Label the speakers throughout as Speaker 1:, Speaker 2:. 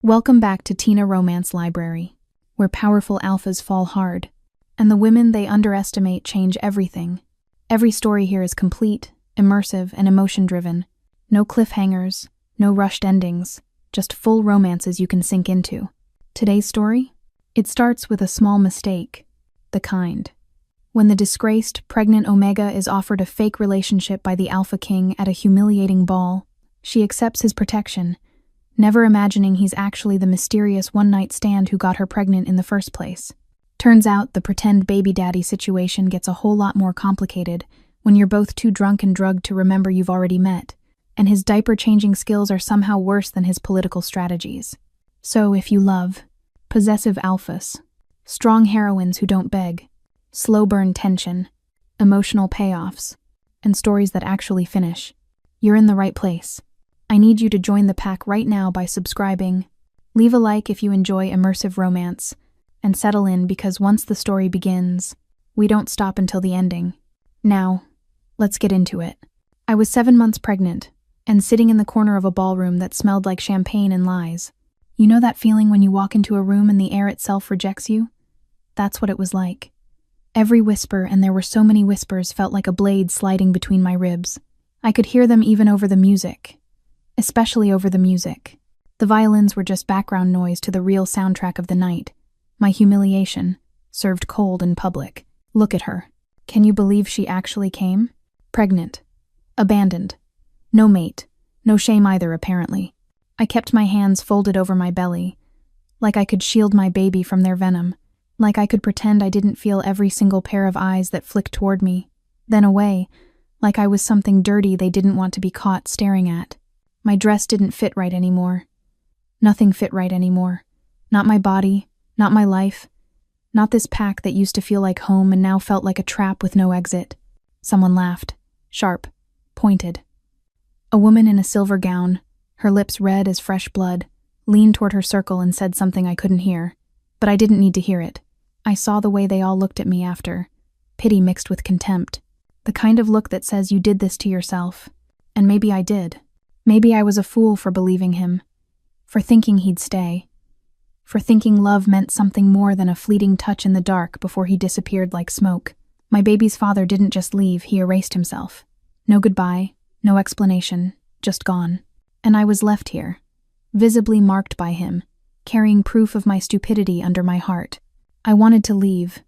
Speaker 1: Welcome back to Teen Romance Library, where powerful alphas fall hard, and the women they underestimate change everything. Every story here is complete, immersive, and emotion-driven. No cliffhangers, no rushed endings, just full romances you can sink into. Today's story? It starts with a small mistake, the kind. When the disgraced, pregnant Omega is offered a fake relationship by the Alpha King at a humiliating ball, she accepts his protection, never imagining he's actually the mysterious one-night stand who got her pregnant in the first place. Turns out the pretend baby daddy situation gets a whole lot more complicated when you're both too drunk and drugged to remember you've already met, and his diaper-changing skills are somehow worse than his political strategies. So if you love possessive alphas, strong heroines who don't beg, slow-burn tension, emotional payoffs, and stories that actually finish, you're in the right place. I need you to join the pack right now by subscribing. Leave a like if you enjoy immersive romance, and settle in because once the story begins, we don't stop until the ending. Now, let's get into it. I was 7 months pregnant, and sitting in the corner of a ballroom that smelled like champagne and lies. You know that feeling when you walk into a room and the air itself rejects you? That's what it was like. Every whisper, and there were so many whispers, felt like a blade sliding between my ribs. I could hear them even over the music. Especially over the music. The violins were just background noise to the real soundtrack of the night. My humiliation, served cold in public. Look at her. Can you believe she actually came? Pregnant. Abandoned. No mate. No shame either, apparently. I kept my hands folded over my belly, like I could shield my baby from their venom, like I could pretend I didn't feel every single pair of eyes that flicked toward me, then away, like I was something dirty they didn't want to be caught staring at. My dress didn't fit right anymore. Nothing fit right anymore. Not my body, not my life, not this pack that used to feel like home and now felt like a trap with no exit. Someone laughed, sharp, pointed. A woman in a silver gown, her lips red as fresh blood, leaned toward her circle and said something I couldn't hear, but I didn't need to hear it. I saw the way they all looked at me after, pity mixed with contempt, the kind of look that says you did this to yourself. And maybe I did. Maybe I was a fool for believing him, for thinking he'd stay, for thinking love meant something more than a fleeting touch in the dark before he disappeared like smoke. My baby's father didn't just leave, he erased himself. No goodbye, no explanation, just gone. And I was left here, visibly marked by him, carrying proof of my stupidity under my heart. I wanted to leave.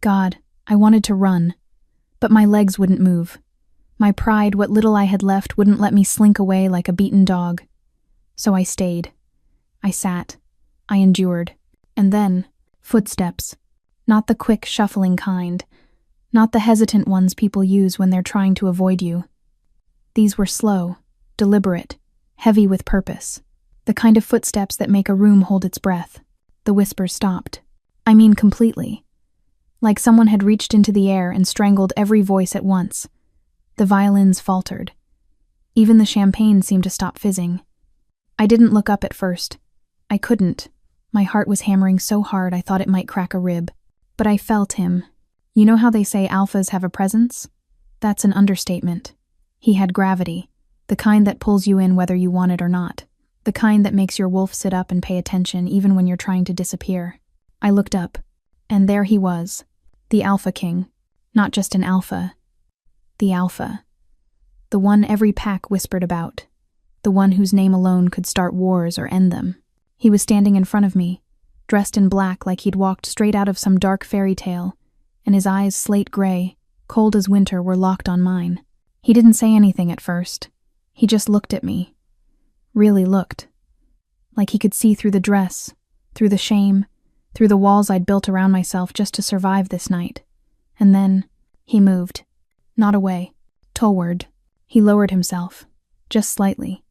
Speaker 1: God, I wanted to run. But my legs wouldn't move. My pride, what little I had left, wouldn't let me slink away like a beaten dog. So I stayed. I sat. I endured. And then, footsteps. Not the quick, shuffling kind. Not the hesitant ones people use when they're trying to avoid you. These were slow, deliberate, heavy with purpose. The kind of footsteps that make a room hold its breath. The whispers stopped. I mean completely. Like someone had reached into the air and strangled every voice at once. The violins faltered. Even the champagne seemed to stop fizzing. I didn't look up at first. I couldn't. My heart was hammering so hard I thought it might crack a rib. But I felt him. You know how they say alphas have a presence? That's an understatement. He had gravity, the kind that pulls you in whether you want it or not. The kind that makes your wolf sit up and pay attention even when you're trying to disappear. I looked up, and there he was, the Alpha King. Not just an alpha. The Alpha. The one every pack whispered about. The one whose name alone could start wars or end them. He was standing in front of me, dressed in black like he'd walked straight out of some dark fairy tale, and his eyes slate gray, cold as winter, were locked on mine. He didn't say anything at first. He just looked at me. Really looked. Like he could see through the dress, through the shame, through the walls I'd built around myself just to survive this night. And then, he moved. Not away. Toward. He lowered himself. Just slightly.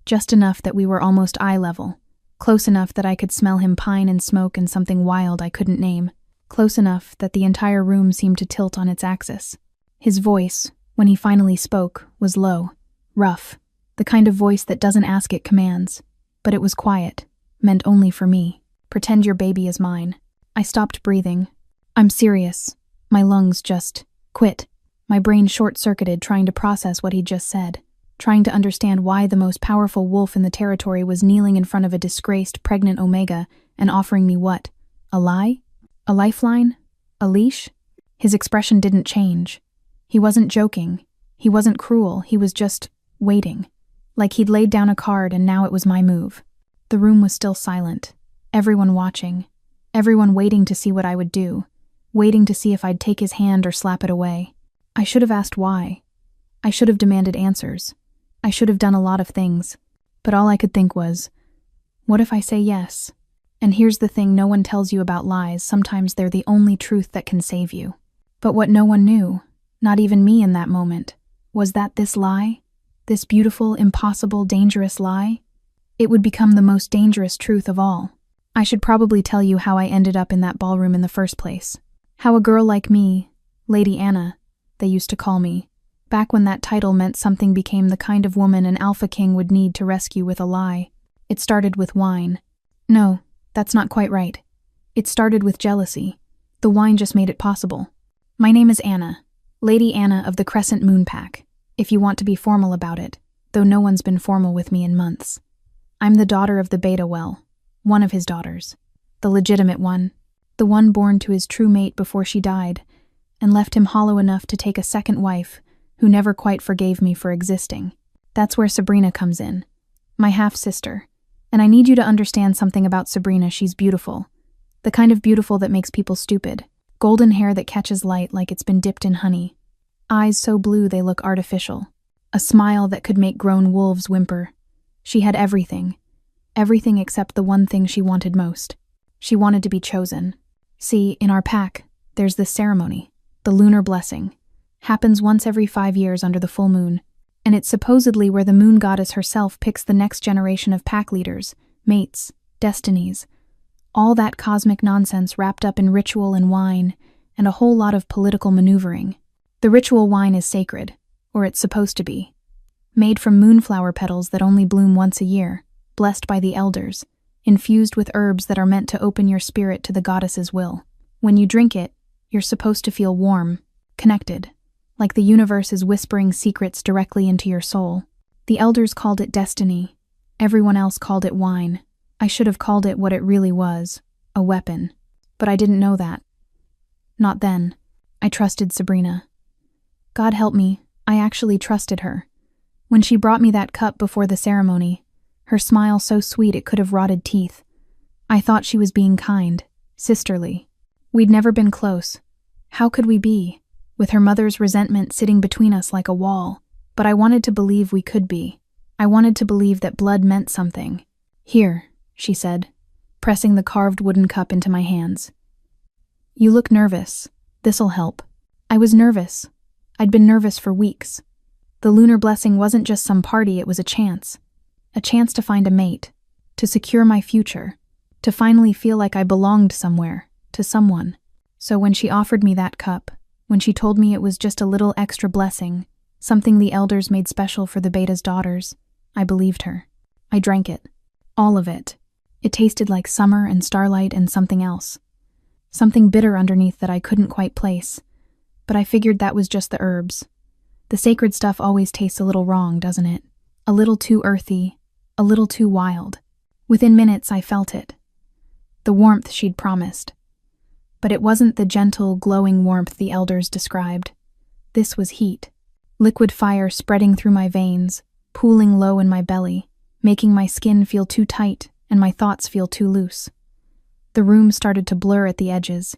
Speaker 1: Just enough that we were almost eye level. Close enough that I could smell him pine and smoke and something wild I couldn't name. Close enough that the entire room seemed to tilt on its axis. His voice, when he finally spoke, was low, rough, the kind of voice that doesn't ask it commands. But it was quiet, meant only for me. Pretend your baby is mine. I stopped breathing. I'm serious. My lungs just quit. My brain short-circuited trying to process what he'd just said. trying to understand why the most powerful wolf in the territory was kneeling in front of a disgraced, pregnant Omega and offering me what? A lie? A lifeline? A leash? His expression didn't change. He wasn't joking. He wasn't cruel. He was just waiting. Like he'd laid down a card and now it was my move. The room was still silent. Everyone watching. Everyone waiting to see what I would do. Waiting to see if I'd take his hand or slap it away. I should have asked why. I should have demanded answers. I should have done a lot of things. But all I could think was, what if I say yes? And here's the thing no one tells you about lies. Sometimes they're the only truth that can save you. But what no one knew, not even me in that moment, was that this lie, this beautiful, impossible, dangerous lie, it would become the most dangerous truth of all. I should probably tell you how I ended up in that ballroom in the first place. How a girl like me, Lady Anna, they used to call me, back when that title meant something, became the kind of woman an alpha king would need to rescue with a lie. It started with wine. No, that's not quite right. It started with jealousy. The wine just made it possible. My name is Anna, Lady Anna of the Crescent Moon Pack, if you want to be formal about it, though no one's been formal with me in months. I'm the daughter of the Beta Well, one of his daughters, the legitimate one, the one born to his true mate before she died, and left him hollow enough to take a second wife who never quite forgave me for existing. That's where Sabrina comes in, my half-sister. And I need you to understand something about Sabrina. She's beautiful. The kind of beautiful that makes people stupid. Golden hair that catches light like it's been dipped in honey. Eyes so blue they look artificial. A smile that could make grown wolves whimper. She had everything. Everything except the one thing she wanted most. She wanted to be chosen. See, in our pack, there's this ceremony, the lunar blessing. Happens once every 5 years under the full moon. And it's supposedly where the moon goddess herself picks the next generation of pack leaders, mates, destinies. All that cosmic nonsense wrapped up in ritual and wine, and a whole lot of political maneuvering. The ritual wine is sacred, or it's supposed to be. Made from moonflower petals that only bloom once a year, blessed by the elders, infused with herbs that are meant to open your spirit to the goddess's will. When you drink it, you're supposed to feel warm, connected, like the universe is whispering secrets directly into your soul. The elders called it destiny. Everyone else called it wine. I should have called it what it really was, a weapon. But I didn't know that. Not then. I trusted Sabrina. God help me, I actually trusted her. When she brought me that cup before the ceremony, her smile so sweet it could have rotted teeth, I thought she was being kind, sisterly. We'd never been close. How could we be? With her mother's resentment sitting between us like a wall. But I wanted to believe we could be. I wanted to believe that blood meant something. Here, she said, pressing the carved wooden cup into my hands. You look nervous. This'll help. I was nervous. I'd been nervous for weeks. The lunar blessing wasn't just some party, it was a chance. A chance to find a mate, to secure my future, to finally feel like I belonged somewhere, to someone. So when she offered me that cup, when she told me it was just a little extra blessing, something the elders made special for the Beta's daughters, I believed her. I drank it. All of it. It tasted like summer and starlight and something else. Something bitter underneath that I couldn't quite place. But I figured that was just the herbs. The sacred stuff always tastes a little wrong, doesn't it? A little too earthy, a little too wild. Within minutes I felt it. The warmth she'd promised. But it wasn't the gentle, glowing warmth the elders described. This was heat. Liquid fire spreading through my veins, pooling low in my belly, making my skin feel too tight and my thoughts feel too loose. The room started to blur at the edges.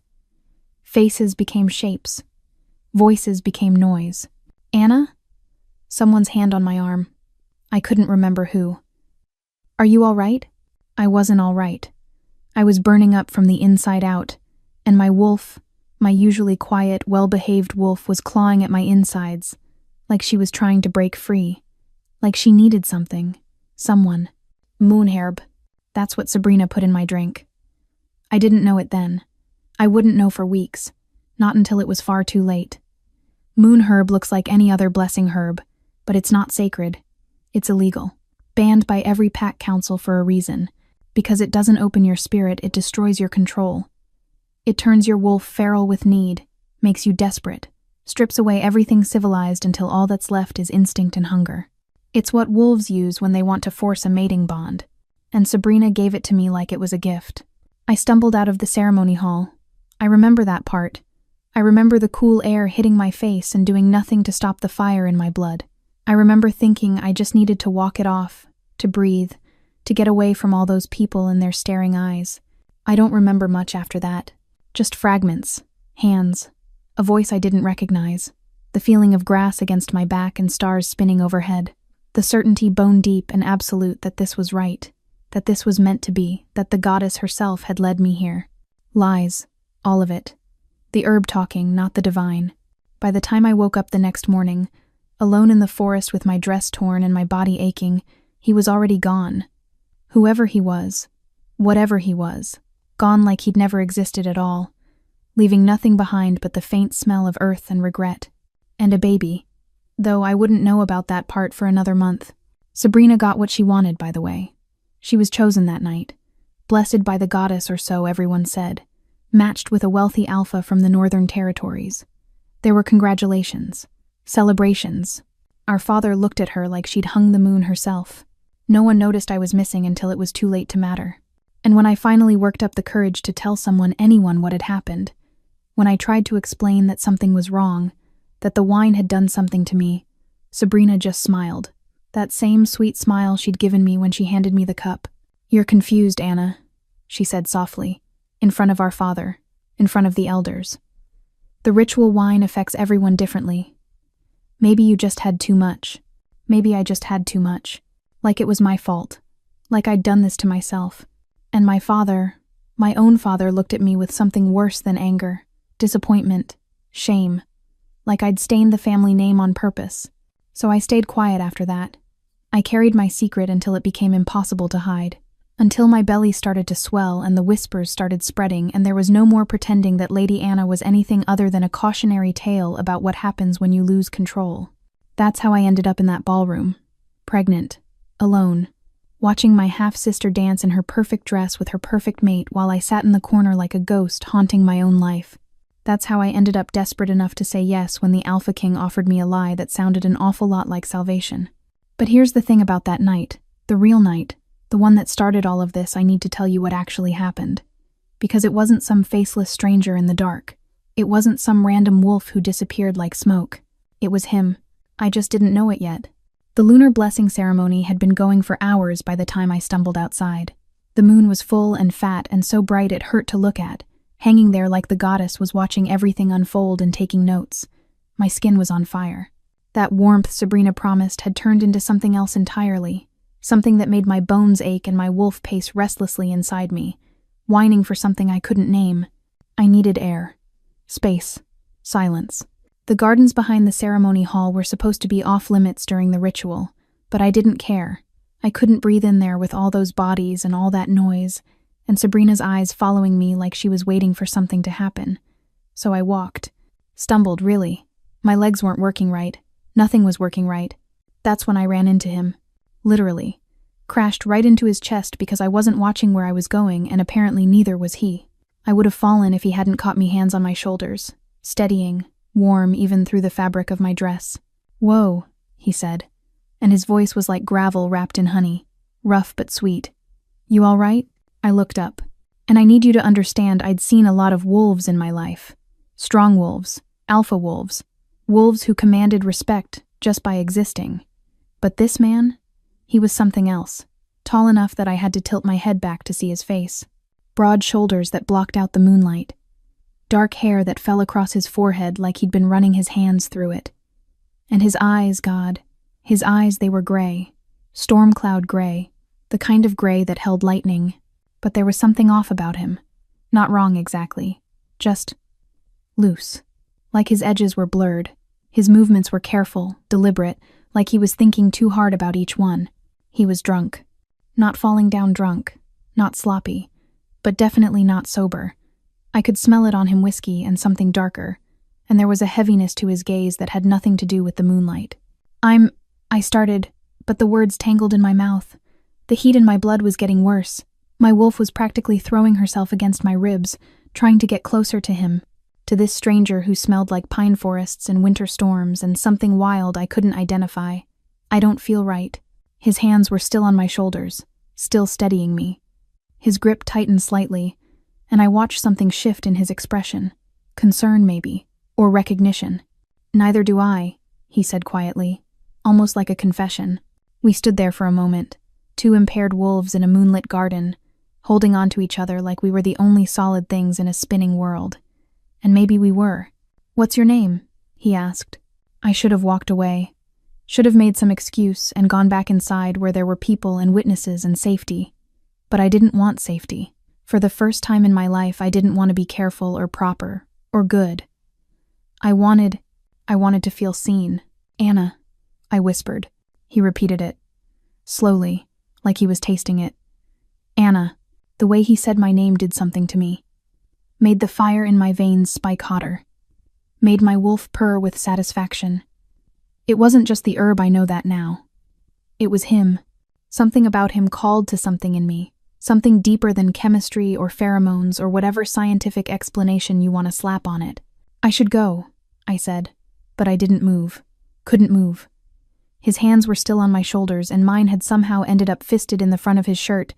Speaker 1: Faces became shapes. Voices became noise. Anna? Someone's hand on my arm. I couldn't remember who. Are you all right? I wasn't all right. I was burning up from the inside out. And my wolf, my usually quiet, well-behaved wolf, was clawing at my insides, like she was trying to break free, like she needed something, someone. Moonherb. That's what Sabrina put in my drink. I didn't know it then. I wouldn't know for weeks, not until it was far too late. Moonherb looks like any other blessing herb, but it's not sacred. It's illegal. Banned by every pack council for a reason. Because it doesn't open your spirit, it destroys your control. It turns your wolf feral with need, makes you desperate, strips away everything civilized until all that's left is instinct and hunger. It's what wolves use when they want to force a mating bond. And Sabrina gave it to me like it was a gift. I stumbled out of the ceremony hall. I remember that part. I remember the cool air hitting my face and doing nothing to stop the fire in my blood. I remember thinking I just needed to walk it off, to breathe, to get away from all those people and their staring eyes. I don't remember much after that. Just fragments, hands, a voice I didn't recognize, the feeling of grass against my back and stars spinning overhead, the certainty bone deep and absolute that this was right, that this was meant to be, that the goddess herself had led me here. Lies, all of it. The herb talking, not the divine. By the time I woke up the next morning, alone in the forest with my dress torn and my body aching, he was already gone. Whoever he was, whatever he was, gone like he'd never existed at all, leaving nothing behind but the faint smell of earth and regret. And a baby. Though I wouldn't know about that part for another month. Sabrina got what she wanted, by the way. She was chosen that night. Blessed by the goddess or so, everyone said. Matched with a wealthy alpha from the Northern Territories. There were congratulations. Celebrations. Our father looked at her like she'd hung the moon herself. No one noticed I was missing until it was too late to matter. And when I finally worked up the courage to tell anyone what had happened, when I tried to explain that something was wrong, that the wine had done something to me, Sabrina just smiled. That same sweet smile she'd given me when she handed me the cup. "You're confused, Anna," she said softly, in front of our father, in front of the elders. "The ritual wine affects everyone differently. Maybe you just had too much. Maybe I just had too much. Like it was my fault. Like I'd done this to myself. And my father, my own father, looked at me with something worse than anger, disappointment, shame. Like I'd stained the family name on purpose. So I stayed quiet after that. I carried my secret until it became impossible to hide. Until my belly started to swell and the whispers started spreading and there was no more pretending that Lady Anna was anything other than a cautionary tale about what happens when you lose control. That's how I ended up in that ballroom. Pregnant. Alone. Watching my half-sister dance in her perfect dress with her perfect mate while I sat in the corner like a ghost haunting my own life. That's how I ended up desperate enough to say yes when the Alpha King offered me a lie that sounded an awful lot like salvation. But here's the thing about that night, the real night, the one that started all of this. I need to tell you what actually happened. Because it wasn't some faceless stranger in the dark. It wasn't some random wolf who disappeared like smoke. It was him. I just didn't know it yet. The lunar blessing ceremony had been going for hours by the time I stumbled outside. The moon was full and fat and so bright it hurt to look at, hanging there like the goddess was watching everything unfold and taking notes. My skin was on fire. That warmth Sabrina promised had turned into something else entirely, something that made my bones ache and my wolf pace restlessly inside me, whining for something I couldn't name. I needed air. Space. Silence. The gardens behind the ceremony hall were supposed to be off-limits during the ritual, but I didn't care. I couldn't breathe in there with all those bodies and all that noise, and Sabrina's eyes following me like she was waiting for something to happen. So I walked. Stumbled, really. My legs weren't working right. Nothing was working right. That's when I ran into him. Literally. Crashed right into his chest because I wasn't watching where I was going, and apparently neither was he. I would have fallen if he hadn't caught me, hands on my shoulders, steadying, warm even through the fabric of my dress. "Whoa," he said, and his voice was like gravel wrapped in honey, rough but sweet. "You all right?" I looked up. And I need you to understand I'd seen a lot of wolves in my life. Strong wolves, alpha wolves, wolves who commanded respect just by existing. But this man, he was something else, tall enough that I had to tilt my head back to see his face. Broad shoulders that blocked out the moonlight. Dark hair that fell across his forehead like he'd been running his hands through it. And his eyes, God, his eyes, they were gray. Storm cloud gray, the kind of gray that held lightning. But there was something off about him. Not wrong exactly, just loose. Like his edges were blurred. His movements were careful, deliberate, like he was thinking too hard about each one. He was drunk. Not falling down drunk, not sloppy, but definitely not sober. I could smell it on him, whiskey and something darker, and there was a heaviness to his gaze that had nothing to do with the moonlight. I started, but the words tangled in my mouth. The heat in my blood was getting worse. My wolf was practically throwing herself against my ribs, trying to get closer to him, to this stranger who smelled like pine forests and winter storms and something wild I couldn't identify. I don't feel right. His hands were still on my shoulders, still steadying me. His grip tightened slightly, and I watched something shift in his expression. Concern, maybe, or recognition. Neither do I, he said quietly, almost like a confession. We stood there for a moment, two impaired wolves in a moonlit garden, holding on to each other like we were the only solid things in a spinning world. And maybe we were. "What's your name?" he asked. I should have walked away. Should have made some excuse and gone back inside where there were people and witnesses and safety. But I didn't want safety. For the first time in my life, I didn't want to be careful or proper or good. I wanted to feel seen. "Anna," I whispered. He repeated it, slowly, like he was tasting it. "Anna." The way he said my name did something to me. Made the fire in my veins spike hotter. Made my wolf purr with satisfaction. It wasn't just the herb, I know that now. It was him. Something about him called to something in me. Something deeper than chemistry or pheromones or whatever scientific explanation you want to slap on it. "I should go," I said, but I didn't move. Couldn't move. His hands were still on my shoulders, and mine had somehow ended up fisted in the front of his shirt,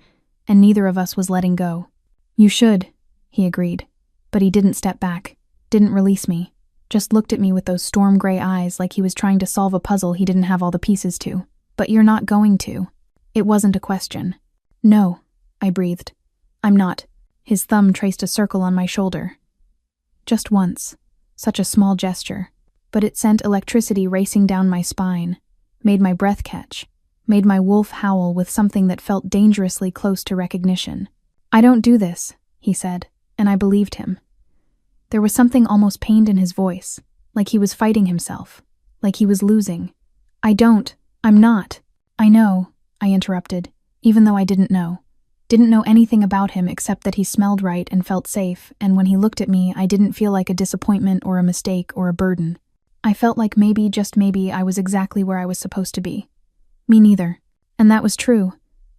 Speaker 1: and neither of us was letting go. "You should," he agreed, but he didn't step back, didn't release me, just looked at me with those storm-gray eyes like he was trying to solve a puzzle he didn't have all the pieces to. "But you're not going to." It wasn't a question. "No," I breathed. "I'm not." His thumb traced a circle on my shoulder. Just once. Such a small gesture. But it sent electricity racing down my spine, made my breath catch, made my wolf howl with something that felt dangerously close to recognition. "I don't do this," he said, and I believed him. There was something almost pained in his voice, like he was fighting himself, like he was losing. I'm not." "I know," I interrupted, even though I didn't know. Didn't know anything about him except that he smelled right and felt safe, and when he looked at me, I didn't feel like a disappointment or a mistake or a burden. I felt like maybe, just maybe, I was exactly where I was supposed to be. Me neither. And that was true.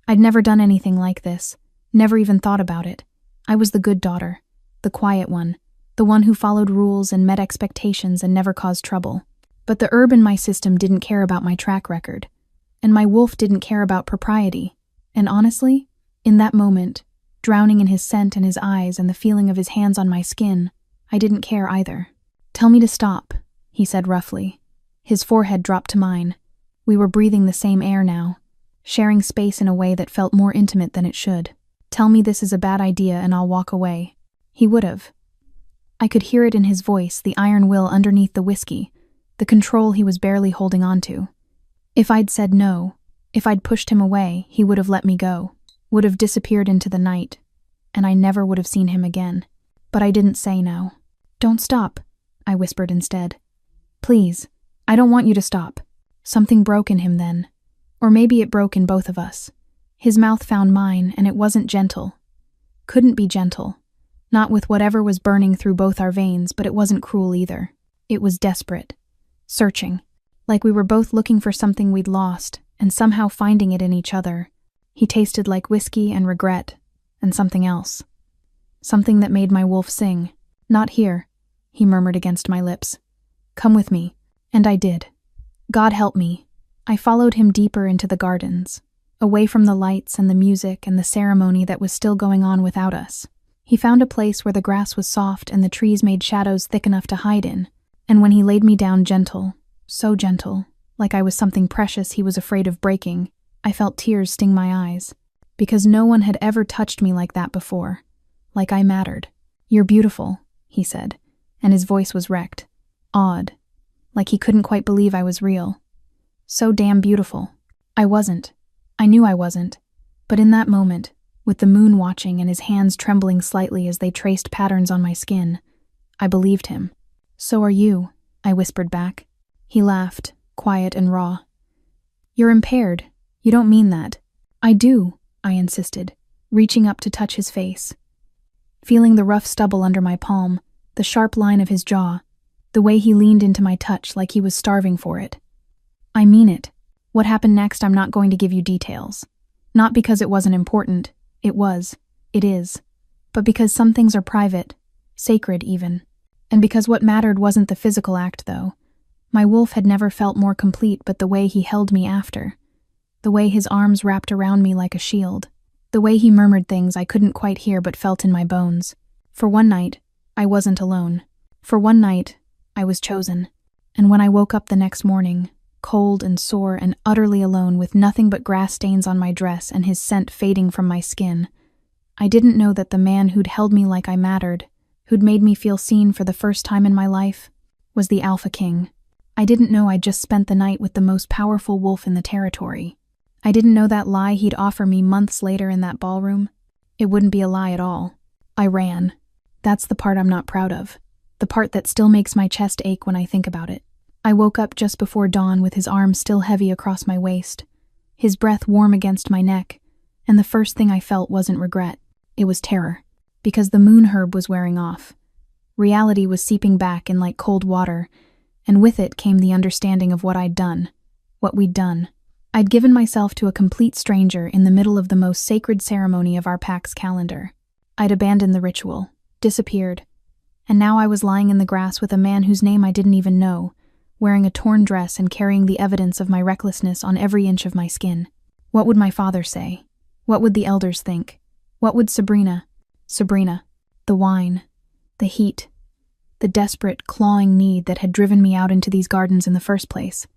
Speaker 1: I'd never done anything like this, never even thought about it. I was the good daughter, the quiet one, the one who followed rules and met expectations and never caused trouble. But the herb in my system didn't care about my track record, and my wolf didn't care about propriety. And honestly, in that moment, drowning in his scent and his eyes and the feeling of his hands on my skin, I didn't care either. "Tell me to stop," he said roughly. His forehead dropped to mine. We were breathing the same air now, sharing space in a way that felt more intimate than it should. "Tell me this is a bad idea and I'll walk away." He would have. I could hear it in his voice, the iron will underneath the whiskey, the control he was barely holding on to. If I'd said no, if I'd pushed him away, he would have let me go, would have disappeared into the night, and I never would have seen him again. But I didn't say no. "Don't stop," I whispered instead. "Please, I don't want you to stop." Something broke in him then. Or maybe it broke in both of us. His mouth found mine, and it wasn't gentle. Couldn't be gentle. Not with whatever was burning through both our veins, but it wasn't cruel either. It was desperate. Searching. Like we were both looking for something we'd lost, and somehow finding it in each other. He tasted like whiskey and regret, and something else. Something that made my wolf sing. "Not here," he murmured against my lips. "Come with me." And I did. God help me. I followed him deeper into the gardens, away from the lights and the music and the ceremony that was still going on without us. He found a place where the grass was soft and the trees made shadows thick enough to hide in, and when he laid me down gentle, so gentle, like I was something precious he was afraid of breaking, I felt tears sting my eyes, because no one had ever touched me like that before, like I mattered. "You're beautiful," he said, and his voice was wrecked, awed, like he couldn't quite believe I was real. So damn beautiful. I wasn't. I knew I wasn't. But in that moment, with the moon watching and his hands trembling slightly as they traced patterns on my skin, I believed him. "So are you," I whispered back. He laughed, quiet and raw. "You're impaired. You don't mean that." "I do," I insisted, reaching up to touch his face. Feeling the rough stubble under my palm, the sharp line of his jaw, the way he leaned into my touch like he was starving for it. "I mean it. What happened next, I'm not going to give you details. Not because it wasn't important. It was. It is. But because some things are private, sacred even. And because what mattered wasn't the physical act, though. My wolf had never felt more complete, but the way he held me after. The way his arms wrapped around me like a shield. The way he murmured things I couldn't quite hear but felt in my bones. For one night, I wasn't alone. For one night, I was chosen. And when I woke up the next morning, cold and sore and utterly alone with nothing but grass stains on my dress and his scent fading from my skin, I didn't know that the man who'd held me like I mattered, who'd made me feel seen for the first time in my life, was the Alpha King. I didn't know I'd just spent the night with the most powerful wolf in the territory. I didn't know that lie he'd offer me months later in that ballroom. It wouldn't be a lie at all. I ran. That's the part I'm not proud of. The part that still makes my chest ache when I think about it. I woke up just before dawn with his arms still heavy across my waist, his breath warm against my neck, and the first thing I felt wasn't regret. It was terror. Because the moon herb was wearing off. Reality was seeping back in like cold water, and with it came the understanding of what I'd done. What we'd done. I'd given myself to a complete stranger in the middle of the most sacred ceremony of our pack's calendar. I'd abandoned the ritual, disappeared, and now I was lying in the grass with a man whose name I didn't even know, wearing a torn dress and carrying the evidence of my recklessness on every inch of my skin. What would my father say? What would the elders think? What would Sabrina, the wine, the heat, the desperate, clawing need that had driven me out into these gardens in the first place?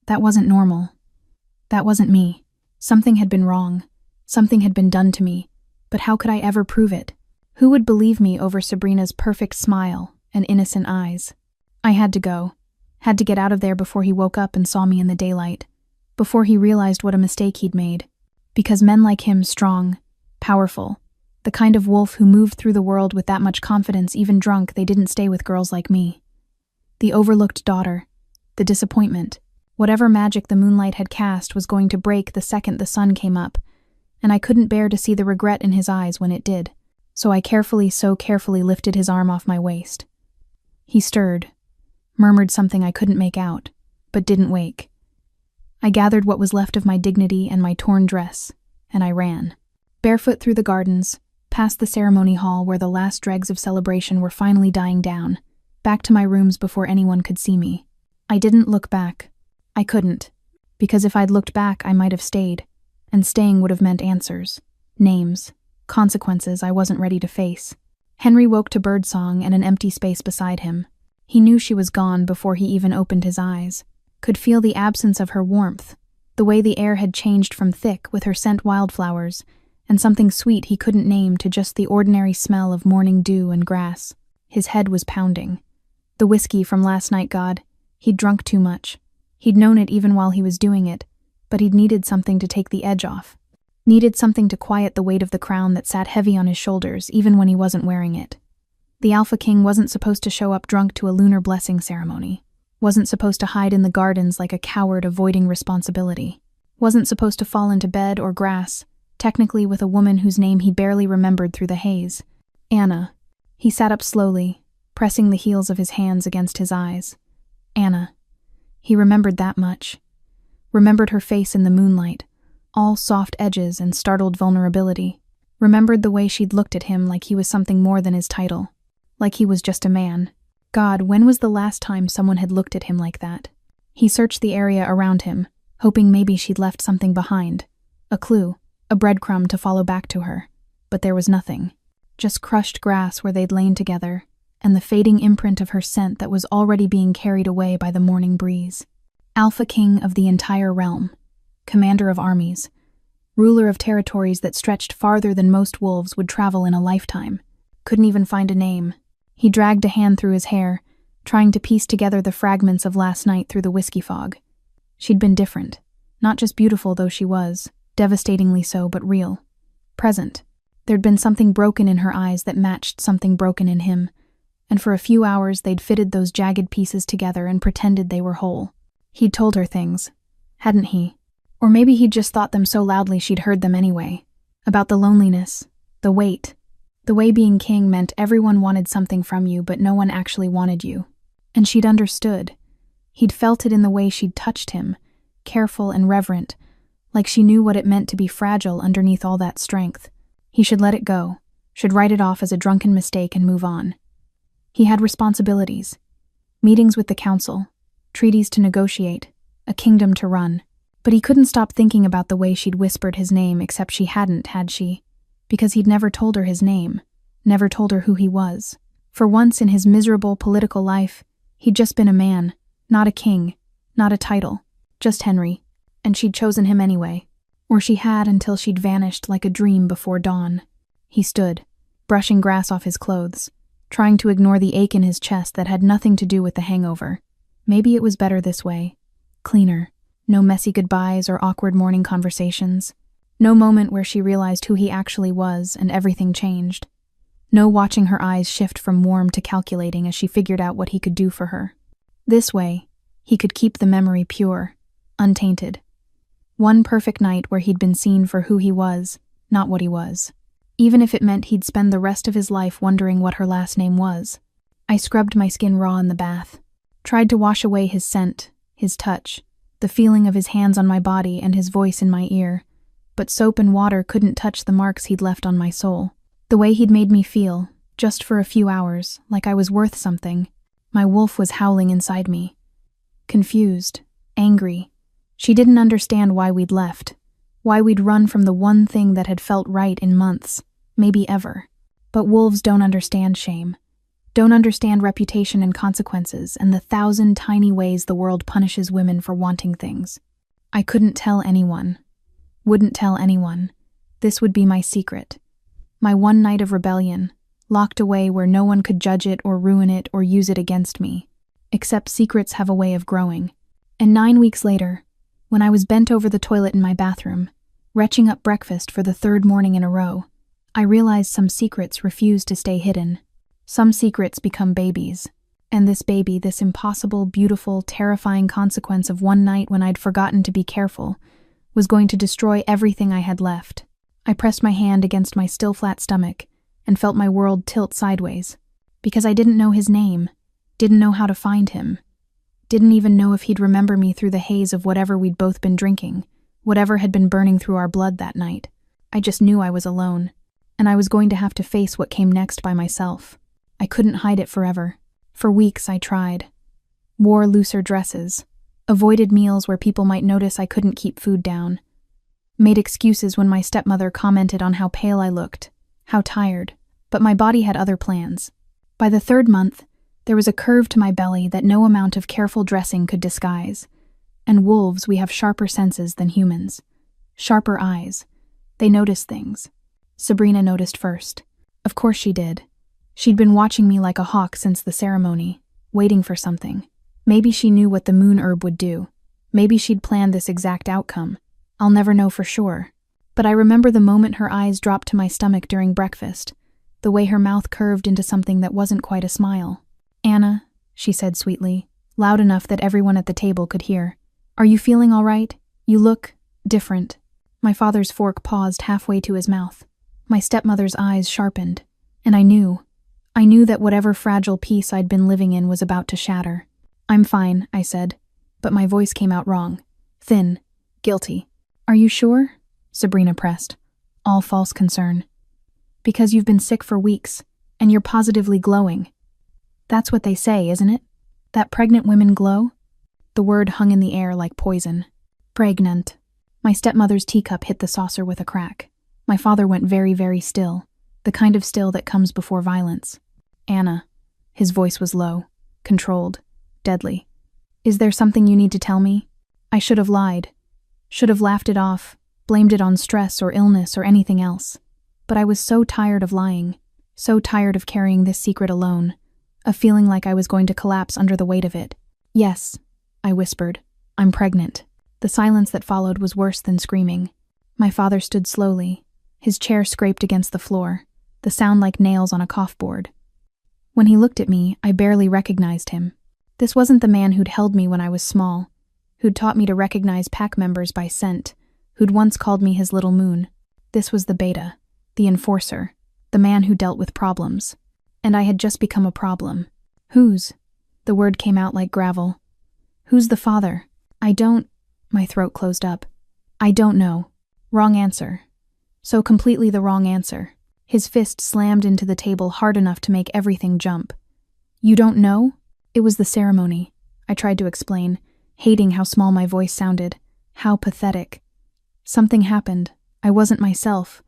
Speaker 1: That wasn't normal. That wasn't me. Something had been wrong. Something had been done to me. But how could I ever prove it? Who would believe me over Sabrina's perfect smile and innocent eyes? I had to go. Had to get out of there before he woke up and saw me in the daylight. Before he realized what a mistake he'd made. Because men like him, strong, powerful, the kind of wolf who moved through the world with that much confidence, even drunk, they didn't stay with girls like me. The overlooked daughter, the disappointment, whatever magic the moonlight had cast was going to break the second the sun came up, and I couldn't bear to see the regret in his eyes when it did, so I so carefully lifted his arm off my waist. He stirred, murmured something I couldn't make out, but didn't wake. I gathered what was left of my dignity and my torn dress, and I ran. Barefoot through the gardens, past the ceremony hall where the last dregs of celebration were finally dying down, back to my rooms before anyone could see me. I didn't look back. I couldn't, because if I'd looked back I might have stayed, and staying would have meant answers, names, consequences I wasn't ready to face. Henry woke to birdsong and an empty space beside him. He knew she was gone before he even opened his eyes, could feel the absence of her warmth, the way the air had changed from thick with her scent wildflowers, and something sweet he couldn't name to just the ordinary smell of morning dew and grass. His head was pounding. The whiskey from last night, God, he'd drunk too much. He'd known it even while he was doing it, but he'd needed something to take the edge off. Needed something to quiet the weight of the crown that sat heavy on his shoulders even when he wasn't wearing it. The Alpha King wasn't supposed to show up drunk to a lunar blessing ceremony. Wasn't supposed to hide in the gardens like a coward avoiding responsibility. Wasn't supposed to fall into bed or grass, technically with a woman whose name he barely remembered through the haze. Anna. He sat up slowly, pressing the heels of his hands against his eyes. Anna. He remembered that much. Remembered her face in the moonlight, all soft edges and startled vulnerability. Remembered the way she'd looked at him like he was something more than his title. Like he was just a man. God, when was the last time someone had looked at him like that? He searched the area around him, hoping maybe she'd left something behind. A clue, a breadcrumb to follow back to her. But there was nothing. Just crushed grass where they'd lain together, and the fading imprint of her scent that was already being carried away by the morning breeze. Alpha King of the entire realm. Commander of armies. Ruler of territories that stretched farther than most wolves would travel in a lifetime. Couldn't even find a name. He dragged a hand through his hair, trying to piece together the fragments of last night through the whiskey fog. She'd been different. Not just beautiful though she was, devastatingly so, but real. Present. There'd been something broken in her eyes that matched something broken in him, and for a few hours they'd fitted those jagged pieces together and pretended they were whole. He'd told her things, hadn't he? Or maybe he'd just thought them so loudly she'd heard them anyway. About the loneliness, the weight, the way being king meant everyone wanted something from you but no one actually wanted you. And she'd understood. He'd felt it in the way she'd touched him, careful and reverent, like she knew what it meant to be fragile underneath all that strength. He should let it go, should write it off as a drunken mistake and move on. He had responsibilities. Meetings with the council, treaties to negotiate, a kingdom to run. But he couldn't stop thinking about the way she'd whispered his name, except she hadn't, had she? Because he'd never told her his name, never told her who he was. For once in his miserable political life, he'd just been a man, not a king, not a title, just Henry, and she'd chosen him anyway. Or she had until she'd vanished like a dream before dawn. He stood, brushing grass off his clothes, trying to ignore the ache in his chest that had nothing to do with the hangover. Maybe it was better this way. Cleaner. No messy goodbyes or awkward morning conversations. No moment where she realized who he actually was and everything changed. No watching her eyes shift from warm to calculating as she figured out what he could do for her. This way, he could keep the memory pure, untainted. One perfect night where he'd been seen for who he was, not what he was. Even if it meant he'd spend the rest of his life wondering what her last name was. I scrubbed my skin raw in the bath. Tried to wash away his scent, his touch, the feeling of his hands on my body and his voice in my ear. But soap and water couldn't touch the marks he'd left on my soul. The way he'd made me feel, just for a few hours, like I was worth something. My wolf was howling inside me. Confused, angry. She didn't understand why we'd left, why we'd run from the one thing that had felt right in months, maybe ever. But wolves don't understand shame. Don't understand reputation and consequences and the 1,000 tiny ways the world punishes women for wanting things. I couldn't tell anyone. Wouldn't tell anyone. This would be my secret. My one night of rebellion, locked away where no one could judge it or ruin it or use it against me. Except secrets have a way of growing. And 9 weeks later, when I was bent over the toilet in my bathroom, retching up breakfast for the 3rd morning in a row, I realized some secrets refuse to stay hidden. Some secrets become babies. And this baby, this impossible, beautiful, terrifying consequence of one night when I'd forgotten to be careful, was going to destroy everything I had left. I pressed my hand against my still flat stomach and felt my world tilt sideways. Because I didn't know his name, didn't know how to find him, didn't even know if he'd remember me through the haze of whatever we'd both been drinking, whatever had been burning through our blood that night. I just knew I was alone, and I was going to have to face what came next by myself. I couldn't hide it forever. For weeks I tried. Wore looser dresses. Avoided meals where people might notice I couldn't keep food down. Made excuses when my stepmother commented on how pale I looked, how tired, but my body had other plans. By the 3rd month, there was a curve to my belly that no amount of careful dressing could disguise. And wolves, we have sharper senses than humans. Sharper eyes. They notice things. Sabrina noticed first. Of course she did. She'd been watching me like a hawk since the ceremony, waiting for something. Maybe she knew what the moon herb would do. Maybe she'd planned this exact outcome. I'll never know for sure. But I remember the moment her eyes dropped to my stomach during breakfast, the way her mouth curved into something that wasn't quite a smile. "Anna," she said sweetly, loud enough that everyone at the table could hear. "Are you feeling all right? You look different." My father's fork paused halfway to his mouth. My stepmother's eyes sharpened. And I knew that whatever fragile peace I'd been living in was about to shatter. "I'm fine," I said, but my voice came out wrong. Thin, guilty. "Are you sure?" Sabrina pressed, all false concern. "Because you've been sick for weeks, and you're positively glowing. That's what they say, isn't it? That pregnant women glow?" The word hung in the air like poison. Pregnant. My stepmother's teacup hit the saucer with a crack. My father went very, very still, the kind of still that comes before violence. "Anna." His voice was low, controlled, deadly. "Is there something you need to tell me?" I should have lied. Should have laughed it off, blamed it on stress or illness or anything else. But I was so tired of lying, so tired of carrying this secret alone, of feeling like I was going to collapse under the weight of it. "Yes," I whispered. "I'm pregnant." The silence that followed was worse than screaming. My father stood slowly. His chair scraped against the floor, the sound like nails on a cough-board. When he looked at me, I barely recognized him. This wasn't the man who'd held me when I was small, who'd taught me to recognize pack members by scent, who'd once called me his little moon. This was the beta, the enforcer, the man who dealt with problems. And I had just become a problem. "Whose?" The word came out like gravel. "Who's the father?" "I don't..." My throat closed up. "I don't know." Wrong answer. So completely the wrong answer. His fist slammed into the table hard enough to make everything jump. "You don't know?" "It was the ceremony. I tried to explain, hating how small my voice sounded. How pathetic. Something happened. I wasn't myself.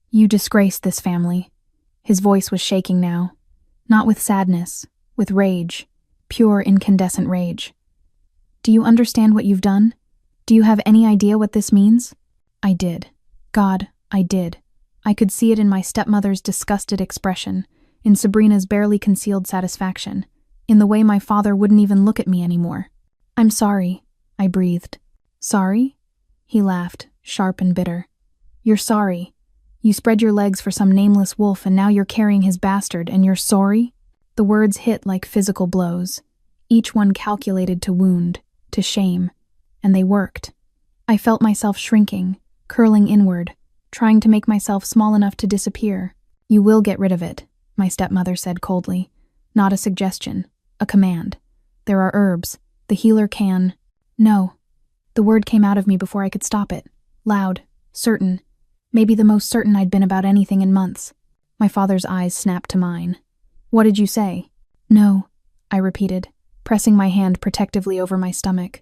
Speaker 1: You disgraced this family. His voice was shaking now. Not with sadness, with rage. Pure incandescent rage. Do you understand what you've done? Do you have any idea what this means? I did. God, I did. I could see it in my stepmother's disgusted expression, in Sabrina's barely concealed satisfaction, in the way my father wouldn't even look at me anymore. I'm sorry, I breathed. Sorry? He laughed, sharp and bitter. You're sorry. You spread your legs for some nameless wolf and now you're carrying his bastard and you're sorry? The words hit like physical blows, each one calculated to wound, to shame, and they worked. I felt myself shrinking, curling inward, trying to make myself small enough to disappear. You will get rid of it, my stepmother said coldly. Not a suggestion, a command. There are herbs. The healer can... No. The word came out of me before I could stop it. Loud, certain. Maybe the most certain I'd been about anything in months. My father's eyes snapped to mine. What did you say? No, I repeated, pressing my hand protectively over my stomach.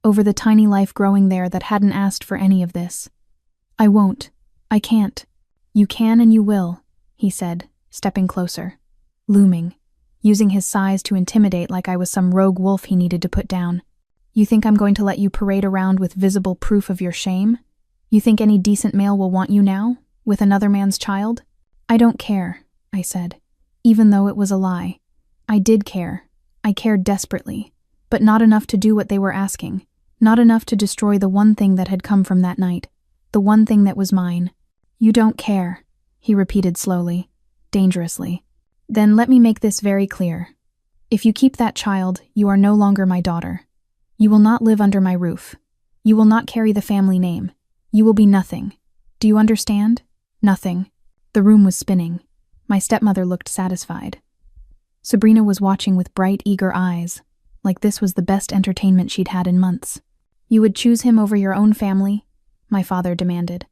Speaker 1: Over the tiny life growing there that hadn't asked for any of this. I won't. I can't. You can and you will, he said, stepping closer. Looming, using his size to intimidate like I was some rogue wolf he needed to put down. You think I'm going to let you parade around with visible proof of your shame? You think any decent male will want you now, with another man's child? I don't care, I said, even though it was a lie. I did care. I cared desperately, but not enough to do what they were asking, not enough to destroy the one thing that had come from that night, the one thing that was mine. You don't care, he repeated slowly, dangerously. Then let me make this very clear. If you keep that child, you are no longer my daughter. You will not live under my roof. You will not carry the family name. You will be nothing. Do you understand? Nothing. The room was spinning. My stepmother looked satisfied. Sabrina was watching with bright, eager eyes, like this was the best entertainment she'd had in months. You would choose him over your own family? My father demanded.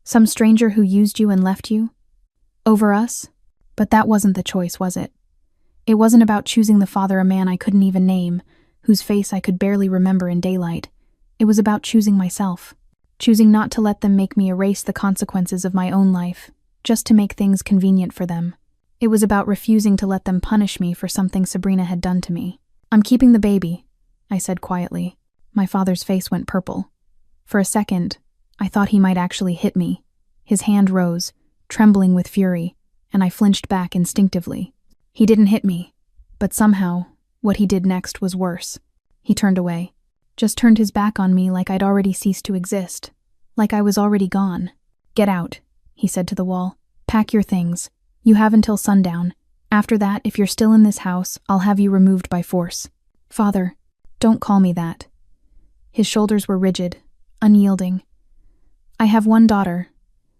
Speaker 1: Some stranger who used you and left you? Over us? But that wasn't the choice, was it? It wasn't about choosing the father a man I couldn't even name, whose face I could barely remember in daylight. It was about choosing myself. Choosing not to let them make me erase the consequences of my own life, just to make things convenient for them. It was about refusing to let them punish me for something Sabrina had done to me. I'm keeping the baby, I said quietly. My father's face went purple. For a second, I thought he might actually hit me. His hand rose, trembling with fury, and I flinched back instinctively. He didn't hit me, but somehow, what he did next was worse. He turned away. Just turned his back on me like I'd already ceased to exist, like I was already gone. Get out, he said to the wall. Pack your things. You have until sundown. After that, if you're still in this house, I'll have you removed by force. Father, don't call me that. His shoulders were rigid, unyielding. I have one daughter.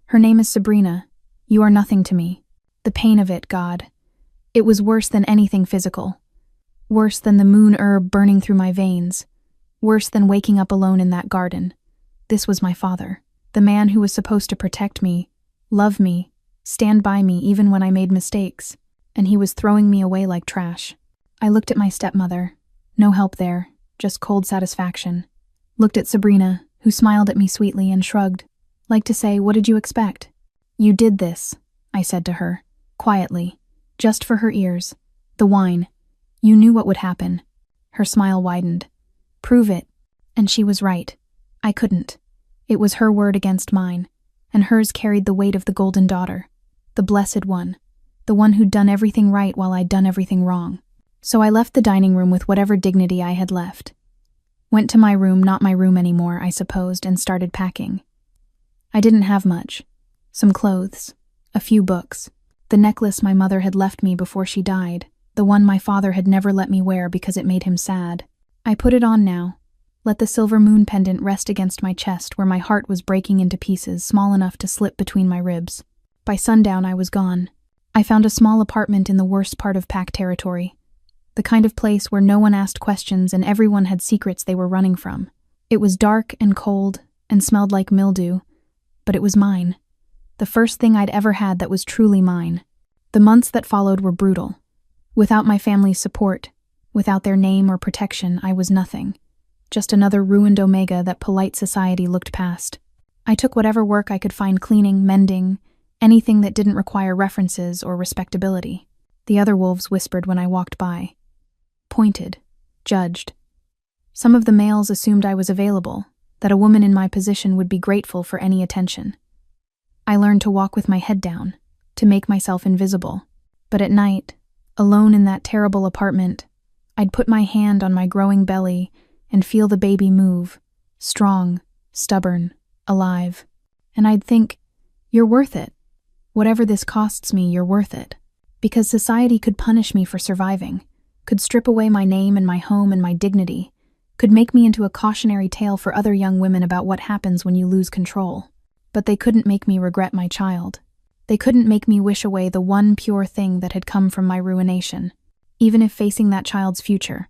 Speaker 1: Her name is Sabrina. You are nothing to me. The pain of it, God. It was worse than anything physical. Worse than the moon herb burning through my veins. Worse than waking up alone in that garden. This was my father, the man who was supposed to protect me, love me, stand by me even when I made mistakes, and he was throwing me away like trash. I looked at my stepmother. No help there, just cold satisfaction. Looked at Sabrina, who smiled at me sweetly and shrugged, like to say, what did you expect? You did this, I said to her, quietly, just for her ears. The wine. You knew what would happen. Her smile widened. Prove it. And she was right. I couldn't. It was her word against mine, and hers carried the weight of the golden daughter, the blessed one, the one who'd done everything right while I'd done everything wrong. So I left the dining room with whatever dignity I had left. Went to my room, not my room anymore, I supposed, and started packing. I didn't have much. Some clothes, a few books, the necklace my mother had left me before she died, the one my father had never let me wear because it made him sad. I put it on now, let the silver moon pendant rest against my chest where my heart was breaking into pieces small enough to slip between my ribs. By sundown I was gone. I found a small apartment in the worst part of pack territory, the kind of place where no one asked questions and everyone had secrets they were running from. It was dark and cold and smelled like mildew, but it was mine. The first thing I'd ever had that was truly mine. The months that followed were brutal. Without my family's support, Without their name or protection, I was nothing. Just another ruined omega that polite society looked past. I took whatever work I could find cleaning, mending, anything that didn't require references or respectability. The other wolves whispered when I walked by. Pointed. Judged. Some of the males assumed I was available, that a woman in my position would be grateful for any attention. I learned to walk with my head down, to make myself invisible. But at night, alone in that terrible apartment, I'd put my hand on my growing belly and feel the baby move, strong, stubborn, alive. And I'd think, you're worth it. Whatever this costs me, you're worth it. Because society could punish me for surviving, could strip away my name and my home and my dignity, could make me into a cautionary tale for other young women about what happens when you lose control. But they couldn't make me regret my child. They couldn't make me wish away the one pure thing that had come from my ruination. Even if facing that child's future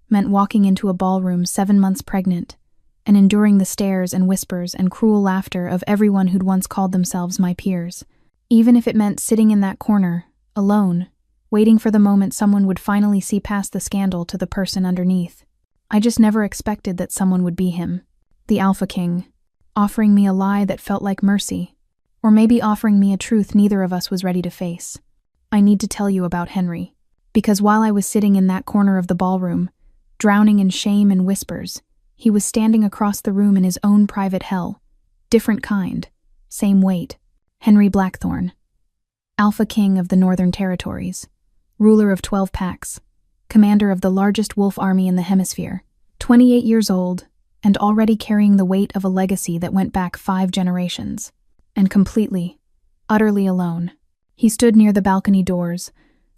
Speaker 1: meant walking into a ballroom 7 months pregnant and enduring the stares and whispers and cruel laughter of everyone who'd once called themselves my peers. Even if it meant sitting in that corner, alone, waiting for the moment someone would finally see past the scandal to the person underneath. I just never expected that someone would be him, the Alpha King, offering me a lie that felt like mercy, or maybe offering me a truth neither of us was ready to face. I need to tell you about Henry, because while I was sitting in that corner of the ballroom, drowning in shame and whispers, he was standing across the room in his own private hell, different kind, same weight. Henry Blackthorne, Alpha King of the Northern Territories, ruler of 12 packs, commander of the largest wolf army in the hemisphere, 28 years old, and already carrying the weight of a legacy that went back 5 generations. And completely, utterly alone. He stood near the balcony doors,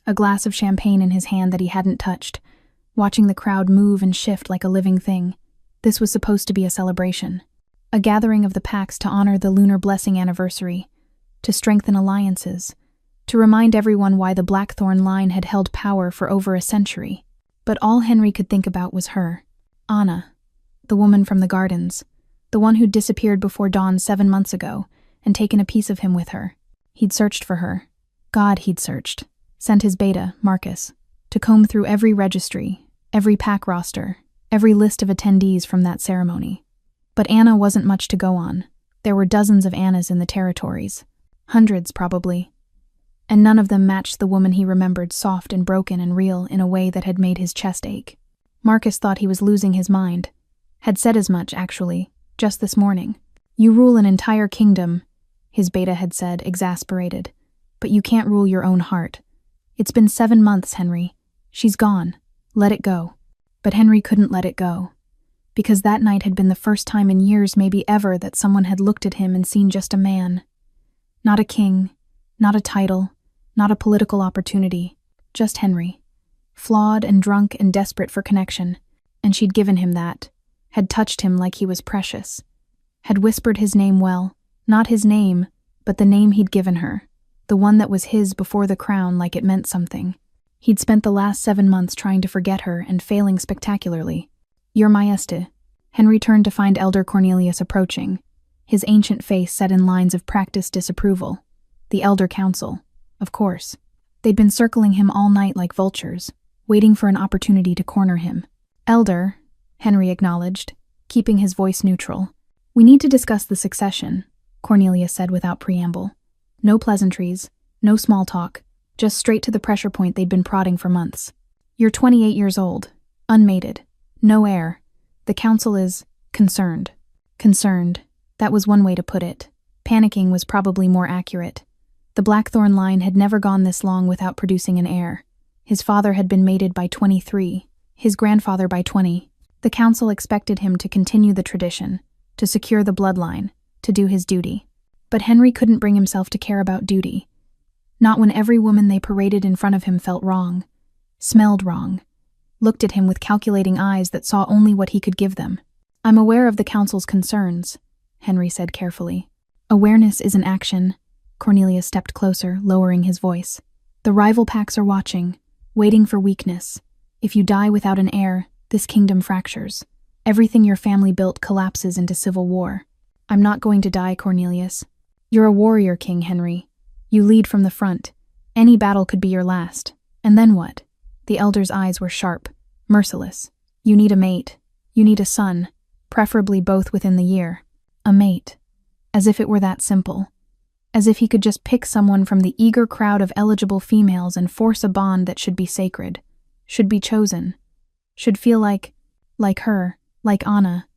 Speaker 1: a glass of champagne in his hand that he hadn't touched, watching the crowd move and shift like a living thing. This was supposed to be a celebration, a gathering of the packs to honor the lunar blessing anniversary, to strengthen alliances, to remind everyone why the Blackthorne line had held power for over a century. But all Henry could think about was her, Anna, the woman from the gardens, the one who'd disappeared before dawn 7 months ago and taken a piece of him with her. He'd searched for her. God, he'd searched. Sent his beta, Marcus, to comb through every registry, every pack roster, every list of attendees from that ceremony. But Anna wasn't much to go on. There were dozens of Annas in the territories. Hundreds, probably. And none of them matched the woman he remembered, soft and broken and real in a way that had made his chest ache. Marcus thought he was losing his mind. Had said as much, actually, just this morning. You rule an entire kingdom, his beta had said, exasperated. But you can't rule your own heart. It's been 7 months, Henry. She's gone. Let it go. But Henry couldn't let it go. Because that night had been the first time in years, maybe ever, that someone had looked at him and seen just a man. Not a king, not a title, not a political opportunity, just Henry. Flawed and drunk and desperate for connection. And she'd given him that. Had touched him like he was precious. Had whispered his name well. Not his name, but the name he'd given her. The one that was his before the crown, like it meant something. He'd spent the last 7 months trying to forget her and failing spectacularly. Your Majesty. Henry turned to find Elder Cornelius approaching, his ancient face set in lines of practiced disapproval. The Elder Council, of course. They'd been circling him all night like vultures, waiting for an opportunity to corner him. Elder, Henry acknowledged, keeping his voice neutral. We need to discuss the succession, Cornelius said without preamble. No pleasantries, no small talk, just straight to the pressure point they'd been prodding for months. You're 28 years old, unmated, no heir. The council is concerned. Concerned, that was one way to put it. Panicking was probably more accurate. The Blackthorne line had never gone this long without producing an heir. His father had been mated by 23, his grandfather by 20. The council expected him to continue the tradition, to secure the bloodline, to do his duty. But Henry couldn't bring himself to care about duty. Not when every woman they paraded in front of him felt wrong, smelled wrong, looked at him with calculating eyes that saw only what he could give them. I'm aware of the council's concerns, Henry said carefully. Awareness is an action. Cornelius stepped closer, lowering his voice. The rival packs are watching, waiting for weakness. If you die without an heir, this kingdom fractures. Everything your family built collapses into civil war. I'm not going to die, Cornelius. You're a warrior, King Henry. You lead from the front. Any battle could be your last. And then what? The elder's eyes were sharp, Merciless. You need a mate. You need a son, preferably both within the year. A mate. As if it were that simple. As if he could just pick someone from the eager crowd of eligible females and force a bond that should be sacred, should be chosen, should feel like her, like Anna,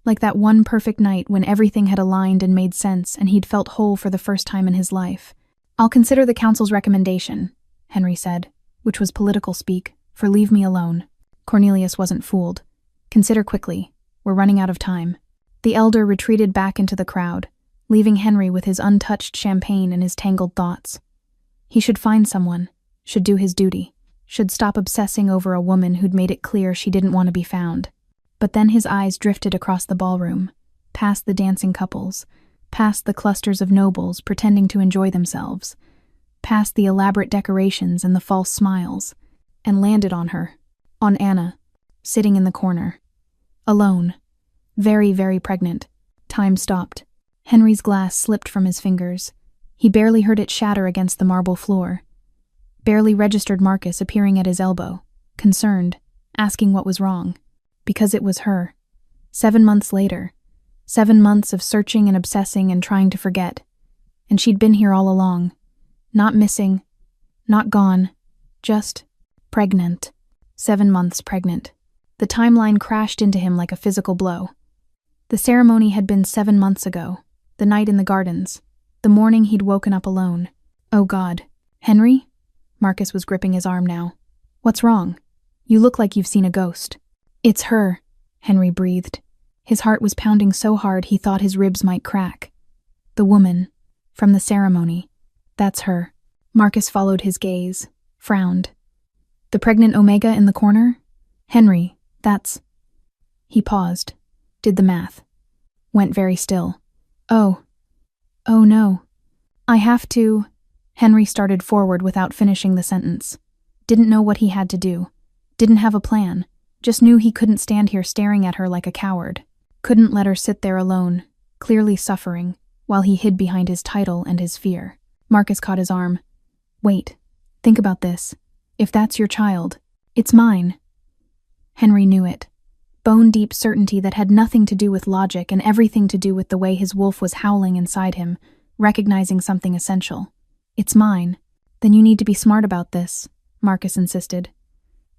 Speaker 1: like that one perfect night when everything had aligned and made sense and he'd felt whole for the first time in his life. "I'll consider the council's recommendation," Henry said, which was political speak, for leave me alone. Cornelius wasn't fooled. "Consider quickly. We're running out of time." The elder retreated back into the crowd, leaving Henry with his untouched champagne and his tangled thoughts. He should find someone, should do his duty, should stop obsessing over a woman who'd made it clear she didn't want to be found. But then his eyes drifted across the ballroom, past the dancing couples, past the clusters of nobles pretending to enjoy themselves, past the elaborate decorations and the false smiles, and landed on her, on Anna, sitting in the corner. Alone. Very, very pregnant. Time stopped. Henry's glass slipped from his fingers. He barely heard it shatter against the marble floor. Barely registered Marcus appearing at his elbow, concerned, asking what was wrong. Because it was her. 7 months later. 7 months of searching and obsessing and trying to forget. And she'd been here all along. Not missing. Not gone. Just pregnant. 7 months pregnant. The timeline crashed into him like a physical blow. The ceremony had been 7 months ago. The night in the gardens. The morning he'd woken up alone. Oh God. Henry? Marcus was gripping his arm now. "What's wrong? You look like you've seen a ghost." "It's her," Henry breathed. His heart was pounding so hard he thought his ribs might crack. "The woman. From the ceremony. That's her." Marcus followed his gaze. Frowned. "The pregnant Omega in the corner? Henry, that's..." He paused. Did the math. Went very still. Oh no. "I have to..." Henry started forward without finishing the sentence. Didn't know what he had to do. Didn't have a plan. Just knew he couldn't stand here staring at her like a coward. Couldn't let her sit there alone, clearly suffering, while he hid behind his title and his fear. Marcus caught his arm. "Wait. Think about this. If that's your child, it's mine." Henry knew it. Bone-deep certainty that had nothing to do with logic and everything to do with the way his wolf was howling inside him, recognizing something essential. "It's mine." "Then you need to be smart about this," Marcus insisted.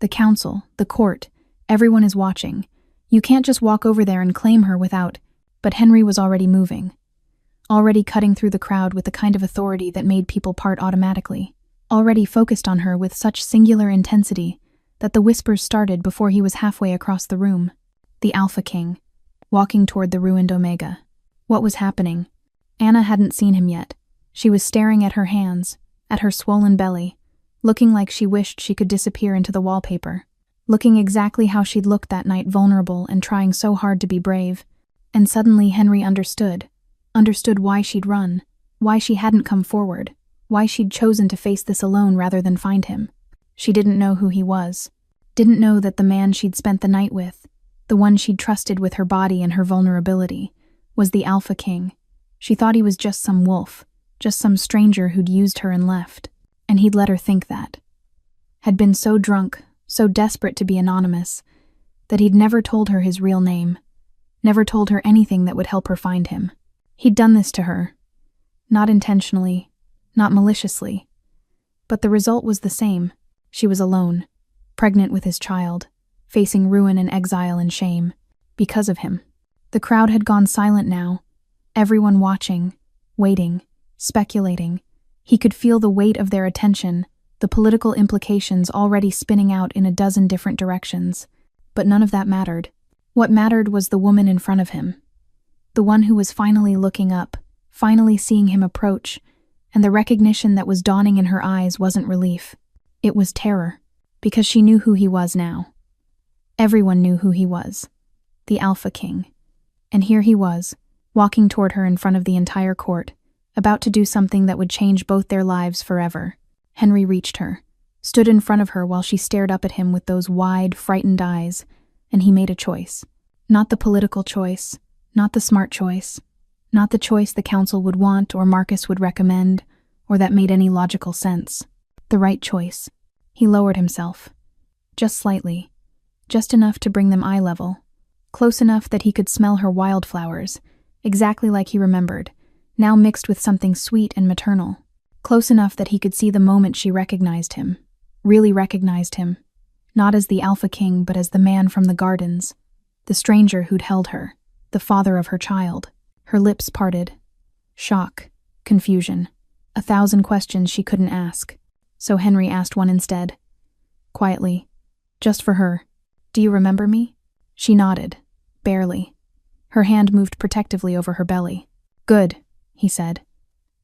Speaker 1: "The council, the court, everyone is watching. You can't just walk over there and claim her without..." But Henry was already moving. Already cutting through the crowd with the kind of authority that made people part automatically. Already focused on her with such singular intensity that the whispers started before he was halfway across the room. The Alpha King, walking toward the ruined Omega. What was happening? Anna hadn't seen him yet. She was staring at her hands, at her swollen belly, looking like she wished she could disappear into the wallpaper. Looking exactly how she'd looked that night, vulnerable and trying so hard to be brave. And suddenly Henry understood. Understood why she'd run, why she hadn't come forward, why she'd chosen to face this alone rather than find him. She didn't know who he was. Didn't know that the man she'd spent the night with, the one she'd trusted with her body and her vulnerability, was the Alpha King. She thought he was just some wolf, just some stranger who'd used her and left. And he'd let her think that. Had been so drunk, so desperate to be anonymous, that he'd never told her his real name, never told her anything that would help her find him. He'd done this to her. Not intentionally, not maliciously. But the result was the same. She was alone, pregnant with his child, facing ruin and exile and shame, because of him. The crowd had gone silent now, everyone watching, waiting, speculating. He could feel the weight of their attention, the political implications already spinning out in a dozen different directions. But none of that mattered. What mattered was the woman in front of him. The one who was finally looking up, finally seeing him approach, and the recognition that was dawning in her eyes wasn't relief. It was terror, because she knew who he was now. Everyone knew who he was. The Alpha King. And here he was, walking toward her in front of the entire court, about to do something that would change both their lives forever. Henry reached her, stood in front of her while she stared up at him with those wide, frightened eyes, and he made a choice. Not the political choice, not the smart choice, not the choice the council would want or Marcus would recommend, or that made any logical sense. The right choice. He lowered himself. Just slightly. just enough to bring them eye level, close enough that he could smell her wildflowers, exactly like he remembered, now mixed with something sweet and maternal, close enough that he could see the moment she recognized him, really recognized him, not as the Alpha King but as the man from the gardens, the stranger who'd held her, the father of her child. Her lips parted. Shock, confusion, 1,000 questions she couldn't ask. So Henry asked one instead. Quietly. Just for her. Do you remember me? She nodded. Barely. Her hand moved protectively over her belly. Good, he said.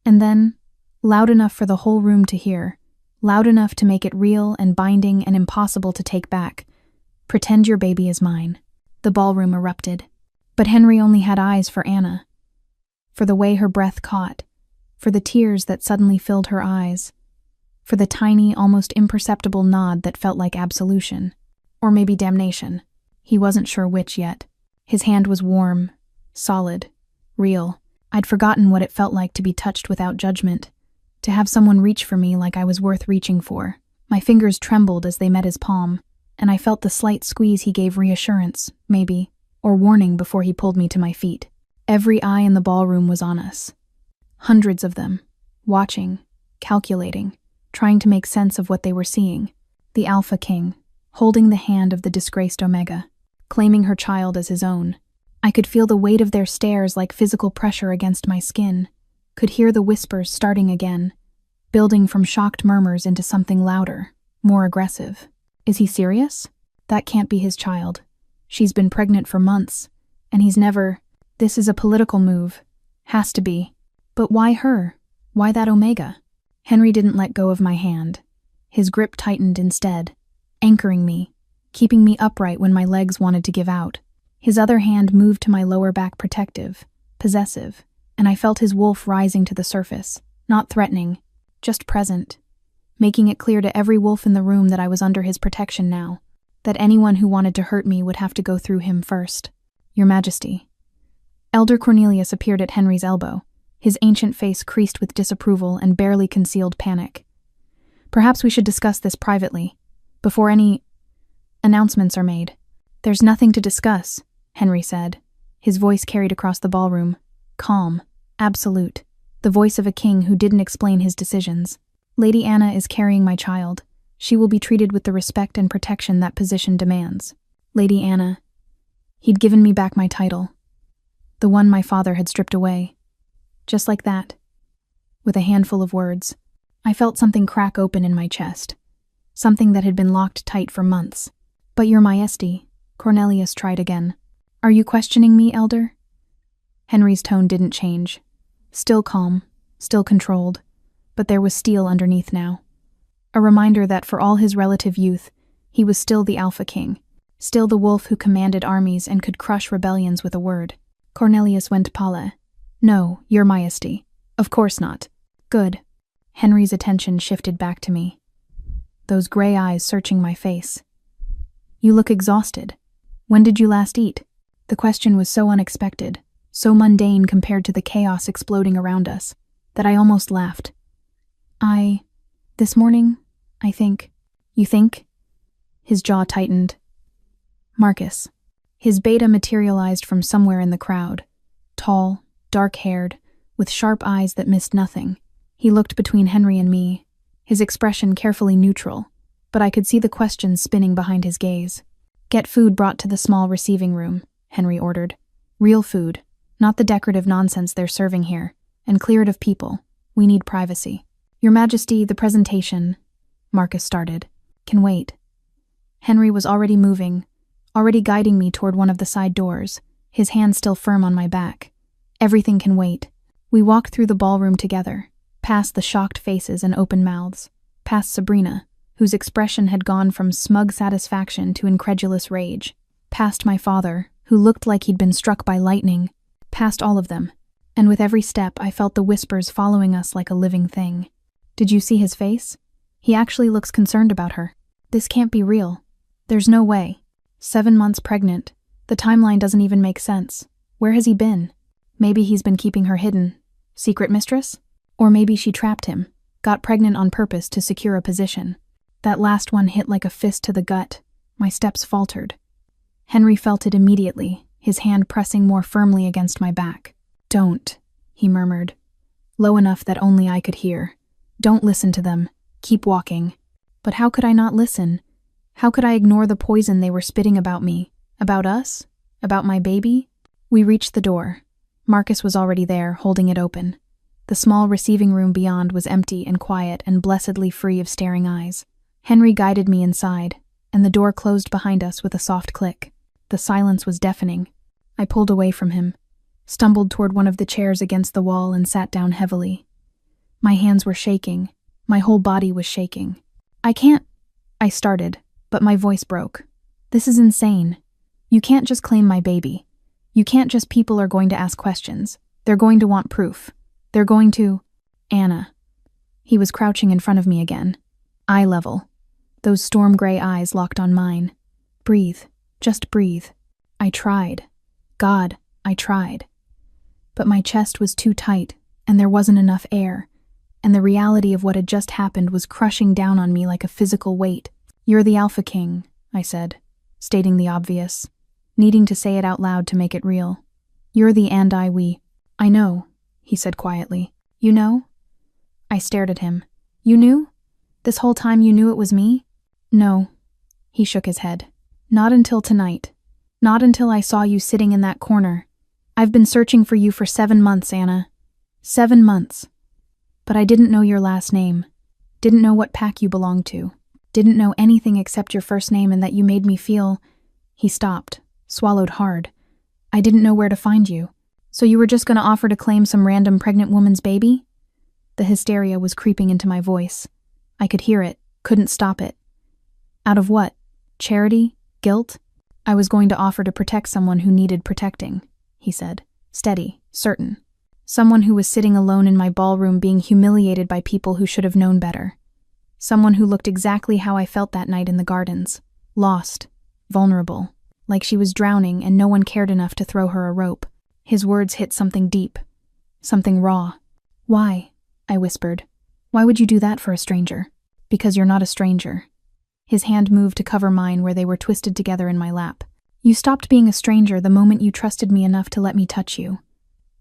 Speaker 1: And then, loud enough for the whole room to hear, loud enough to make it real and binding and impossible to take back. Pretend your baby is mine. The ballroom erupted. But Henry only had eyes for Anna. For the way her breath caught, for the tears that suddenly filled her eyes, for the tiny, almost imperceptible nod that felt like absolution, or maybe damnation. He wasn't sure which yet. His hand was warm, solid, real. I'd forgotten what it felt like to be touched without judgment, to have someone reach for me like I was worth reaching for. My fingers trembled as they met his palm, and I felt the slight squeeze he gave reassurance, maybe, or warning before he pulled me to my feet. Every eye in the ballroom was on us. Hundreds of them, watching, calculating, trying to make sense of what they were seeing. The Alpha King, holding the hand of the disgraced Omega, claiming her child as his own. I could feel the weight of their stares like physical pressure against my skin, could hear the whispers starting again, building from shocked murmurs into something louder, more aggressive. Is he serious? That can't be his child. She's been pregnant for months, and he's never... This is a political move. Has to be. But why her? Why that Omega? Henry didn't let go of my hand. His grip tightened instead, anchoring me, keeping me upright when my legs wanted to give out. His other hand moved to my lower back, protective, possessive, and I felt his wolf rising to the surface, not threatening, just present, making it clear to every wolf in the room that I was under his protection now, that anyone who wanted to hurt me would have to go through him first. Your Majesty. Elder Cornelius appeared at Henry's elbow, his ancient face creased with disapproval and barely concealed panic. Perhaps we should discuss this privately, before any announcements are made. There's nothing to discuss, Henry said, his voice carried across the ballroom, calm, absolute, the voice of a king who didn't explain his decisions. Lady Anna is carrying my child. She will be treated with the respect and protection that position demands. Lady Anna. He'd given me back my title. The one my father had stripped away. Just like that. With a handful of words, I felt something crack open in my chest. Something that had been locked tight for months. But Your Majesty, Cornelius tried again. Are you questioning me, Elder? Henry's tone didn't change. Still calm, still controlled, but there was steel underneath now. A reminder that for all his relative youth, he was still the Alpha King, still the wolf who commanded armies and could crush rebellions with a word. Cornelius went pale. No, Your Majesty. Of course not. Good. Henry's attention shifted back to me. Those gray eyes searching my face. You look exhausted. When did you last eat? The question was so unexpected, so mundane compared to the chaos exploding around us, that I almost laughed. This morning, I think. You think? His jaw tightened. Marcus. His beta materialized from somewhere in the crowd. Tall, dark-haired, with sharp eyes that missed nothing. He looked between Henry and me, his expression carefully neutral, but I could see the questions spinning behind his gaze. Get food brought to the small receiving room, Henry ordered. Real food, not the decorative nonsense they're serving here, and clear it of people. We need privacy. Your Majesty, the presentation, Marcus started, can wait. Henry was already moving, already guiding me toward one of the side doors, his hand still firm on my back. Everything can wait. We walked through the ballroom together, past the shocked faces and open mouths, past Sabrina, whose expression had gone from smug satisfaction to incredulous rage, past my father, who looked like he'd been struck by lightning, past all of them, and with every step I felt the whispers following us like a living thing. Did you see his face? He actually looks concerned about her. This can't be real. There's no way. 7 months pregnant. The timeline doesn't even make sense. Where has he been? Maybe he's been keeping her hidden. Secret mistress? Or maybe she trapped him, got pregnant on purpose to secure a position. That last one hit like a fist to the gut, My steps faltered. Henry felt it immediately, his hand pressing more firmly against my back. "Don't," he murmured, low enough that only I could hear. "Don't listen to them. Keep walking." But how could I not listen? How could I ignore the poison they were spitting about me? About us? About my baby? We reached the door. Marcus was already there, holding it open. The small receiving room beyond was empty and quiet and blessedly free of staring eyes. Henry guided me inside, and the door closed behind us with a soft click. The silence was deafening. I pulled away from him, stumbled toward one of the chairs against the wall and sat down heavily. My hands were shaking. My whole body was shaking. "I can't," I started, but my voice broke. "This is insane. You can't just claim my baby. You can't just people are going to ask questions. They're going to want proof. They're going to—" "Anna." He was crouching in front of me again. Eye level. Those storm gray eyes locked on mine. "Breathe. Just breathe." I tried. God, I tried. But my chest was too tight, and there wasn't enough air, and the reality of what had just happened was crushing down on me like a physical weight. "You're the Alpha King," I said, stating the obvious, needing to say it out loud to make it real. "You're the we." "I know," he said quietly. "You know?" I stared at him. "You knew? This whole time you knew it was me?" "No." He shook his head. "Not until tonight. Not until I saw you sitting in that corner. I've been searching for you for 7 months, Anna. 7 months. But I didn't know your last name. Didn't know what pack you belonged to. Didn't know anything except your first name and that you made me feel—" He stopped, swallowed hard. "I didn't know where to find you. So you were just going to offer to claim some random pregnant woman's baby?" The hysteria was creeping into my voice. I could hear it, couldn't stop it. Out of what? Charity? Guilt? "I was going to offer to protect someone who needed protecting," he said, steady, certain. "Someone who was sitting alone in my ballroom being humiliated by people who should have known better. Someone who looked exactly how I felt that night in the gardens. Lost. Vulnerable. Like she was drowning and no one cared enough to throw her a rope." His words hit something deep. Something raw. "Why?" I whispered. "Why would you do that for a stranger?" "Because you're not a stranger." His hand moved to cover mine where they were twisted together in my lap. "You stopped being a stranger the moment you trusted me enough to let me touch you.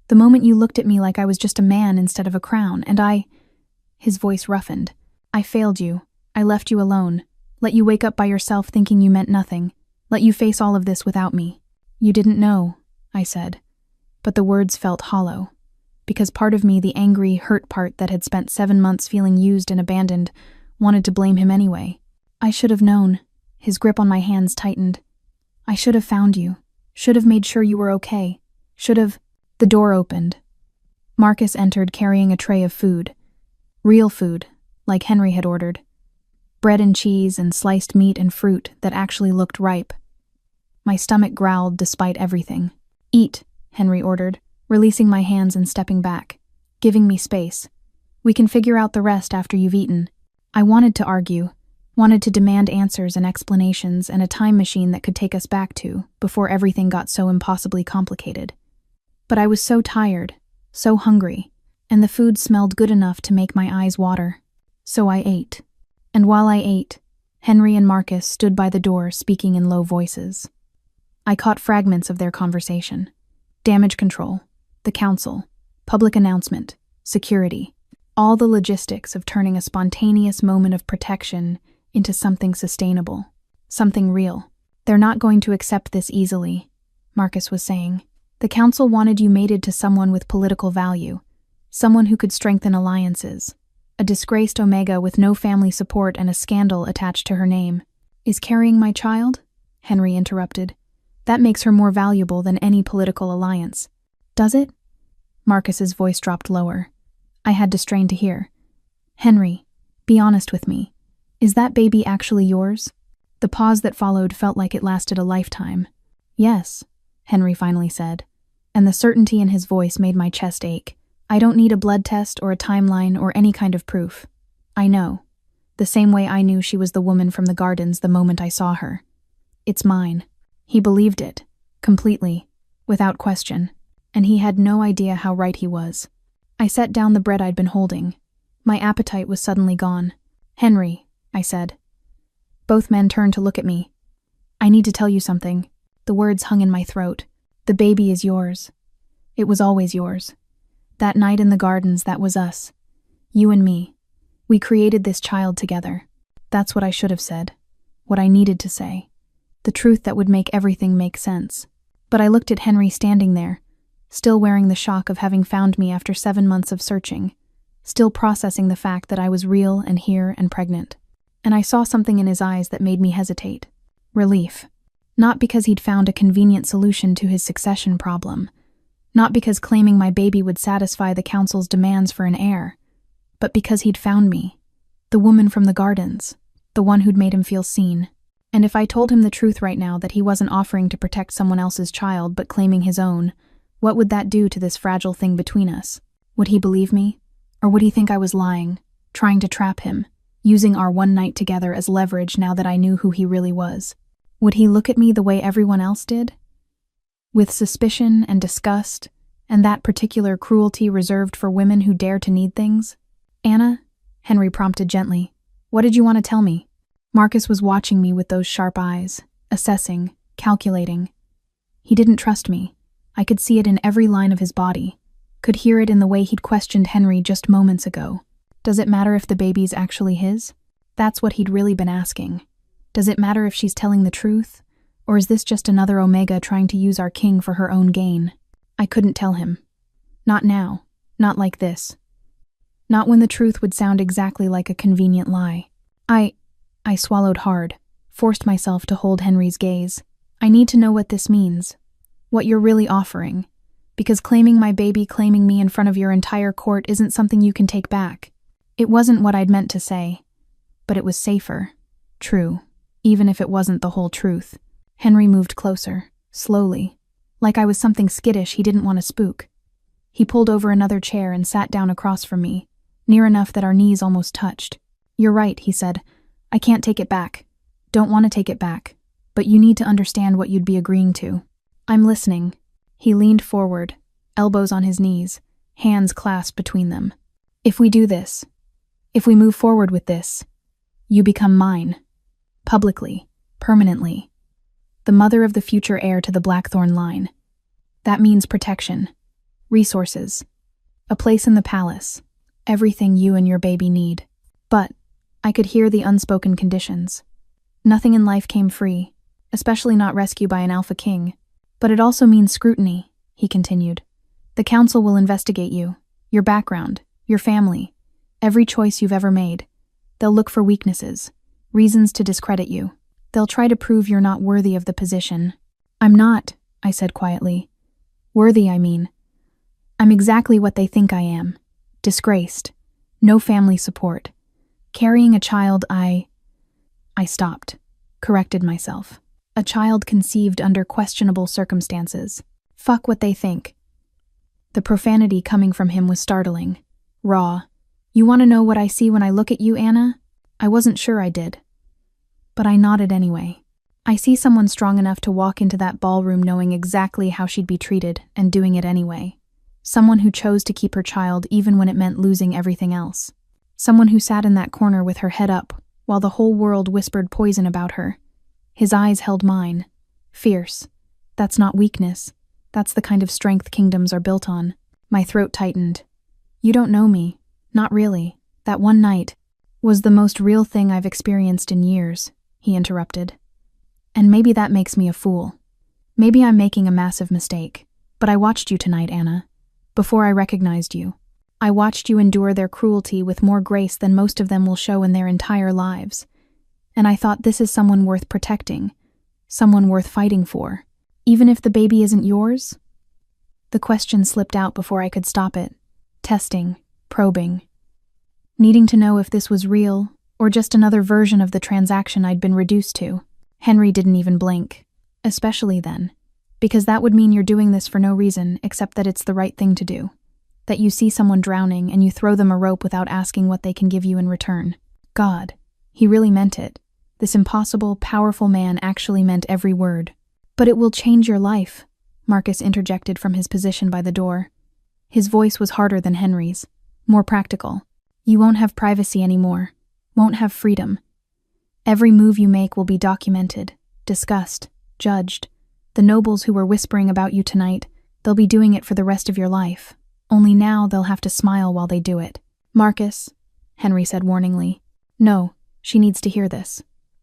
Speaker 1: The moment you looked at me like I was just a man instead of a crown, and I—" His voice roughened. "I failed you. I left you alone. Let you wake up by yourself thinking you meant nothing. Let you face all of this without me. You didn't know," I said. But the words felt hollow. Because part of me, the angry, hurt part that had spent 7 months feeling used and abandoned, wanted to blame him anyway. "I should have known." His grip on my hands tightened. "I should have found you. Should have made sure you were okay. Should have—" The door opened. Marcus entered carrying a tray of food. Real food, like Henry had ordered. Bread and cheese and sliced meat and fruit that actually looked ripe. My stomach growled despite everything. "Eat," Henry ordered, releasing my hands and stepping back, giving me space. "We can figure out the rest after you've eaten." I wanted to argue, wanted to demand answers and explanations and a time machine that could take us back to before everything got so impossibly complicated. But I was so tired, so hungry, and the food smelled good enough to make my eyes water. So I ate. And while I ate, Henry and Marcus stood by the door speaking in low voices. I caught fragments of their conversation. Damage control, the council, public announcement, security, all the logistics of turning a spontaneous moment of protection into something sustainable, something real. "They're not going to accept this easily," Marcus was saying. "The council wanted you mated to someone with political value, someone who could strengthen alliances. A disgraced Omega with no family support and a scandal attached to her name." "Is carrying my child?" Henry interrupted. "That makes her more valuable than any political alliance." "Does it?" Marcus's voice dropped lower. I had to strain to hear. "Henry, be honest with me. Is that baby actually yours?" The pause that followed felt like it lasted a lifetime. "Yes," Henry finally said, and the certainty in his voice made my chest ache. "I don't need a blood test or a timeline or any kind of proof. I know. The same way I knew she was the woman from the gardens the moment I saw her. It's mine." He believed it, completely, without question, and he had no idea how right he was. I set down the bread I'd been holding. My appetite was suddenly gone. "Henry," I said. Both men turned to look at me. I need to tell you something. The words hung in my throat. The baby is yours. It was always yours. That night in the gardens, that was us. You and me. We created this child together. That's what I should have said. What I needed to say. The truth that would make everything make sense. But I looked at Henry standing there, still wearing the shock of having found me after 7 months of searching, still processing the fact that I was real and here and pregnant. And I saw something in his eyes that made me hesitate. Relief. Not because he'd found a convenient solution to his succession problem. Not because claiming my baby would satisfy the council's demands for an heir. But because he'd found me. The woman from the gardens. The one who'd made him feel seen. And if I told him the truth right now that he wasn't offering to protect someone else's child but claiming his own, what would that do to this fragile thing between us? Would he believe me? Or would he think I was lying, trying to trap him, using our one night together as leverage now that I knew who he really was? Would he look at me the way everyone else did? With suspicion and disgust, and that particular cruelty reserved for women who dare to need things? Anna, Henry prompted gently, what did you want to tell me? Marcus was watching me with those sharp eyes, assessing, calculating. He didn't trust me. I could see it in every line of his body, could hear it in the way he'd questioned Henry just moments ago. Does it matter if the baby's actually his? That's what he'd really been asking. Does it matter if she's telling the truth? Or is this just another Omega trying to use our king for her own gain? I couldn't tell him. Not now. Not like this. Not when the truth would sound exactly like a convenient lie. I swallowed hard, forced myself to hold Henry's gaze. I need to know what this means. What you're really offering. Because claiming my baby, claiming me in front of your entire court isn't something you can take back. It wasn't what I'd meant to say. But it was safer. True. Even if it wasn't the whole truth. Henry moved closer, slowly. Like I was something skittish he didn't want to spook. He pulled over another chair and sat down across from me, near enough that our knees almost touched. You're right, he said. I can't take it back. Don't want to take it back. But you need to understand what you'd be agreeing to. I'm listening. He leaned forward, elbows on his knees, hands clasped between them. If we do this, if we move forward with this, you become mine. Publicly, permanently. The mother of the future heir to the Blackthorn line. That means protection, resources, a place in the palace, everything you and your baby need. But I could hear the unspoken conditions. Nothing in life came free, especially not rescue by an alpha king. But it also means scrutiny, he continued. The council will investigate you, your background, your family, every choice you've ever made. They'll look for weaknesses, reasons to discredit you. They'll try to prove you're not worthy of the position. I'm not, I said quietly. Worthy, I mean. I'm exactly what they think I am. Disgraced. No family support. Carrying a child I stopped. Corrected myself. A child conceived under questionable circumstances. Fuck what they think. The profanity coming from him was startling. Raw. You want to know what I see when I look at you, Anna? I wasn't sure I did. But I nodded anyway. I see someone strong enough to walk into that ballroom knowing exactly how she'd be treated and doing it anyway. Someone who chose to keep her child even when it meant losing everything else. Someone who sat in that corner with her head up while the whole world whispered poison about her. His eyes held mine. Fierce. That's not weakness. That's the kind of strength kingdoms are built on. My throat tightened. You don't know me. Not really. That one night was the most real thing I've experienced in years, he interrupted. And maybe that makes me a fool. Maybe I'm making a massive mistake. But I watched you tonight, Anna. Before I recognized you. I watched you endure their cruelty with more grace than most of them will show in their entire lives. And I thought this is someone worth protecting. Someone worth fighting for. Even if the baby isn't yours? The question slipped out before I could stop it. Testing. Probing. Needing to know if this was real, or just another version of the transaction I'd been reduced to. Henry didn't even blink. Especially then. Because that would mean you're doing this for no reason except that it's the right thing to do. That you see someone drowning and you throw them a rope without asking what they can give you in return. God. He really meant it. This impossible, powerful man actually meant every word. But it will change your life, Marcus interjected from his position by the door. His voice was harder than Henry's. More practical. You won't have privacy anymore. Won't have freedom. Every move you make will be documented. discussed, judged. The nobles who were whispering about you tonight, they'll be doing it for the rest of your life. Only now they'll have to smile while they do it. Marcus, Henry said warningly. No, she needs to hear this.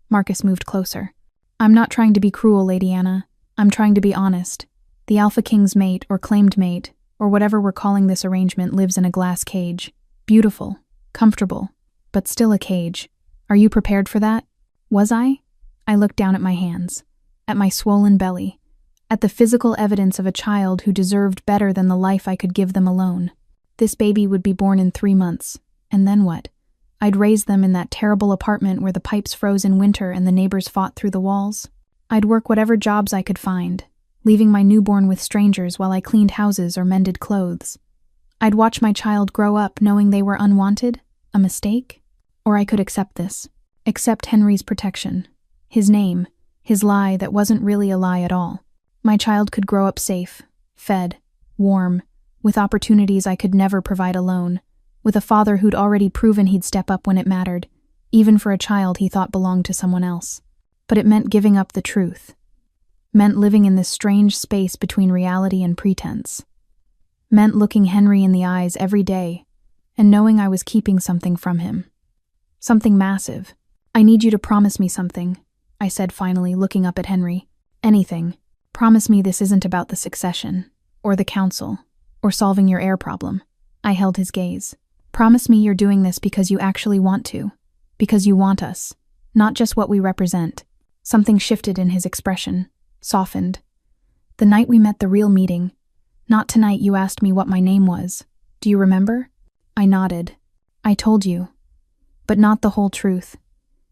Speaker 1: Marcus moved closer. I'm not trying to be cruel, Lady Anna. I'm trying to be honest. The Alpha King's mate, or claimed mate, or whatever we're calling this arrangement, lives in a glass cage. Beautiful, comfortable, but still a cage. Are you prepared for that? Was I? I looked down at my hands, at my swollen belly, at the physical evidence of a child who deserved better than the life I could give them alone. This baby would be born in 3 months, and then what? I'd raise them in that terrible apartment where the pipes froze in winter and the neighbors fought through the walls. I'd work whatever jobs I could find, leaving my newborn with strangers while I cleaned houses or mended clothes. I'd watch my child grow up knowing they were unwanted, a mistake. Or I could accept this, accept Henry's protection, his name, his lie that wasn't really a lie at all. My child could grow up safe, fed, warm, with opportunities I could never provide alone, with a father who'd already proven he'd step up when it mattered, even for a child he thought belonged to someone else. But it meant giving up the truth. Meant living in this strange space between reality and pretense. Meant looking Henry in the eyes every day and knowing I was keeping something from him. Something massive. I need you to promise me something, I said finally, looking up at Henry. Anything. Promise me this isn't about the succession, or the council, or solving your heir problem. I held his gaze. Promise me you're doing this because you actually want to. Because you want us. Not just what we represent. Something shifted in his expression. Softened. The night we met, the real meeting. Not tonight, you asked me what my name was. Do you remember? I nodded. I told you. But not the whole truth.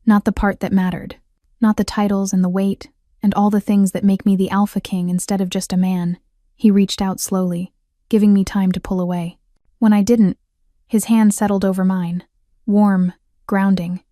Speaker 1: Not the part that mattered. Not the titles and the weight, and all the things that make me the Alpha King instead of just a man. He reached out slowly, giving me time to pull away. When I didn't, his hand settled over mine. Warm, grounding.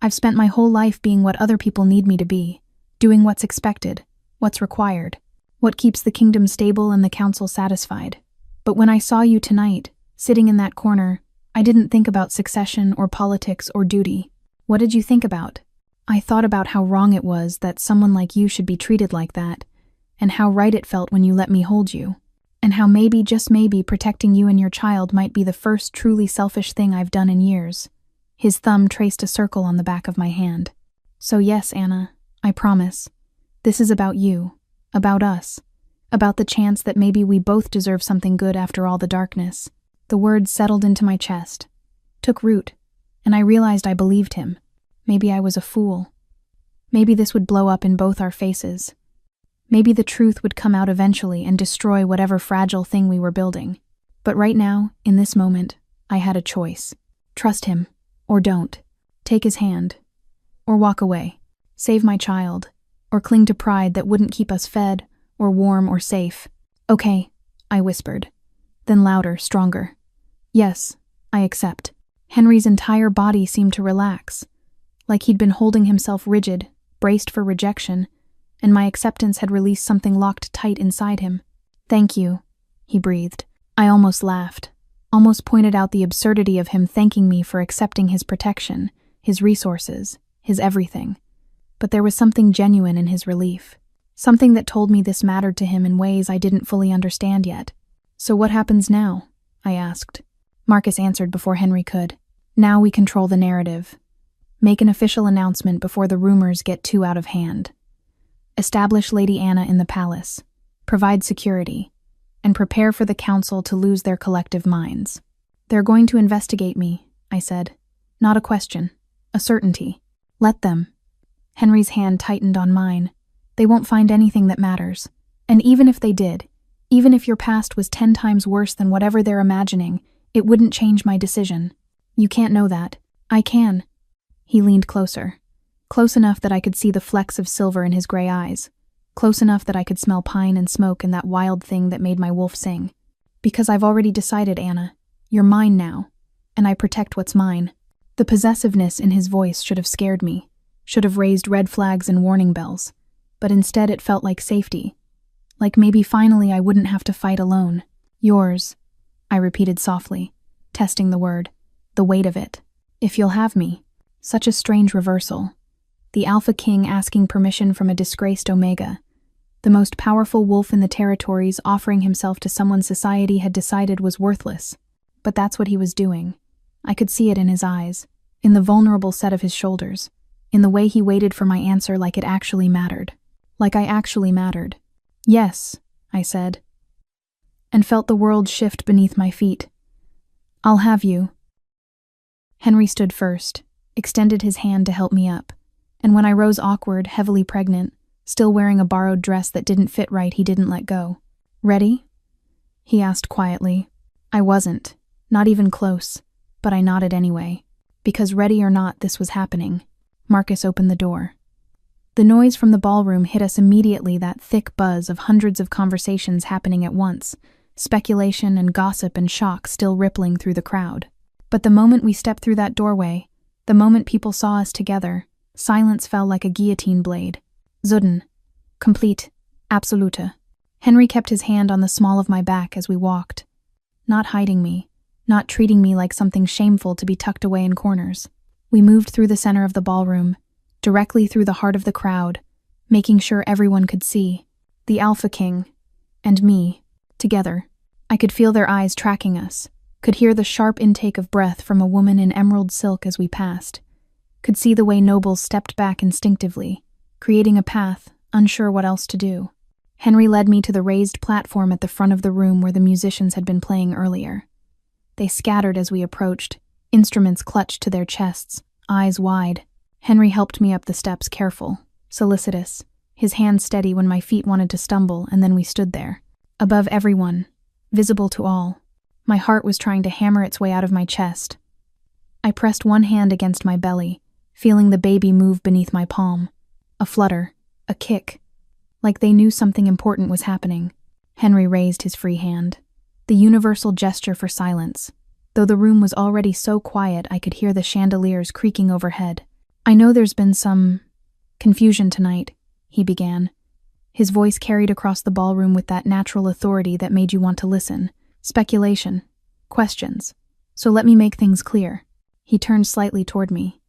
Speaker 1: I've spent my whole life being what other people need me to be, doing what's expected, what's required, what keeps the kingdom stable and the council satisfied. But when I saw you tonight, sitting in that corner, I didn't think about succession or politics or duty. What did you think about? I thought about how wrong it was that someone like you should be treated like that, and how right it felt when you let me hold you, and how maybe, just maybe, protecting you and your child might be the first truly selfish thing I've done in years. His thumb traced a circle on the back of my hand. So yes, Anna, I promise. This is about you, about us, about the chance that maybe we both deserve something good after all the darkness. The words settled into my chest, took root, and I realized I believed him. Maybe I was a fool. Maybe this would blow up in both our faces. Maybe the truth would come out eventually and destroy whatever fragile thing we were building. But right now, in this moment, I had a choice. Trust him, or don't. Take his hand, or walk away. Save my child, or cling to pride that wouldn't keep us fed, or warm, or safe. Okay, I whispered. Then louder, stronger. Yes, I accept. Henry's entire body seemed to relax, like he'd been holding himself rigid, braced for rejection, and my acceptance had released something locked tight inside him. Thank you, he breathed. I almost laughed, almost pointed out the absurdity of him thanking me for accepting his protection, his resources, his everything. But there was something genuine in his relief, something that told me this mattered to him in ways I didn't fully understand yet. So what happens now? I asked. Marcus answered before Henry could. Now we control the narrative. Make an official announcement before the rumors get too out of hand. Establish Lady Anna in the palace. Provide security. And prepare for the council to lose their collective minds. They're going to investigate me, I said. Not a question. A certainty. Let them. Henry's hand tightened on mine. They won't find anything that matters. And even if they did, even if your past was 10 times worse than whatever they're imagining, it wouldn't change my decision. You can't know that. I can. He leaned closer. Close enough that I could see the flecks of silver in his gray eyes. Close enough that I could smell pine and smoke and that wild thing that made my wolf sing. Because I've already decided, Anna. You're mine now. And I protect what's mine. The possessiveness in his voice should have scared me. Should have raised red flags and warning bells. But instead it felt like safety. Like maybe finally I wouldn't have to fight alone. Yours, I repeated softly, testing the word, the weight of it. If you'll have me. Such a strange reversal. The Alpha King asking permission from a disgraced Omega. The most powerful wolf in the territories offering himself to someone society had decided was worthless. But that's what he was doing. I could see it in his eyes, in the vulnerable set of his shoulders, in the way he waited for my answer like it actually mattered. Like I actually mattered. Yes, I said, and felt the world shift beneath my feet. I'll have you. Henry stood first, extended his hand to help me up, and when I rose awkward, heavily pregnant, still wearing a borrowed dress that didn't fit right, he didn't let go. Ready? He asked quietly. I wasn't, not even close, but I nodded anyway, because ready or not, this was happening. Marcus opened the door. The noise from the ballroom hit us immediately, that thick buzz of hundreds of conversations happening at once, speculation and gossip and shock still rippling through the crowd. But the moment we stepped through that doorway, the moment people saw us together, silence fell like a guillotine blade. Zudden. Complete. Absolute. Henry kept his hand on the small of my back as we walked, not hiding me, not treating me like something shameful to be tucked away in corners. We moved through the center of the ballroom, directly through the heart of the crowd, making sure everyone could see. The Alpha King and me, together. I could feel their eyes tracking us, could hear the sharp intake of breath from a woman in emerald silk as we passed, could see the way nobles stepped back instinctively, creating a path, unsure what else to do. Henry led me to the raised platform at the front of the room where the musicians had been playing earlier. They scattered as we approached, instruments clutched to their chests, eyes wide. Henry helped me up the steps, careful, solicitous, his hand steady when my feet wanted to stumble, and then we stood there. Above everyone, visible to all. My heart was trying to hammer its way out of my chest. I pressed one hand against my belly, feeling the baby move beneath my palm. A flutter, a kick, like they knew something important was happening. Henry raised his free hand. The universal gesture for silence. Though the room was already so quiet, I could hear the chandeliers creaking overhead. I know there's been some confusion tonight, he began. His voice carried across the ballroom with that natural authority that made you want to listen. Speculation. Questions. So let me make things clear. He turned slightly toward me.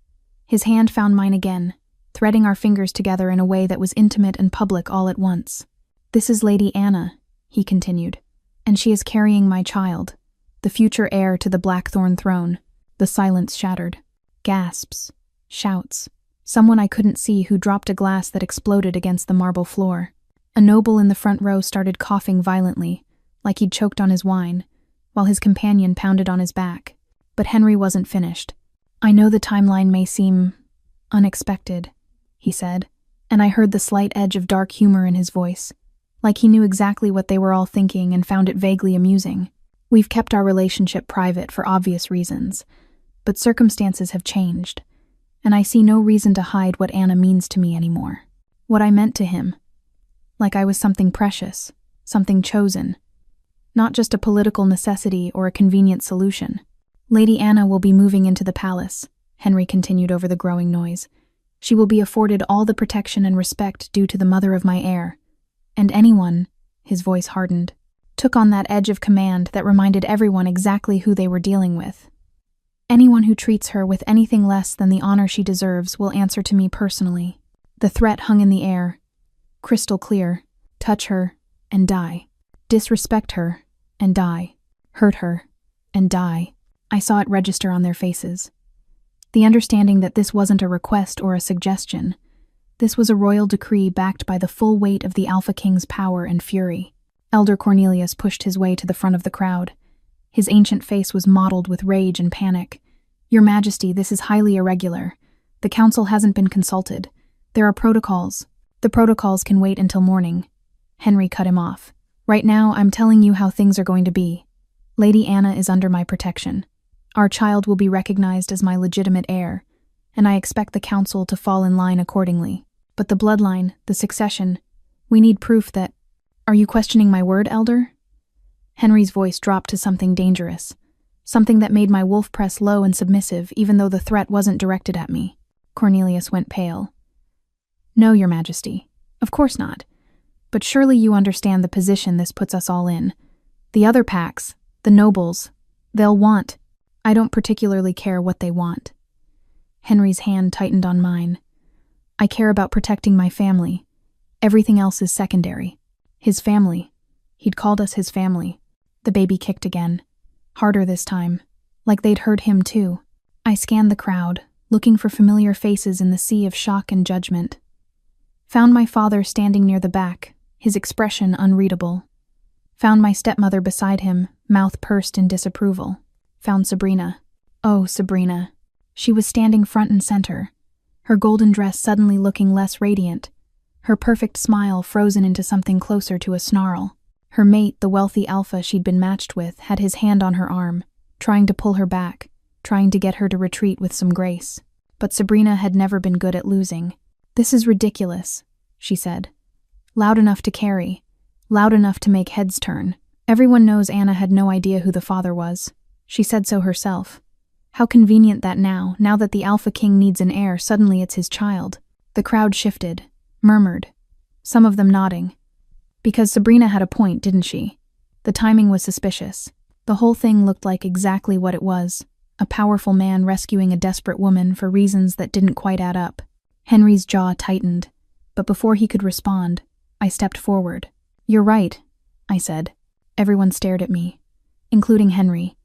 Speaker 1: His hand found mine again, threading our fingers together in a way that was intimate and public all at once. This is Lady Anna, he continued, and she is carrying my child, the future heir to the Blackthorn throne. The silence shattered. Gasps. Shouts. Someone I couldn't see who dropped a glass that exploded against the marble floor. A noble in the front row started coughing violently, like he'd choked on his wine, while his companion pounded on his back. But Henry wasn't finished. I know the timeline may seem unexpected, he said, and I heard the slight edge of dark humor in his voice, like he knew exactly what they were all thinking and found it vaguely amusing. We've kept our relationship private for obvious reasons, but circumstances have changed, and I see no reason to hide what Anna means to me anymore. What I meant to him. Like I was something precious, something chosen, not just a political necessity or a convenient solution. Lady Anna will be moving into the palace, Henry continued over the growing noise. She will be afforded all the protection and respect due to the mother of my heir. And anyone, his voice hardened, took on that edge of command that reminded everyone exactly who they were dealing with. Anyone who treats her with anything less than the honor she deserves will answer to me personally. The threat hung in the air, crystal clear. Touch her and die. Disrespect her and die. Hurt her and die. I saw it register on their faces. The understanding that this wasn't a request or a suggestion. This was a royal decree backed by the full weight of the Alpha King's power and fury. Elder Cornelius pushed his way to the front of the crowd. His ancient face was mottled with rage and panic. Your Majesty, this is highly irregular. The council hasn't been consulted. There are protocols. The protocols can wait until morning. Henry cut him off. Right now, I'm telling you how things are going to be. Lady Anna is under my protection. Our child will be recognized as my legitimate heir, and I expect the council to fall in line accordingly. But the bloodline, the succession, we need proof that... Are you questioning my word, Elder? Henry's voice dropped to something dangerous, something that made my wolf press low and submissive even though the threat wasn't directed at me. Cornelius went pale. No, Your Majesty. Of course not. But surely you understand the position this puts us all in. The other packs, the nobles, they'll want... I don't particularly care what they want. Henry's hand tightened on mine. I care about protecting my family. Everything else is secondary. His family. He'd called us his family. The baby kicked again. Harder this time. Like they'd hurt him too. I scanned the crowd, looking for familiar faces in the sea of shock and judgment. Found my father standing near the back, his expression unreadable. Found my stepmother beside him, mouth pursed in disapproval. Found Sabrina. Oh, Sabrina. She was standing front and center, her golden dress suddenly looking less radiant, her perfect smile frozen into something closer to a snarl. Her mate, the wealthy alpha she'd been matched with, had his hand on her arm, trying to pull her back, trying to get her to retreat with some grace. But Sabrina had never been good at losing. "This is ridiculous," she said. Loud enough to carry, loud enough to make heads turn. Everyone knows Anna had no idea who the father was. She said so herself. How convenient that now that the Alpha King needs an heir, suddenly it's his child. The crowd shifted, murmured, some of them nodding. Because Sabrina had a point, didn't she? The timing was suspicious. The whole thing looked like exactly what it was. A powerful man rescuing a desperate woman for reasons that didn't quite add up. Henry's jaw tightened, but before he could respond, I stepped forward. "You're right," I said. Everyone stared at me, including Henry.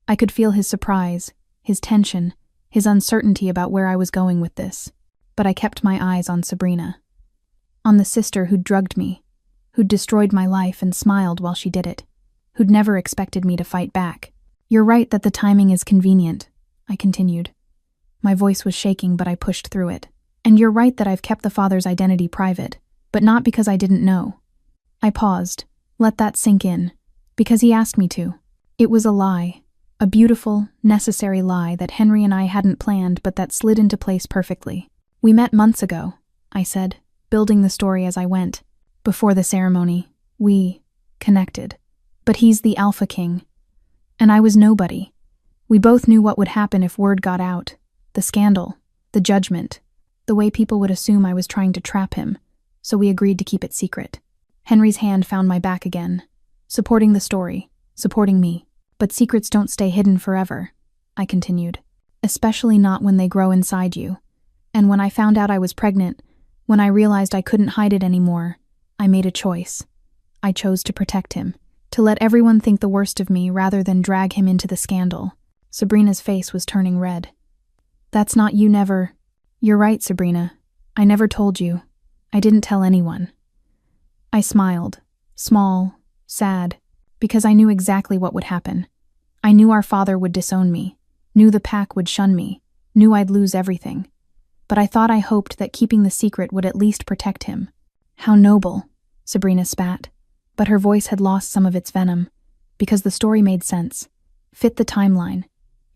Speaker 1: I could feel his surprise, his tension, his uncertainty about where I was going with this. But I kept my eyes on Sabrina. On the sister who'd drugged me, who'd destroyed my life and smiled while she did it, who'd never expected me to fight back. "You're right that the timing is convenient," I continued. My voice was shaking, but I pushed through it. "And you're right that I've kept the father's identity private, but not because I didn't know." I paused, let that sink in, because he asked me to. It was a lie. A beautiful, necessary lie that Henry and I hadn't planned but that slid into place perfectly. "We met months ago," I said, building the story as I went. "Before the ceremony, we connected. But he's the Alpha King. And I was nobody. We both knew what would happen if word got out. The scandal, the judgment, the way people would assume I was trying to trap him, so we agreed to keep it secret." Henry's hand found my back again, supporting the story, supporting me. "But secrets don't stay hidden forever," I continued, "especially not when they grow inside you. And when I found out I was pregnant, when I realized I couldn't hide it anymore, I made a choice. I chose to protect him, to let everyone think the worst of me rather than drag him into the scandal." Sabrina's face was turning red. "That's not you never—" "You're right, Sabrina. I never told you. I didn't tell anyone." I smiled, small, sad, because I knew exactly what would happen. I knew our father would disown me, knew the pack would shun me, knew I'd lose everything. But I thought I hoped that keeping the secret would at least protect him. "How noble," Sabrina spat, but her voice had lost some of its venom, because the story made sense, fit the timeline,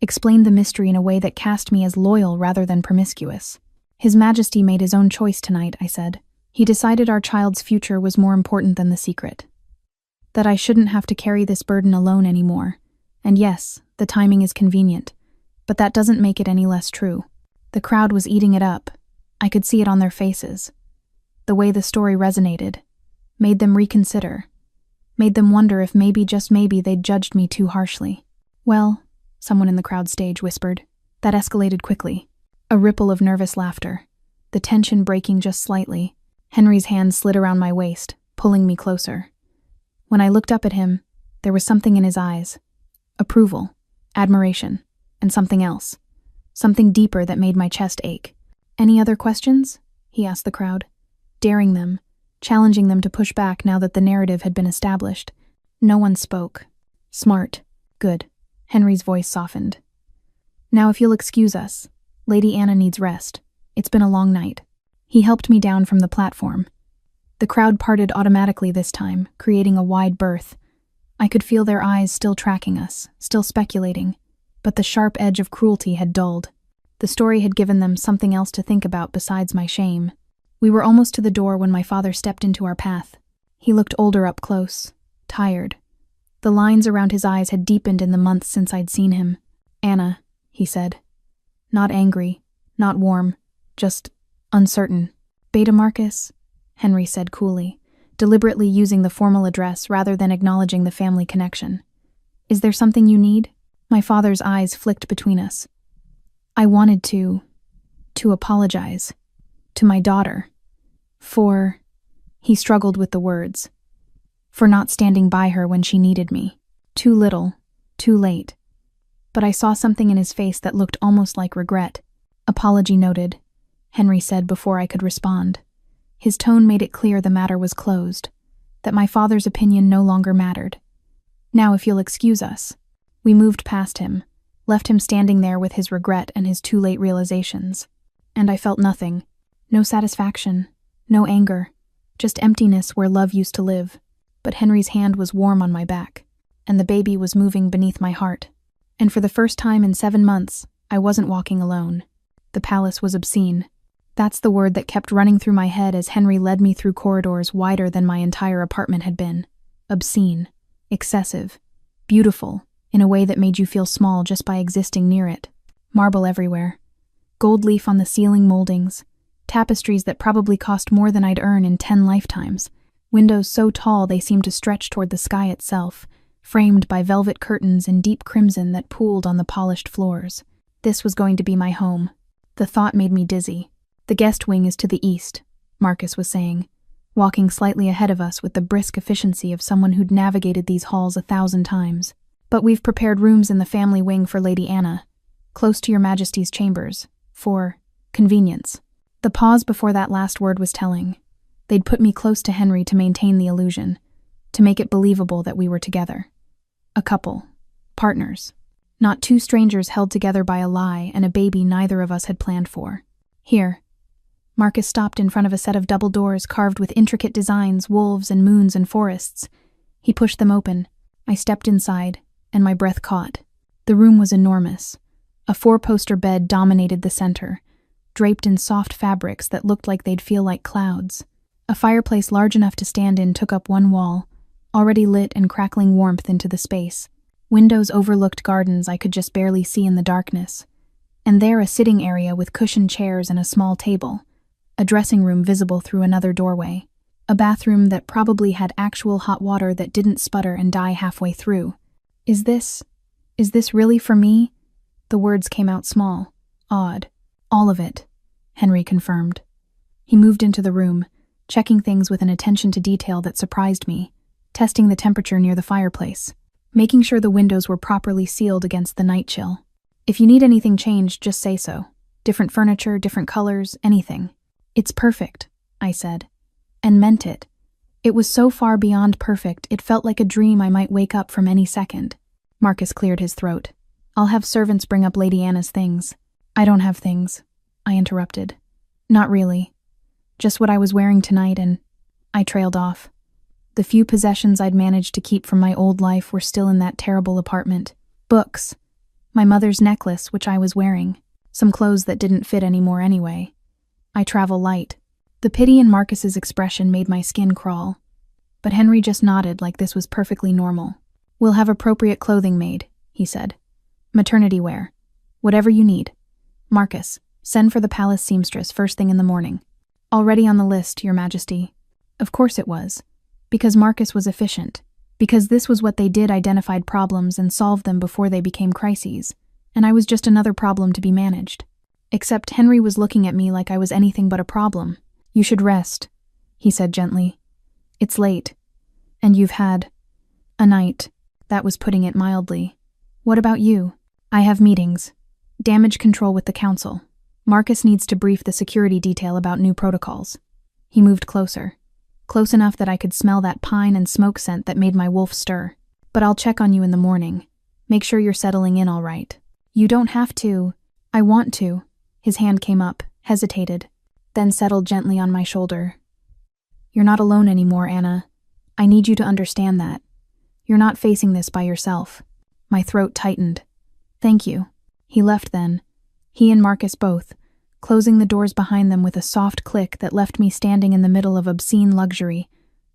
Speaker 1: explained the mystery in a way that cast me as loyal rather than promiscuous. "His Majesty made his own choice tonight," I said. "He decided our child's future was more important than the secret. That I shouldn't have to carry this burden alone anymore. And yes, the timing is convenient, but that doesn't make it any less true." The crowd was eating it up. I could see it on their faces. The way the story resonated made them reconsider, made them wonder if maybe, just maybe, they'd judged me too harshly. "Well," someone in the crowd stage whispered. That escalated quickly. A ripple of nervous laughter, the tension breaking just slightly. Henry's hand slid around my waist, pulling me closer. When I looked up at him, there was something in his eyes. Approval, admiration, and something else. Something deeper that made my chest ache. "Any other questions?" he asked the crowd, daring them, challenging them to push back now that the narrative had been established. No one spoke. "Smart. Good." Henry's voice softened. "Now if you'll excuse us, Lady Anna needs rest. It's been a long night." He helped me down from the platform. The crowd parted automatically this time, creating a wide berth. I could feel their eyes still tracking us, still speculating, but the sharp edge of cruelty had dulled. The story had given them something else to think about besides my shame. We were almost to the door when my father stepped into our path. He looked older up close, tired. The lines around his eyes had deepened in the months since I'd seen him. "Anna," he said. Not angry, not warm, just uncertain. "Beta Marcus," Henry said coolly, deliberately using the formal address rather than acknowledging the family connection. "Is there something you need?" My father's eyes flicked between us. "I wanted to apologize." To my daughter. For, he struggled with the words, for not standing by her when she needed me. Too little, too late. But I saw something in his face that looked almost like regret. Apology noted, Henry said before I could respond. His tone made it clear the matter was closed, that my father's opinion no longer mattered. Now, if you'll excuse us. We moved past him, left him standing there with his regret and his too late realizations. And I felt nothing. No satisfaction, no anger, just emptiness where love used to live. But Henry's hand was warm on my back, and the baby was moving beneath my heart. And for the first time in 7 months, I wasn't walking alone. The palace was obscene. That's the word that kept running through my head as Henry led me through corridors wider than my entire apartment had been. Obscene, excessive, beautiful, in a way that made you feel small just by existing near it. Marble everywhere. Gold leaf on the ceiling moldings. Tapestries that probably cost more than I'd earn in 10 lifetimes. Windows so tall they seemed to stretch toward the sky itself, framed by velvet curtains in deep crimson that pooled on the polished floors. This was going to be my home. The thought made me dizzy. The guest wing is to the east, Marcus was saying, walking slightly ahead of us with the brisk efficiency of someone who'd navigated these halls 1,000 times. But we've prepared rooms in the family wing for Lady Anna, close to your Majesty's chambers, for convenience. The pause before that last word was telling. They'd put me close to Henry to maintain the illusion, to make it believable that we were together. A couple. Partners. Not two strangers held together by a lie and a baby neither of us had planned for. Here. Marcus stopped in front of a set of double doors carved with intricate designs, wolves and moons and forests. He pushed them open. I stepped inside, and my breath caught. The room was enormous. A 4-poster bed dominated the center, draped in soft fabrics that looked like they'd feel like clouds. A fireplace large enough to stand in took up one wall, already lit and crackling warmth into the space. Windows overlooked gardens I could just barely see in the darkness. And there a sitting area with cushioned chairs and a small table. A dressing room visible through another doorway. A bathroom that probably had actual hot water that didn't sputter and die halfway through. Is this really for me? The words came out small, odd. All of it, Henry confirmed. He moved into the room, checking things with an attention to detail that surprised me, testing the temperature near the fireplace, making sure the windows were properly sealed against the night chill. If you need anything changed, just say so. Different furniture, different colors, anything. It's perfect, I said, and meant it. It was so far beyond perfect, it felt like a dream I might wake up from any second. Marcus cleared his throat. I'll have servants bring up Lady Anna's things. I don't have things, I interrupted. Not really. Just what I was wearing tonight, and I trailed off. The few possessions I'd managed to keep from my old life were still in that terrible apartment. Books. My mother's necklace, which I was wearing. Some clothes that didn't fit anymore anyway. I travel light. The pity in Marcus's expression made my skin crawl. But Henry just nodded like this was perfectly normal. We'll have appropriate clothing made, he said. Maternity wear. Whatever you need. Marcus, send for the palace seamstress first thing in the morning. Already on the list, Your Majesty. Of course it was. Because Marcus was efficient. Because this was what they did, identified problems and solved them before they became crises. And I was just another problem to be managed. Except Henry was looking at me like I was anything but a problem. You should rest, he said gently. It's late. And you've had a night. That was putting it mildly. What about you? I have meetings. Damage control with the council. Marcus needs to brief the security detail about new protocols. He moved closer. Close enough that I could smell that pine and smoke scent that made my wolf stir. But I'll check on you in the morning. Make sure you're settling in all right. You don't have to. I want to. His hand came up, hesitated, then settled gently on my shoulder. You're not alone anymore, Anna. I need you to understand that. You're not facing this by yourself. My throat tightened. Thank you. He left then. He and Marcus both, closing the doors behind them with a soft click that left me standing in the middle of obscene luxury,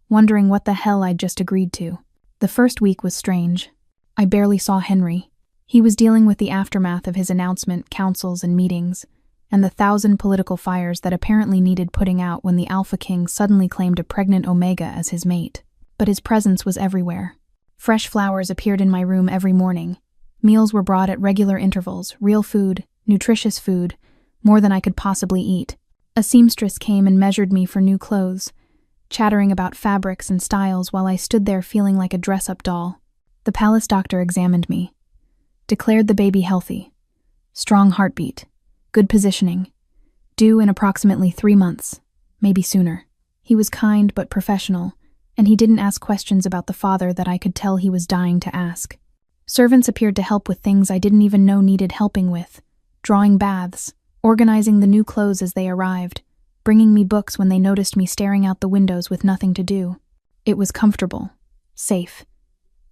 Speaker 1: wondering what the hell I'd just agreed to. The first week was strange. I barely saw Henry. He was dealing with the aftermath of his announcement, councils, and meetings, and the 1,000 political fires that apparently needed putting out when the Alpha King suddenly claimed a pregnant Omega as his mate. But his presence was everywhere. Fresh flowers appeared in my room every morning. Meals were brought at regular intervals, real food, nutritious food, more than I could possibly eat. A seamstress came and measured me for new clothes, chattering about fabrics and styles while I stood there feeling like a dress-up doll. The palace doctor examined me, declared the baby healthy, strong heartbeat, good positioning, due in approximately 3 months, maybe sooner. He was kind but professional, and he didn't ask questions about the father that I could tell he was dying to ask. Servants appeared to help with things I didn't even know needed helping with, drawing baths, organizing the new clothes as they arrived, bringing me books when they noticed me staring out the windows with nothing to do. It was comfortable, safe,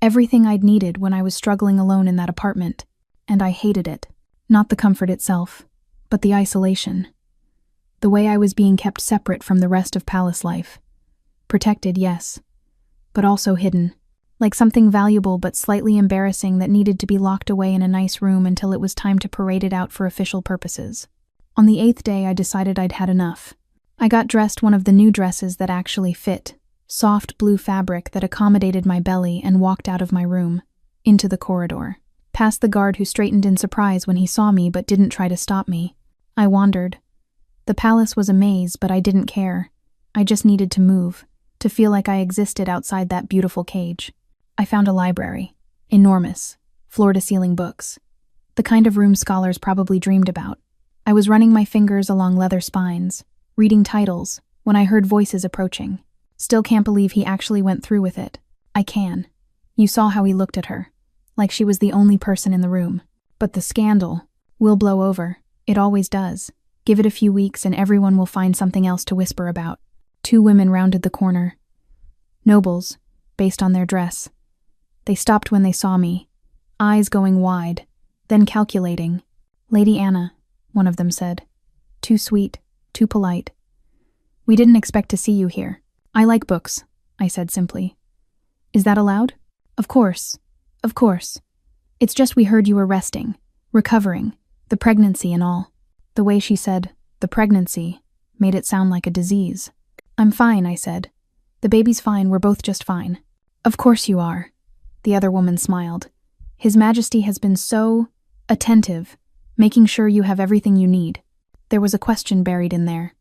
Speaker 1: everything I'd needed when I was struggling alone in that apartment, and I hated it. Not the comfort itself, but the isolation. The way I was being kept separate from the rest of palace life. Protected, yes, but also hidden, like something valuable but slightly embarrassing that needed to be locked away in a nice room until it was time to parade it out for official purposes. On the 8th day, I decided I'd had enough. I got dressed one of the new dresses that actually fit, soft blue fabric that accommodated my belly, and walked out of my room, into the corridor, past the guard who straightened in surprise when he saw me but didn't try to stop me. I wandered. The palace was a maze, but I didn't care. I just needed to move, to feel like I existed outside that beautiful cage. I found a library. Enormous, floor-to-ceiling books. The kind of room scholars probably dreamed about. I was running my fingers along leather spines, reading titles, when I heard voices approaching. Still can't believe he actually went through with it. I can. You saw how he looked at her, like she was the only person in the room. But the scandal will blow over. It always does. Give it a few weeks and everyone will find something else to whisper about. 2 women rounded the corner. Nobles, based on their dress. They stopped when they saw me, eyes going wide, then calculating. "Lady Anna," one of them said. "Too sweet, too polite. We didn't expect to see you here." "I like books," I said simply. "Is that allowed?" Of course. It's just we heard you were resting, recovering, the pregnancy and all." The way she said, "the pregnancy," made it sound like a disease. "I'm fine," I said. "The baby's fine, we're both just fine." "Of course you are." The other woman smiled. "His Majesty has been so attentive, making sure you have everything you need." There was a question buried in there.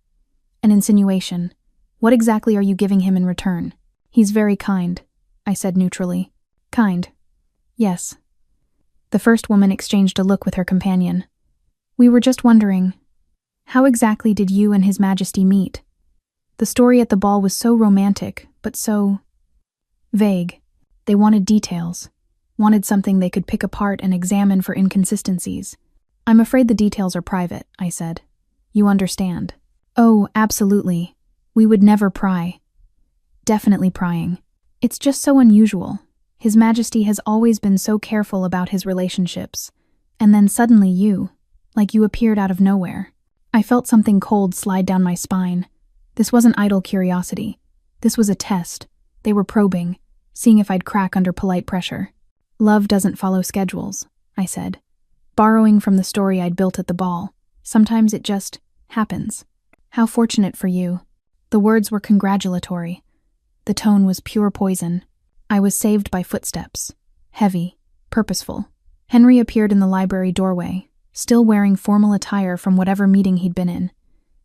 Speaker 1: An insinuation. "What exactly are you giving him in return?" "He's very kind," I said neutrally. "Kind? Yes." The first woman exchanged a look with her companion. "We were just wondering, how exactly did you and His Majesty meet? The story at the ball was so romantic, but so vague. They wanted details, wanted something they could pick apart and examine for inconsistencies." "I'm afraid the details are private," I said. "You understand." "Oh, absolutely. We would never pry." "Definitely prying. It's just so unusual. His Majesty has always been so careful about his relationships. And then suddenly you, like you appeared out of nowhere." I felt something cold slide down my spine. This wasn't idle curiosity. This was a test. They were probing, seeing if I'd crack under polite pressure. "Love doesn't follow schedules," I said, borrowing from the story I'd built at the ball. "Sometimes it just happens." "How fortunate for you." The words were congratulatory. The tone was pure poison. I was saved by footsteps. Heavy, purposeful. Henry appeared in the library doorway, still wearing formal attire from whatever meeting he'd been in.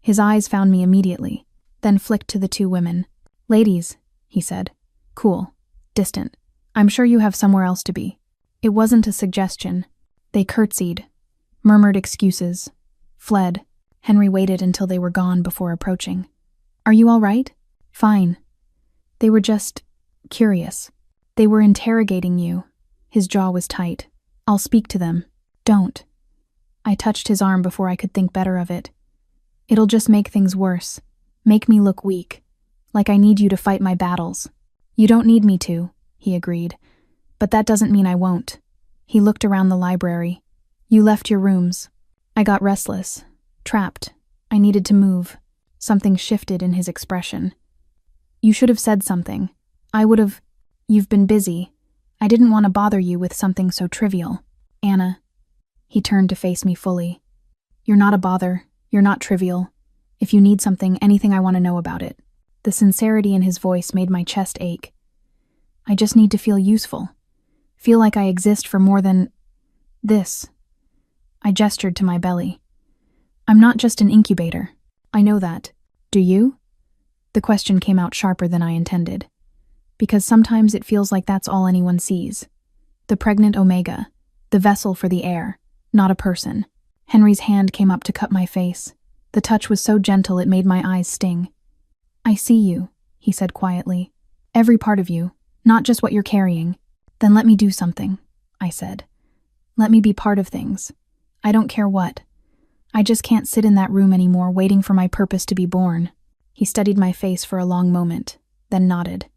Speaker 1: His eyes found me immediately, then flicked to the 2 women. "Ladies," he said. Cool. Distant. "I'm sure you have somewhere else to be." It wasn't a suggestion. They curtsied, murmured excuses, fled. Henry waited until they were gone before approaching. "Are you all right?" "Fine." They were just curious. "They were interrogating you." His jaw was tight. "I'll speak to them." "Don't." I touched his arm before I could think better of it. "It'll just make things worse. Make me look weak. Like I need you to fight my battles." "You don't need me to," he agreed. "But that doesn't mean I won't." He looked around the library. "You left your rooms." I got restless. Trapped. I needed to move. Something shifted in his expression. "You should have said something. I would have. You've been busy. I didn't want to bother you with something so trivial." "Anna." He turned to face me fully. "You're not a bother. You're not trivial. If you need something, anything, I want to know about it." The sincerity in his voice made my chest ache. "I just need to feel useful. Feel like I exist for more than this." I gestured to my belly. "I'm not just an incubator." I know that. Do you? The question came out sharper than I intended. Because sometimes it feels like that's all anyone sees. The pregnant omega, the vessel for the air, not a person. Henry's hand came up to cut my face. The touch was so gentle it made my eyes sting. I see you, he said quietly. Every part of you, not just what you're carrying. Then let me do something, I said. Let me be part of things. I don't care what. I just can't sit in that room anymore waiting for my purpose to be born. He studied my face for a long moment, then nodded.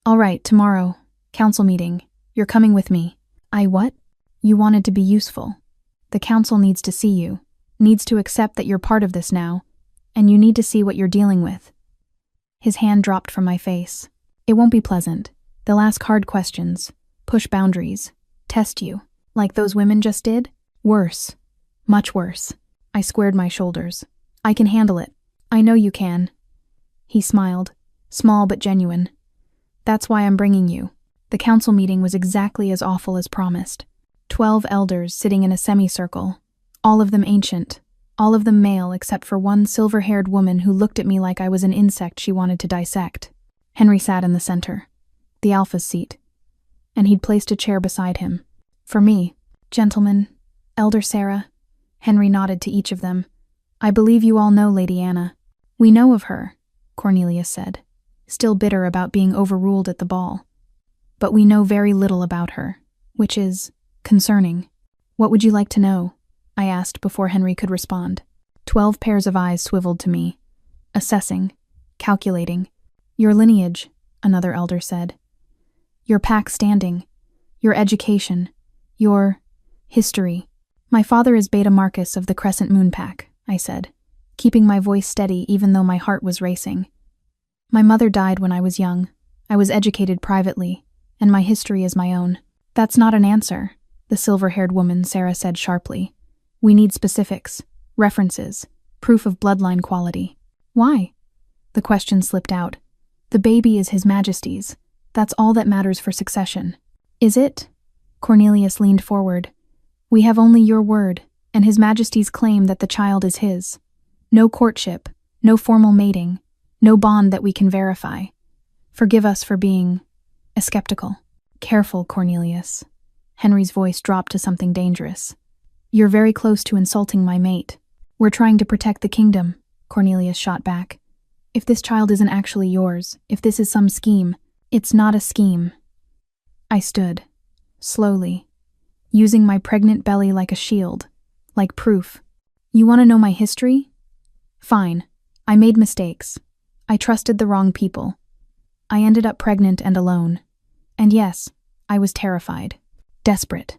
Speaker 1: All right, tomorrow. Council meeting. You're coming with me. I what? You wanted to be useful. The council needs to see you, needs to accept that you're part of this now, and you need to see what you're dealing with. His hand dropped from my face. It won't be pleasant. They'll ask hard questions, push boundaries, test you, like those women just did? Worse. Much worse. I squared my shoulders. I can handle it. I know you can. He smiled, small but genuine. That's why I'm bringing you. The council meeting was exactly as awful as promised. 12 elders sitting in a semicircle, all of them ancient, all of them male except for one silver-haired woman who looked at me like I was an insect she wanted to dissect. Henry sat in the center, the alpha's seat, and he'd placed a chair beside him. For me, gentlemen, Elder Sarah, Henry nodded to each of them. I believe you all know Lady Anna. We know of her, Cornelius said, still bitter about being overruled at the ball. But we know very little about her, which is concerning. What would you like to know? I asked before Henry could respond. 12 pairs of eyes swiveled to me, assessing, calculating. Your lineage, another elder said. Your pack standing, your education, your history. My father is Beta Marcus of the Crescent Moon Pack, I said, keeping my voice steady even though my heart was racing. My mother died when I was young. I was educated privately, and my history is my own. That's not an answer, the silver-haired woman Sarah said sharply. We need specifics, references, proof of bloodline quality. Why? The question slipped out. The baby is His Majesty's. That's all that matters for succession. Is it? Cornelius leaned forward. We have only your word, and His Majesty's claim that the child is his. No courtship, no formal mating, no bond that we can verify. Forgive us for being skeptical. Careful, Cornelius. Henry's voice dropped to something dangerous. You're very close to insulting my mate. We're trying to protect the kingdom, Cornelius shot back. If this child isn't actually yours, if this is some scheme, it's not a scheme. I stood, slowly, using my pregnant belly like a shield, like proof. You want to know my history? Fine. I made mistakes. I trusted the wrong people. I ended up pregnant and alone. And yes, I was terrified, desperate.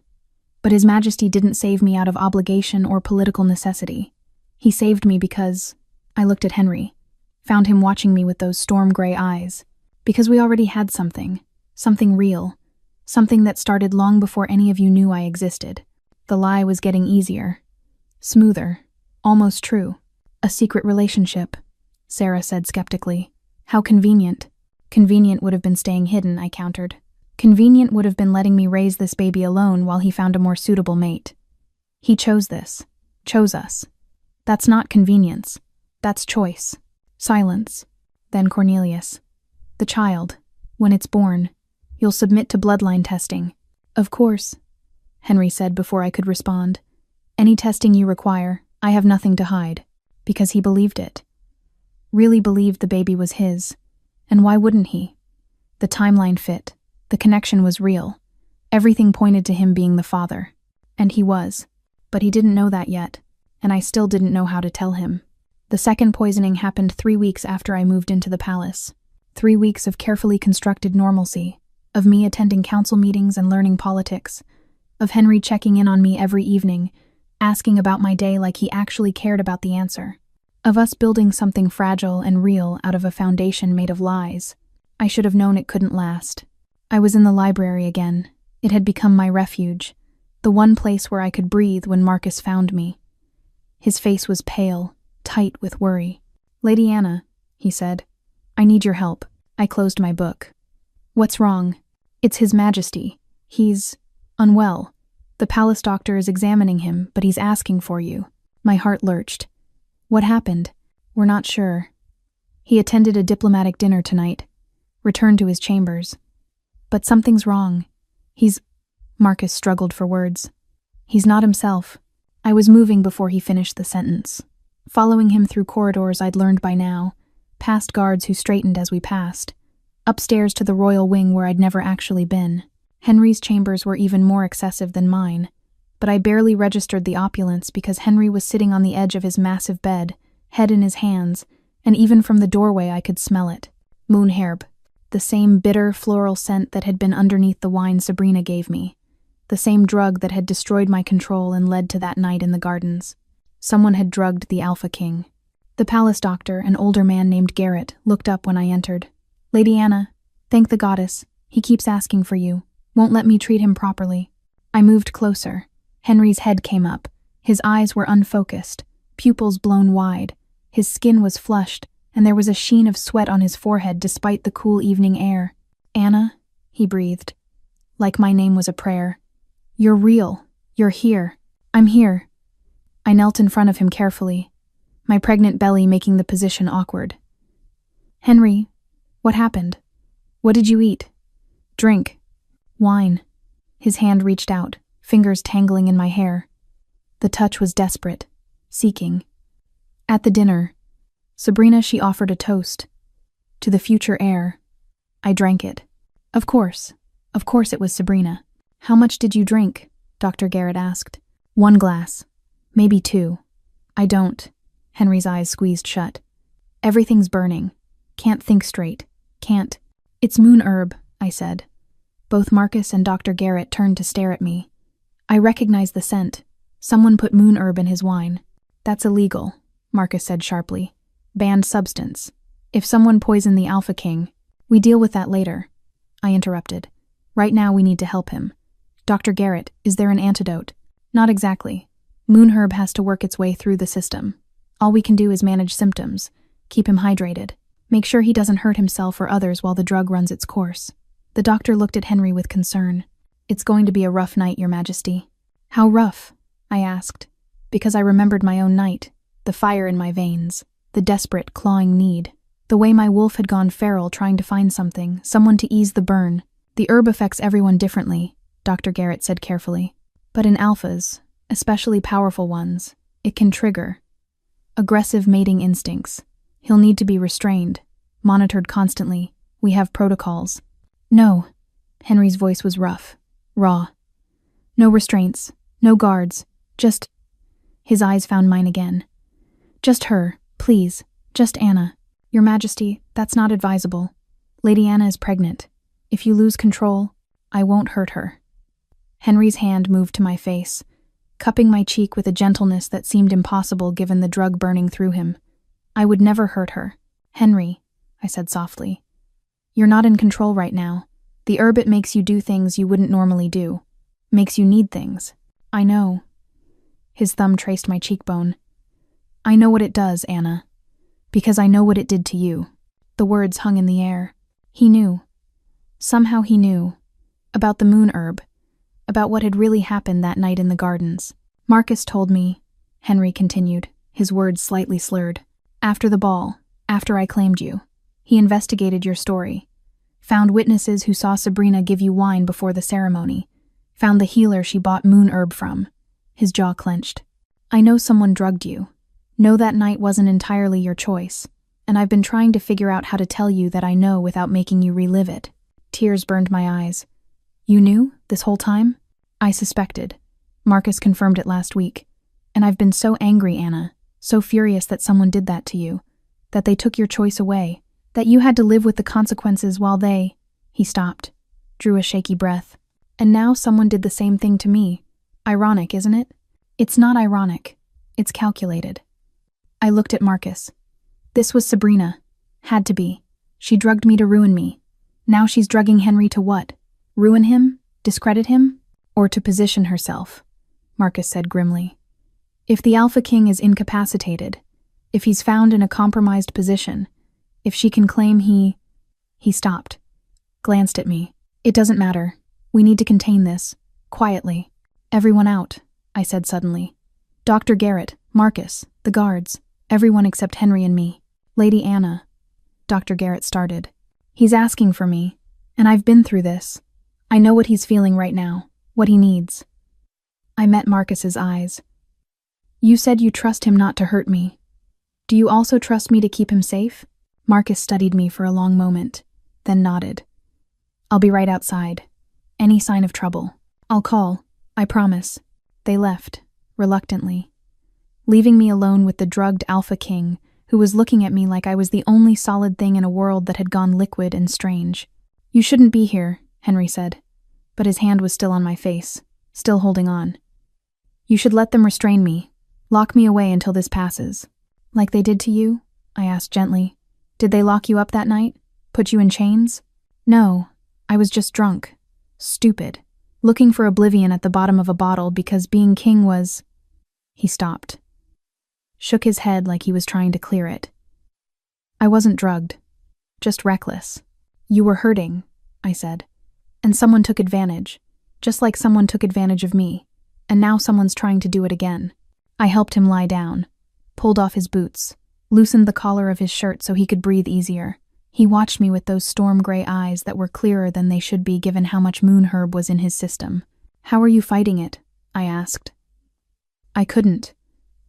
Speaker 1: But His Majesty didn't save me out of obligation or political necessity. He saved me because I looked at Henry, found him watching me with those storm-gray eyes, because we already had something real, something that started long before any of you knew I existed. The lie was getting easier, smoother, almost true. A secret relationship, Sarah said skeptically. How convenient. Convenient would have been staying hidden, I countered. Convenient would have been letting me raise this baby alone while he found a more suitable mate. He chose this, chose us. That's not convenience. That's choice. Silence. Then Cornelius. The child, when it's born, you'll submit to bloodline testing. Of course, Henry said before I could respond. Any testing you require, I have nothing to hide. Because he believed it. Really believed the baby was his. And why wouldn't he? The timeline fit. The connection was real. Everything pointed to him being the father. And he was. But he didn't know that yet. And I still didn't know how to tell him. The second poisoning happened 3 weeks after I moved into the palace. 3 weeks of carefully constructed normalcy. Of me attending council meetings and learning politics. Of Henry checking in on me every evening, asking about my day like he actually cared about the answer. Of us building something fragile and real out of a foundation made of lies. I should have known it couldn't last. I was in the library again. It had become my refuge, the one place where I could breathe when Marcus found me. His face was pale, tight with worry. Lady Anna, he said, I need your help. I closed my book. What's wrong? It's His Majesty. He's unwell. The palace doctor is examining him, but he's asking for you. My heart lurched. What happened? We're not sure. He attended a diplomatic dinner tonight, returned to his chambers. But something's wrong. Marcus struggled for words. He's not himself. I was moving before he finished the sentence. Following him through corridors I'd learned by now, past guards who straightened as we passed, upstairs to the royal wing where I'd never actually been. Henry's chambers were even more excessive than mine, but I barely registered the opulence because Henry was sitting on the edge of his massive bed, head in his hands, and even from the doorway I could smell it. Moonherb, the same bitter, floral scent that had been underneath the wine Sabrina gave me. The same drug that had destroyed my control and led to that night in the gardens. Someone had drugged the Alpha King. The palace doctor, an older man named Garrett, looked up when I entered. Lady Anna, thank the goddess. He keeps asking for you. Won't let me treat him properly. I moved closer. Henry's head came up. His eyes were unfocused, pupils blown wide. His skin was flushed, and there was a sheen of sweat on his forehead despite the cool evening air. Anna, he breathed, like my name was a prayer. You're real. You're here. I'm here. I knelt in front of him carefully, my pregnant belly making the position awkward. Henry, what happened? What did you eat? Drink. Wine. His hand reached out, fingers tangling in my hair. The touch was desperate, seeking. At the dinner, Sabrina, she offered a toast. To the future heir. I drank it. Of course it was Sabrina. How much did you drink? Dr. Garrett asked. 1 glass. Maybe 2. I don't. Henry's eyes squeezed shut. Everything's burning. Can't think straight. Can't. It's moon herb, I said. Both Marcus and Dr. Garrett turned to stare at me. I recognized the scent. Someone put moon herb in his wine. That's illegal, Marcus said sharply. Banned substance. If someone poisoned the Alpha King, we deal with that later. I interrupted. Right now we need to help him. Dr. Garrett, is there an antidote? Not exactly. Moon herb has to work its way through the system. All we can do is manage symptoms, keep him hydrated, make sure he doesn't hurt himself or others while the drug runs its course. The doctor looked at Henry with concern. It's going to be a rough night, Your Majesty. How rough? I asked, because I remembered my own night, the fire in my veins, the desperate, clawing need, the way my wolf had gone feral trying to find someone to ease the burn. The herb affects everyone differently, Dr. Garrett said carefully. But in alphas, especially powerful ones, it can trigger aggressive mating instincts. He'll need to be restrained, monitored constantly. We have protocols. No. Henry's voice was rough, raw. No restraints, no guards, just... His eyes found mine again. Just her, please, just Anna. Your Majesty, that's not advisable. Lady Anna is pregnant. If you lose control, I won't hurt her. Henry's hand moved to my face, cupping my cheek with a gentleness that seemed impossible given the drug burning through him. I would never hurt her. Henry, I said softly, you're not in control right now. The herb, it makes you do things you wouldn't normally do. Makes you need things. I know. His thumb traced my cheekbone. I know what it does, Anna. Because I know what it did to you. The words hung in the air. He knew. Somehow he knew. About the moon herb. About what had really happened that night in the gardens. Marcus told me, Henry continued, his words slightly slurred. After the ball, after I claimed you, he investigated your story. Found witnesses who saw Sabrina give you wine before the ceremony. Found the healer she bought moon herb from. His jaw clenched. I know someone drugged you. Know that night wasn't entirely your choice. And I've been trying to figure out how to tell you that I know without making you relive it. Tears burned my eyes. You knew, this whole time? I suspected. Marcus confirmed it last week. And I've been so angry, Anna, so furious that someone did that to you, that they took your choice away, that you had to live with the consequences while they... He stopped, drew a shaky breath. And now someone did the same thing to me. Ironic, isn't it? It's not ironic. It's calculated. I looked at Marcus. This was Sabrina. Had to be. She drugged me to ruin me. Now she's drugging Henry to what? Ruin him? Discredit him? Or to position herself? Marcus said grimly. If the Alpha King is incapacitated, if he's found in a compromised position, if she can claim he stopped, glanced at me. It doesn't matter. We need to contain this. Quietly. Everyone out, I said suddenly. Dr. Garrett, Marcus, the guards. Everyone except Henry and me. Lady Anna, Dr. Garrett started. He's asking for me, and I've been through this. I know what he's feeling right now, what he needs. I met Marcus's eyes. You said you trust him not to hurt me. Do you also trust me to keep him safe? Marcus studied me for a long moment, then nodded. I'll be right outside. Any sign of trouble, I'll call, I promise. They left, reluctantly, leaving me alone with the drugged Alpha King, who was looking at me like I was the only solid thing in a world that had gone liquid and strange. You shouldn't be here, Henry said, but his hand was still on my face, still holding on. You should let them restrain me, lock me away until this passes. Like they did to you? I asked gently. Did they lock you up that night? Put you in chains? No, I was just drunk. Stupid. Looking for oblivion at the bottom of a bottle because being king was... He stopped. Shook his head like he was trying to clear it. I wasn't drugged. Just reckless. You were hurting, I said. And someone took advantage. Just like someone took advantage of me. And now someone's trying to do it again. I helped him lie down. Pulled off his boots. Loosened the collar of his shirt so he could breathe easier. He watched me with those storm-gray eyes that were clearer than they should be given how much moon herb was in his system. How are you fighting it? I asked. I couldn't.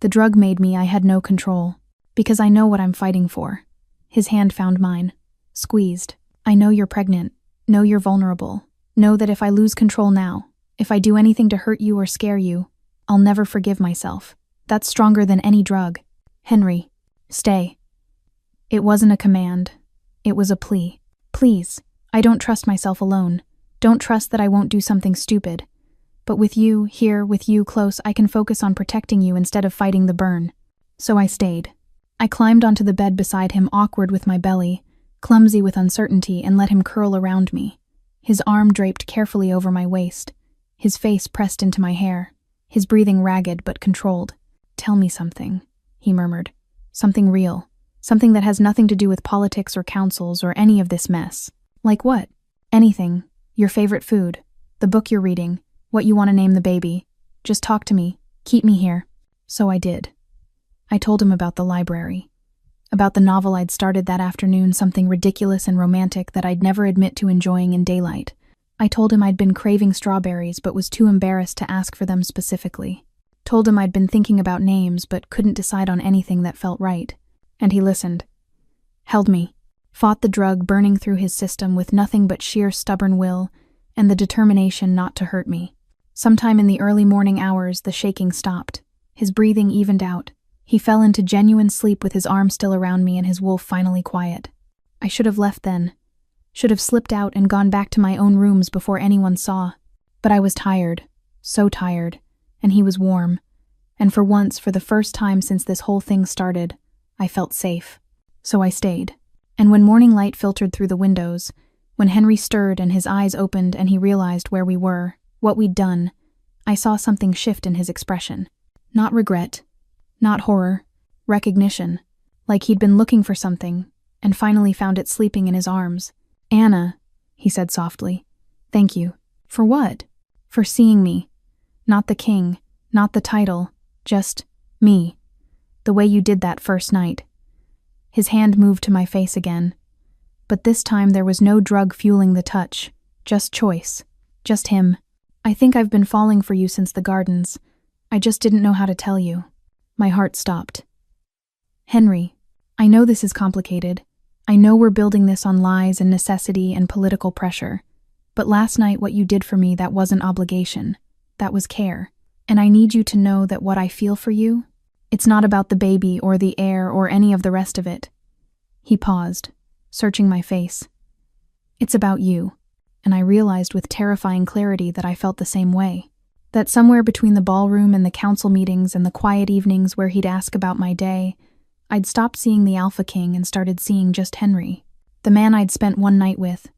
Speaker 1: The drug made me. I had no control. Because I know what I'm fighting for. His hand found mine. Squeezed. I know you're pregnant. Know you're vulnerable. Know that if I lose control now, if I do anything to hurt you or scare you, I'll never forgive myself. That's stronger than any drug. Henry, stay. It wasn't a command. It was a plea. Please, I don't trust myself alone. Don't trust that I won't do something stupid. But with you, here, with you close, I can focus on protecting you instead of fighting the burn. So I stayed. I climbed onto the bed beside him, awkward with my belly, clumsy with uncertainty, and let him curl around me. His arm draped carefully over my waist, his face pressed into my hair, his breathing ragged but controlled. Tell me something, he murmured. Something real. Something that has nothing to do with politics or councils or any of this mess. Like what? Anything. Your favorite food. The book you're reading. What you want to name the baby. Just talk to me. Keep me here. So I did. I told him about the library. About the novel I'd started that afternoon, something ridiculous and romantic that I'd never admit to enjoying in daylight. I told him I'd been craving strawberries but was too embarrassed to ask for them specifically. Told him I'd been thinking about names but couldn't decide on anything that felt right. And he listened. Held me. Fought the drug burning through his system with nothing but sheer stubborn will and the determination not to hurt me. Sometime in the early morning hours, the shaking stopped. His breathing evened out. He fell into genuine sleep with his arm still around me and his wolf finally quiet. I should have left then. Should have slipped out and gone back to my own rooms before anyone saw. But I was tired. So tired. And he was warm. And for once, for the first time since this whole thing started, I felt safe. So I stayed. And when morning light filtered through the windows, when Henry stirred and his eyes opened and he realized where we were, what we'd done, I saw something shift in his expression. Not regret. Not horror. Recognition. Like he'd been looking for something, and finally found it sleeping in his arms. Anna, he said softly. Thank you. For what? For seeing me. Not the king. Not the title. Just me. The way you did that first night. His hand moved to my face again. But this time there was no drug fueling the touch. Just choice. Just him. I think I've been falling for you since the gardens. I just didn't know how to tell you. My heart stopped. Henry, I know this is complicated. I know we're building this on lies and necessity and political pressure. But last night what you did for me, that wasn't obligation. That was care. And I need you to know that what I feel for you, it's not about the baby or the heir or any of the rest of it. He paused, searching my face. It's about you. And I realized with terrifying clarity that I felt the same way. That somewhere between the ballroom and the council meetings and the quiet evenings where he'd ask about my day, I'd stopped seeing the Alpha King and started seeing just Henry, the man I'd spent one night with,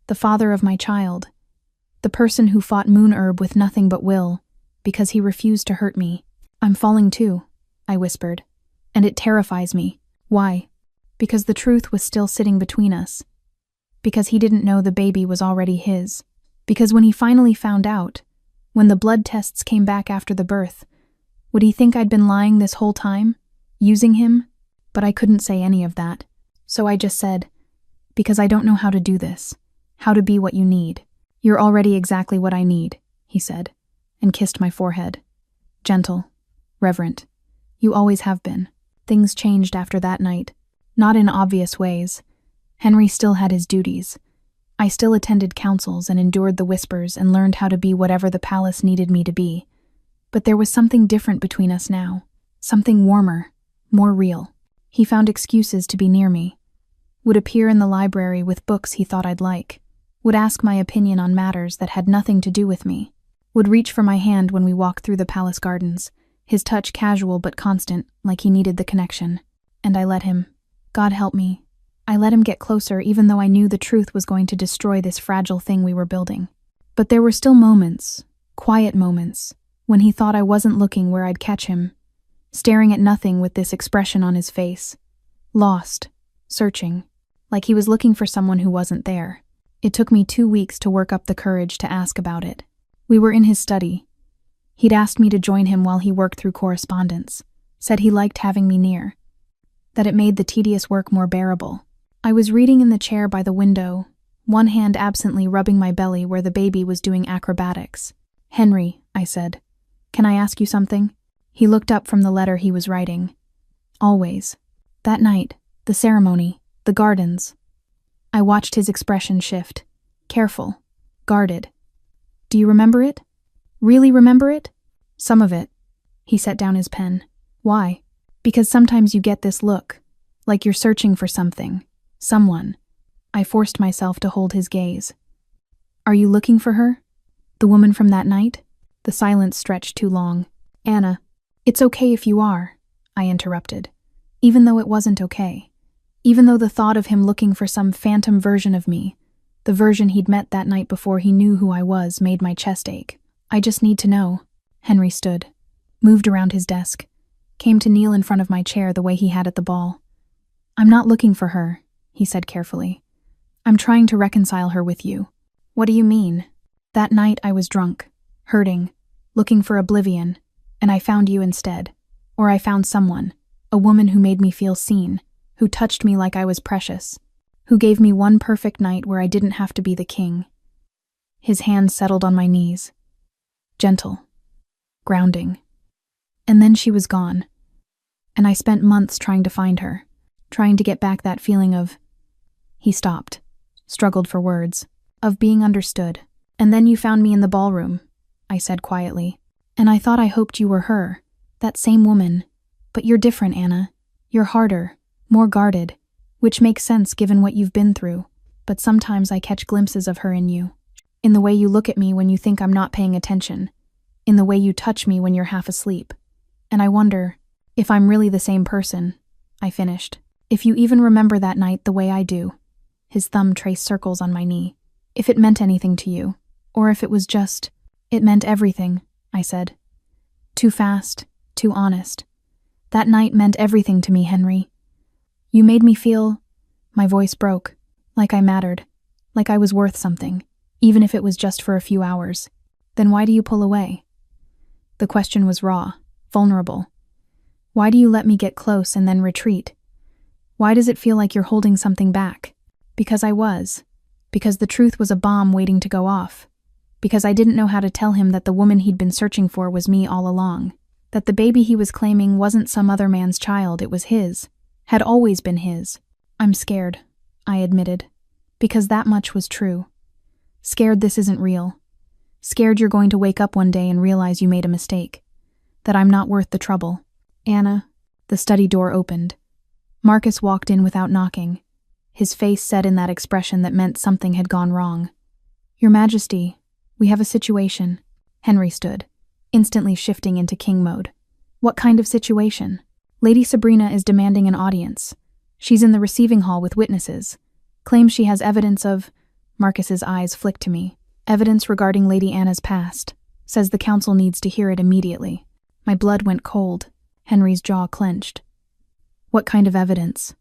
Speaker 1: the father of my child, the person who fought moon herb with nothing but will, because he refused to hurt me. I'm falling too, I whispered, and it terrifies me. Why? Because the truth was still sitting between us. Because he didn't know the baby was already his. Because when he finally found out, when the blood tests came back after the birth, would he think I'd been lying this whole time? Using him? But I couldn't say any of that. So I just said, because I don't know how to do this, how to be what you need. You're already exactly what I need, he said, and kissed my forehead. Gentle, reverent. You always have been. Things changed after that night. Not in obvious ways. Henry still had his duties. I still attended councils and endured the whispers and learned how to be whatever the palace needed me to be. But there was something different between us now. Something warmer, more real. He found excuses to be near me. Would appear in the library with books he thought I'd like. Would ask my opinion on matters that had nothing to do with me. Would reach for my hand when we walked through the palace gardens, his touch casual but constant, like he needed the connection. And I let him. God help me. I let him get closer even though I knew the truth was going to destroy this fragile thing we were building. But there were still moments, quiet moments, when he thought I wasn't looking where I'd catch him, staring at nothing with this expression on his face. Lost, searching, like he was looking for someone who wasn't there. It took me 2 weeks to work up the courage to ask about it. We were in his study. He'd asked me to join him while he worked through correspondence, said he liked having me near, that it made the tedious work more bearable. I was reading in the chair by the window, one hand absently rubbing my belly where the baby was doing acrobatics. Henry, I said, can I ask you something? He looked up from the letter he was writing. Always. That night, the ceremony, the gardens. I watched his expression shift. Careful. Guarded. Do you remember it? Really remember it? Some of it. He set down his pen. Why? Because sometimes you get this look, like you're searching for something, someone. I forced myself to hold his gaze. Are you looking for her? The woman from that night? The silence stretched too long. Anna, it's okay if you are, I interrupted. Even though it wasn't okay. Even though the thought of him looking for some phantom version of me, the version he'd met that night before he knew who I was, made my chest ache. I just need to know. Henry stood, moved around his desk, came to kneel in front of my chair the way he had at the ball. I'm not looking for her, he said carefully. I'm trying to reconcile her with you. What do you mean? That night I was drunk, hurting, looking for oblivion, and I found you instead. Or I found someone, a woman who made me feel seen, who touched me like I was precious, who gave me one perfect night where I didn't have to be the king. His hands settled on my knees. Gentle. Grounding. And then she was gone. And I spent months trying to find her, trying to get back that feeling of... He stopped, struggled for words, of being understood. And then you found me in the ballroom, I said quietly. And I thought I hoped you were her, that same woman. But you're different, Anna. You're harder, more guarded, which makes sense given what you've been through. But sometimes I catch glimpses of her in you. In the way you look at me when you think I'm not paying attention. In the way you touch me when you're half asleep. And I wonder if I'm really the same person, I finished. If you even remember that night the way I do. His thumb traced circles on my knee. If it meant anything to you. Or if it was just... It meant everything, I said. Too fast, too honest. That night meant everything to me, Henry. You made me feel... My voice broke. Like I mattered. Like I was worth something. Even if it was just for a few hours. Then why do you pull away? The question was raw, vulnerable. Why do you let me get close and then retreat? Why does it feel like you're holding something back? Because I was. Because the truth was a bomb waiting to go off. Because I didn't know how to tell him that the woman he'd been searching for was me all along. That the baby he was claiming wasn't some other man's child, it was his. Had always been his. I'm scared, I admitted. Because that much was true. Scared this isn't real. Scared you're going to wake up one day and realize you made a mistake. That I'm not worth the trouble. Anna, the study door opened. Marcus walked in without knocking. His face set in that expression that meant something had gone wrong. Your Majesty, we have a situation. Henry stood, instantly shifting into king mode. What kind of situation? Lady Sabrina is demanding an audience. She's in the receiving hall with witnesses. Claims she has evidence of... Marcus's eyes flicked to me. Evidence regarding Lady Anna's past. Says the council needs to hear it immediately. My blood went cold. Henry's jaw clenched. What kind of evidence?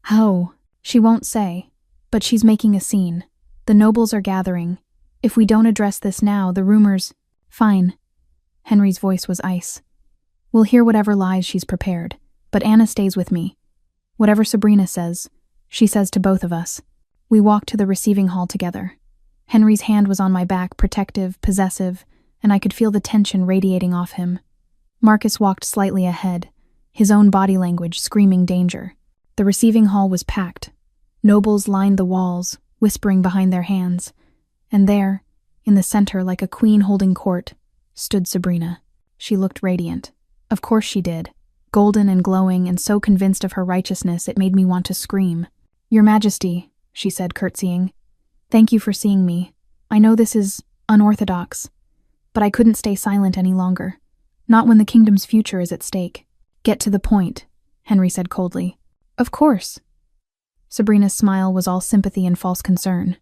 Speaker 1: How? She won't say. But she's making a scene. The nobles are gathering. If we don't address this now, the rumors... Fine. Henry's voice was ice. We'll hear whatever lies she's prepared. But Anna stays with me. Whatever Sabrina says, she says to both of us. We walked to the receiving hall together. Henry's hand was on my back, protective, possessive, and I could feel the tension radiating off him. Marcus walked slightly ahead, his own body language screaming danger. The receiving hall was packed. Nobles lined the walls, whispering behind their hands. And there, in the center, like a queen holding court, stood Sabrina. She looked radiant. Of course she did. Golden and glowing, and so convinced of her righteousness it made me want to scream. "Your Majesty," she said, curtsying. "Thank you for seeing me. I know this is unorthodox, but I couldn't stay silent any longer. Not when the kingdom's future is at stake." "Get to the point," Henry said coldly. "Of course." Sabrina's smile was all sympathy and false concern.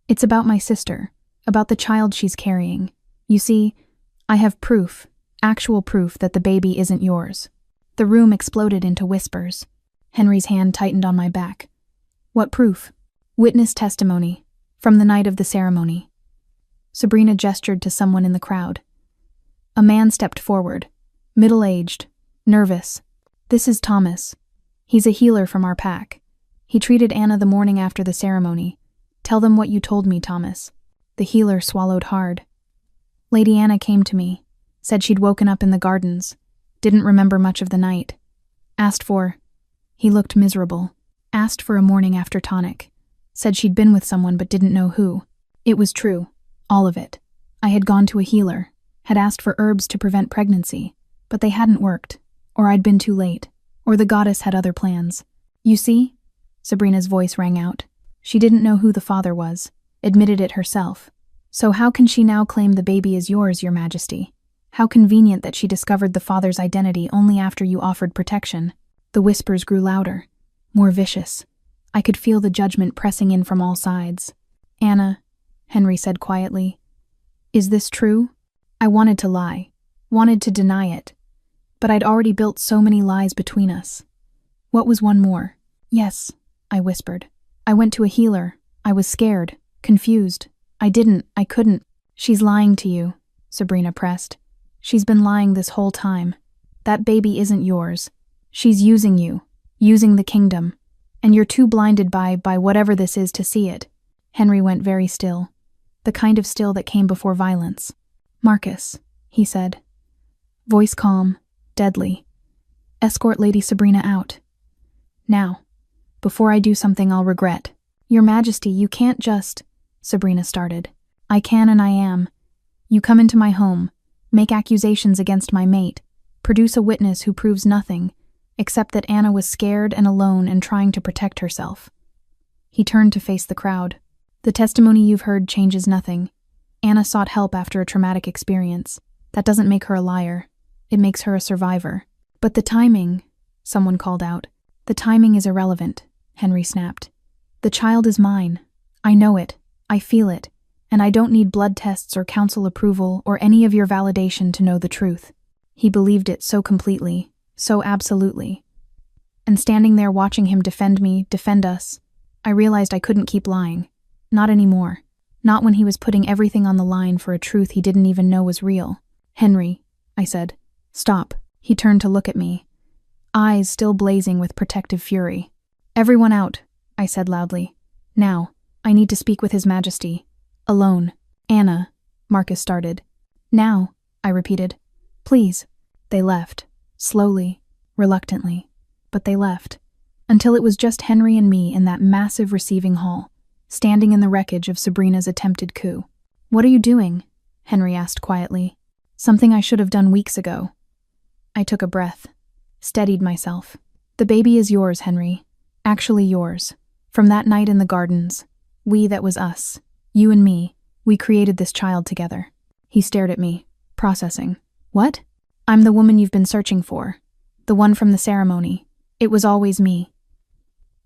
Speaker 1: "It's about my sister, about the child she's carrying. You see, I have proof, actual proof that the baby isn't yours." The room exploded into whispers. Henry's hand tightened on my back. "What proof?" "Witness testimony, from the night of the ceremony." Sabrina gestured to someone in the crowd. A man stepped forward, middle-aged, nervous. "This is Thomas. He's a healer from our pack. He treated Anna the morning after the ceremony. Tell them what you told me, Thomas." The healer swallowed hard. "Lady Anna came to me, said she'd woken up in the gardens, didn't remember much of the night. Asked for," he looked miserable, "asked for a morning after tonic. Said she'd been with someone but didn't know who. It was true, all of it. I had gone to a healer, had asked for herbs to prevent pregnancy, but they hadn't worked, or I'd been too late, or the goddess had other plans. You see?" Sabrina's voice rang out. "She didn't know who the father was, admitted it herself. So how can she now claim the baby is yours, Your Majesty? How convenient that she discovered the father's identity only after you offered protection." The whispers grew louder, more vicious. I could feel the judgment pressing in from all sides. "Anna," Henry said quietly, "is this true?" I wanted to lie, wanted to deny it, but I'd already built so many lies between us. What was one more? "Yes," I whispered. "I went to a healer. I was scared, confused. I couldn't." "She's lying to you," Sabrina pressed. "She's been lying this whole time. That baby isn't yours. She's using you, using the kingdom, and you're too blinded by whatever this is to see it." Henry went very still, the kind of still that came before violence. "Marcus," he said, voice calm, deadly, "escort Lady Sabrina out. Now, before I do something I'll regret." "Your Majesty, you can't just," Sabrina started. "I can and I am. You come into my home, make accusations against my mate, produce a witness who proves nothing, except that Anna was scared and alone and trying to protect herself." He turned to face the crowd. "The testimony you've heard changes nothing. Anna sought help after a traumatic experience. That doesn't make her a liar. It makes her a survivor." "But the timing," someone called out. "The timing is irrelevant," Henry snapped. "The child is mine. I know it. I feel it. And I don't need blood tests or council approval or any of your validation to know the truth." He believed it so completely, so absolutely. And standing there watching him defend me, defend us, I realized I couldn't keep lying. Not anymore. Not when he was putting everything on the line for a truth he didn't even know was real. "Henry," I said. "Stop." He turned to look at me, eyes still blazing with protective fury. "Everyone out," I said loudly. "Now, I need to speak with His Majesty. Alone." "Anna," Marcus started. "Now," I repeated. "Please." They left, slowly, reluctantly, but they left, until it was just Henry and me in that massive receiving hall, standing in the wreckage of Sabrina's attempted coup. "What are you doing?" Henry asked quietly. "Something I should have done weeks ago." I took a breath, steadied myself. "The baby is yours, Henry. Actually yours. From that night in the gardens. That was us. You and me. We created this child together." He stared at me, processing. "What?" "I'm the woman you've been searching for. The one from the ceremony. It was always me."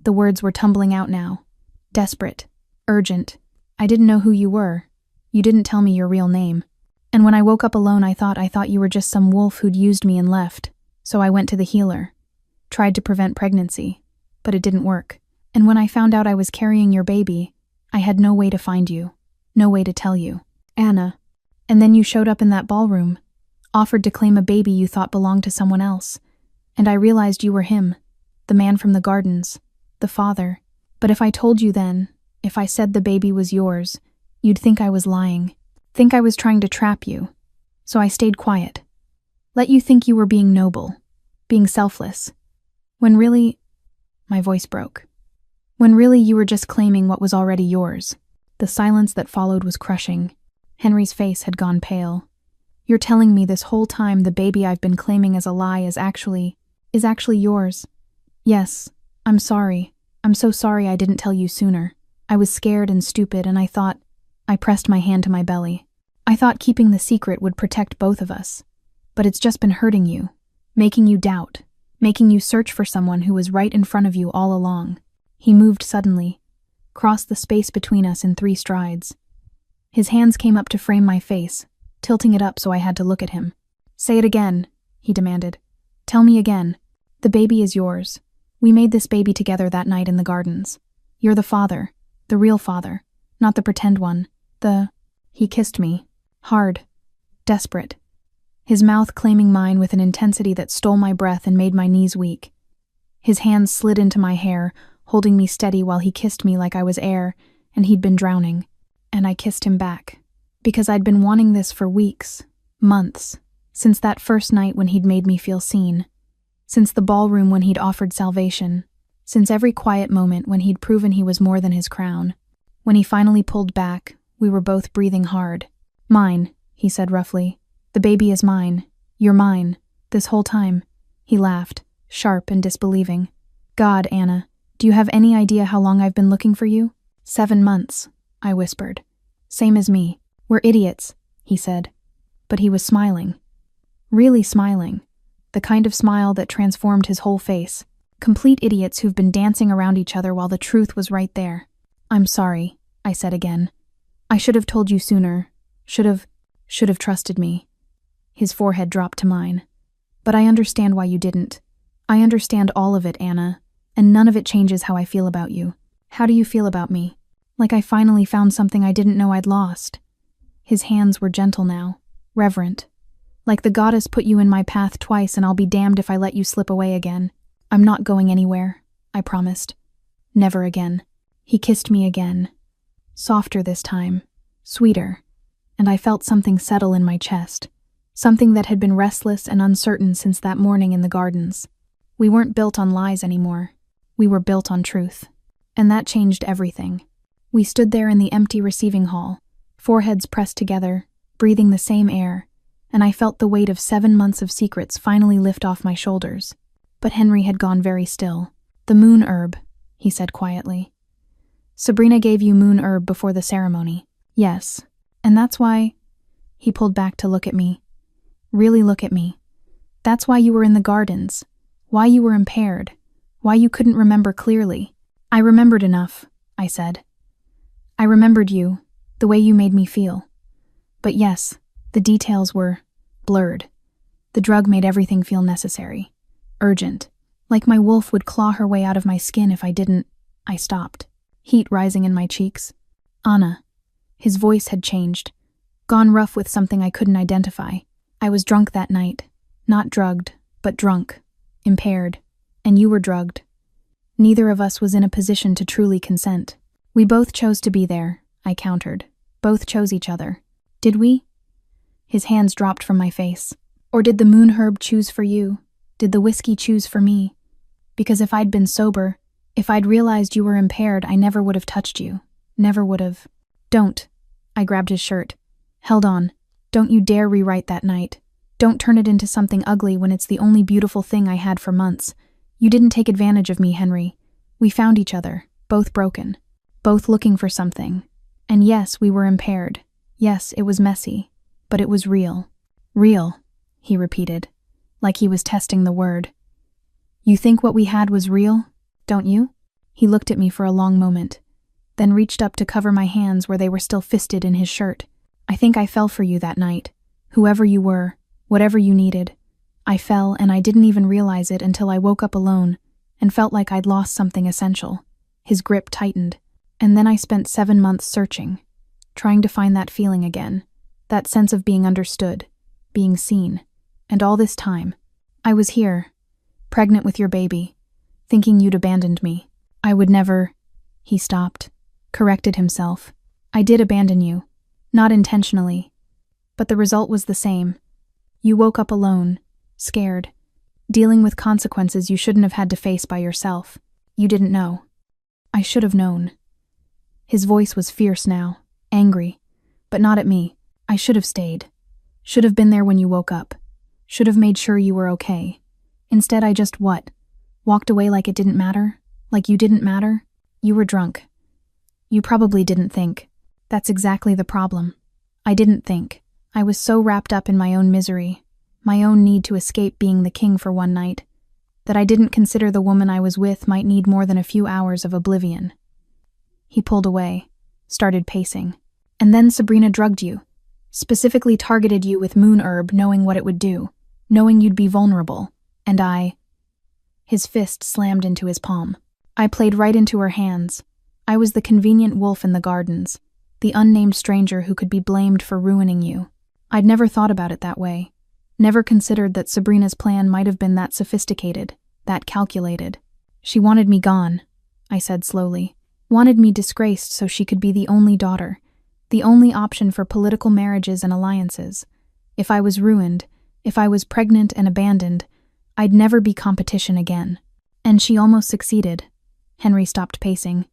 Speaker 1: The words were tumbling out now. Desperate. Urgent. "I didn't know who you were. You didn't tell me your real name. And when I woke up alone I thought you were just some wolf who'd used me and left. So I went to the healer. Tried to prevent pregnancy. But it didn't work. And when I found out I was carrying your baby, I had no way to find you. No way to tell you. Anna. And then you showed up in that ballroom. Offered to claim a baby you thought belonged to someone else. And I realized you were him. the man from the gardens, the father. But if I told you then, if I said the baby was yours, you'd think I was lying, think I was trying to trap you. So I stayed quiet. Let you think you were being noble, being selfless. When really, my voice broke. When really you were just claiming what was already yours. The silence that followed was crushing. Henry's face had gone pale. You're telling me this whole time the baby I've been claiming as a lie is actually yours. Yes, I'm sorry. I'm so sorry I didn't tell you sooner. I was scared and stupid, and I pressed my hand to my belly. I thought keeping the secret would protect both of us. But it's just been hurting you, making you doubt, making you search for someone who was right in front of you all along. He moved suddenly, crossed the space between us in 3 strides. His hands came up to frame my face, tilting it up so I had to look at him. Say it again, he demanded. Tell me again. The baby is yours. We made this baby together that night in the gardens. You're the father, the real father, not the pretend one. He kissed me, hard, desperate, his mouth claiming mine with an intensity that stole my breath and made my knees weak. His hands slid into my hair, holding me steady while he kissed me like I was air, and he'd been drowning. And I kissed him back, because I'd been wanting this for weeks, months, since that first night when he'd made me feel seen, since the ballroom when he'd offered salvation, since every quiet moment when he'd proven he was more than his crown. When he finally pulled back, we were both breathing hard. Mine, he said roughly. The baby is mine. You're mine. This whole time. He laughed, sharp and disbelieving. God, Anna, do you have any idea how long I've been looking for you? 7 months, I whispered. Same as me. We're idiots, he said. But he was smiling. Really smiling. The kind of smile that transformed his whole face. Complete idiots who've been dancing around each other while the truth was right there. I'm sorry, I said again. I should have told you sooner. Should have trusted me. His forehead dropped to mine. But I understand why you didn't. I understand all of it, Anna, and none of it changes how I feel about you. How do you feel about me? Like I finally found something I didn't know I'd lost. His hands were gentle now, reverent. Like the goddess put you in my path twice and I'll be damned if I let you slip away again. I'm not going anywhere, I promised. Never again. He kissed me again. Softer this time, sweeter, and I felt something settle in my chest, something that had been restless and uncertain since that morning in the gardens. We weren't built on lies anymore. We were built on truth. And that changed everything. We stood there in the empty receiving hall, foreheads pressed together, breathing the same air, and I felt the weight of 7 months of secrets finally lift off my shoulders. But Henry had gone very still. The moon herb, he said quietly. Sabrina gave you moon herb before the ceremony. Yes. And that's why... He pulled back to look at me. Really look at me. That's why you were in the gardens. Why you were impaired. Why you couldn't remember clearly. I remembered enough, I said. I remembered you, the way you made me feel. But yes, the details were blurred. The drug made everything feel necessary. Urgent. Like my wolf would claw her way out of my skin if I didn't. I stopped. Heat rising in my cheeks. Anna. His voice had changed. Gone rough with something I couldn't identify. I was drunk that night. Not drugged, but drunk. Impaired. And you were drugged. Neither of us was in a position to truly consent. We both chose to be there, I countered. Both chose each other. Did we? His hands dropped from my face. Or did the moon herb choose for you? Did the whiskey choose for me? Because if I'd been sober, if I'd realized you were impaired, I never would have touched you. Never would have. Don't. I grabbed his shirt. Held on. Don't you dare rewrite that night. Don't turn it into something ugly when it's the only beautiful thing I had for months. You didn't take advantage of me, Henry. We found each other, both broken. Both looking for something. And yes, we were impaired. Yes, it was messy. But it was real. Real, he repeated, like he was testing the word. You think what we had was real, don't you? He looked at me for a long moment, then reached up to cover my hands where they were still fisted in his shirt. I think I fell for you that night. Whoever you were, whatever you needed. I fell and I didn't even realize it until I woke up alone and felt like I'd lost something essential. His grip tightened. And then I spent 7 months searching, trying to find that feeling again, that sense of being understood, being seen. And all this time, I was here, pregnant with your baby, thinking you'd abandoned me. I would never. He stopped, corrected himself. I did abandon you. Not intentionally. But the result was the same. You woke up alone, scared, dealing with consequences you shouldn't have had to face by yourself. You didn't know. I should have known. His voice was fierce now, angry, but not at me. I should have stayed. Should have been there when you woke up. Should have made sure you were okay. Instead, I just what? Walked away like it didn't matter? Like you didn't matter? You were drunk. You probably didn't think. That's exactly the problem. I didn't think. I was so wrapped up in my own misery, my own need to escape being the king for one night, that I didn't consider the woman I was with might need more than a few hours of oblivion. He pulled away, started pacing. And then Sabrina drugged you, specifically targeted you with moon herb, knowing what it would do, knowing you'd be vulnerable, and I... His fist slammed into his palm. I played right into her hands. I was the convenient wolf in the gardens, the unnamed stranger who could be blamed for ruining you. I'd never thought about it that way, never considered that Sabrina's plan might have been that sophisticated, that calculated. She wanted me gone, I said slowly. Wanted me disgraced so she could be the only daughter, the only option for political marriages and alliances. If I was ruined, if I was pregnant and abandoned, I'd never be competition again. And she almost succeeded. Henry stopped pacing,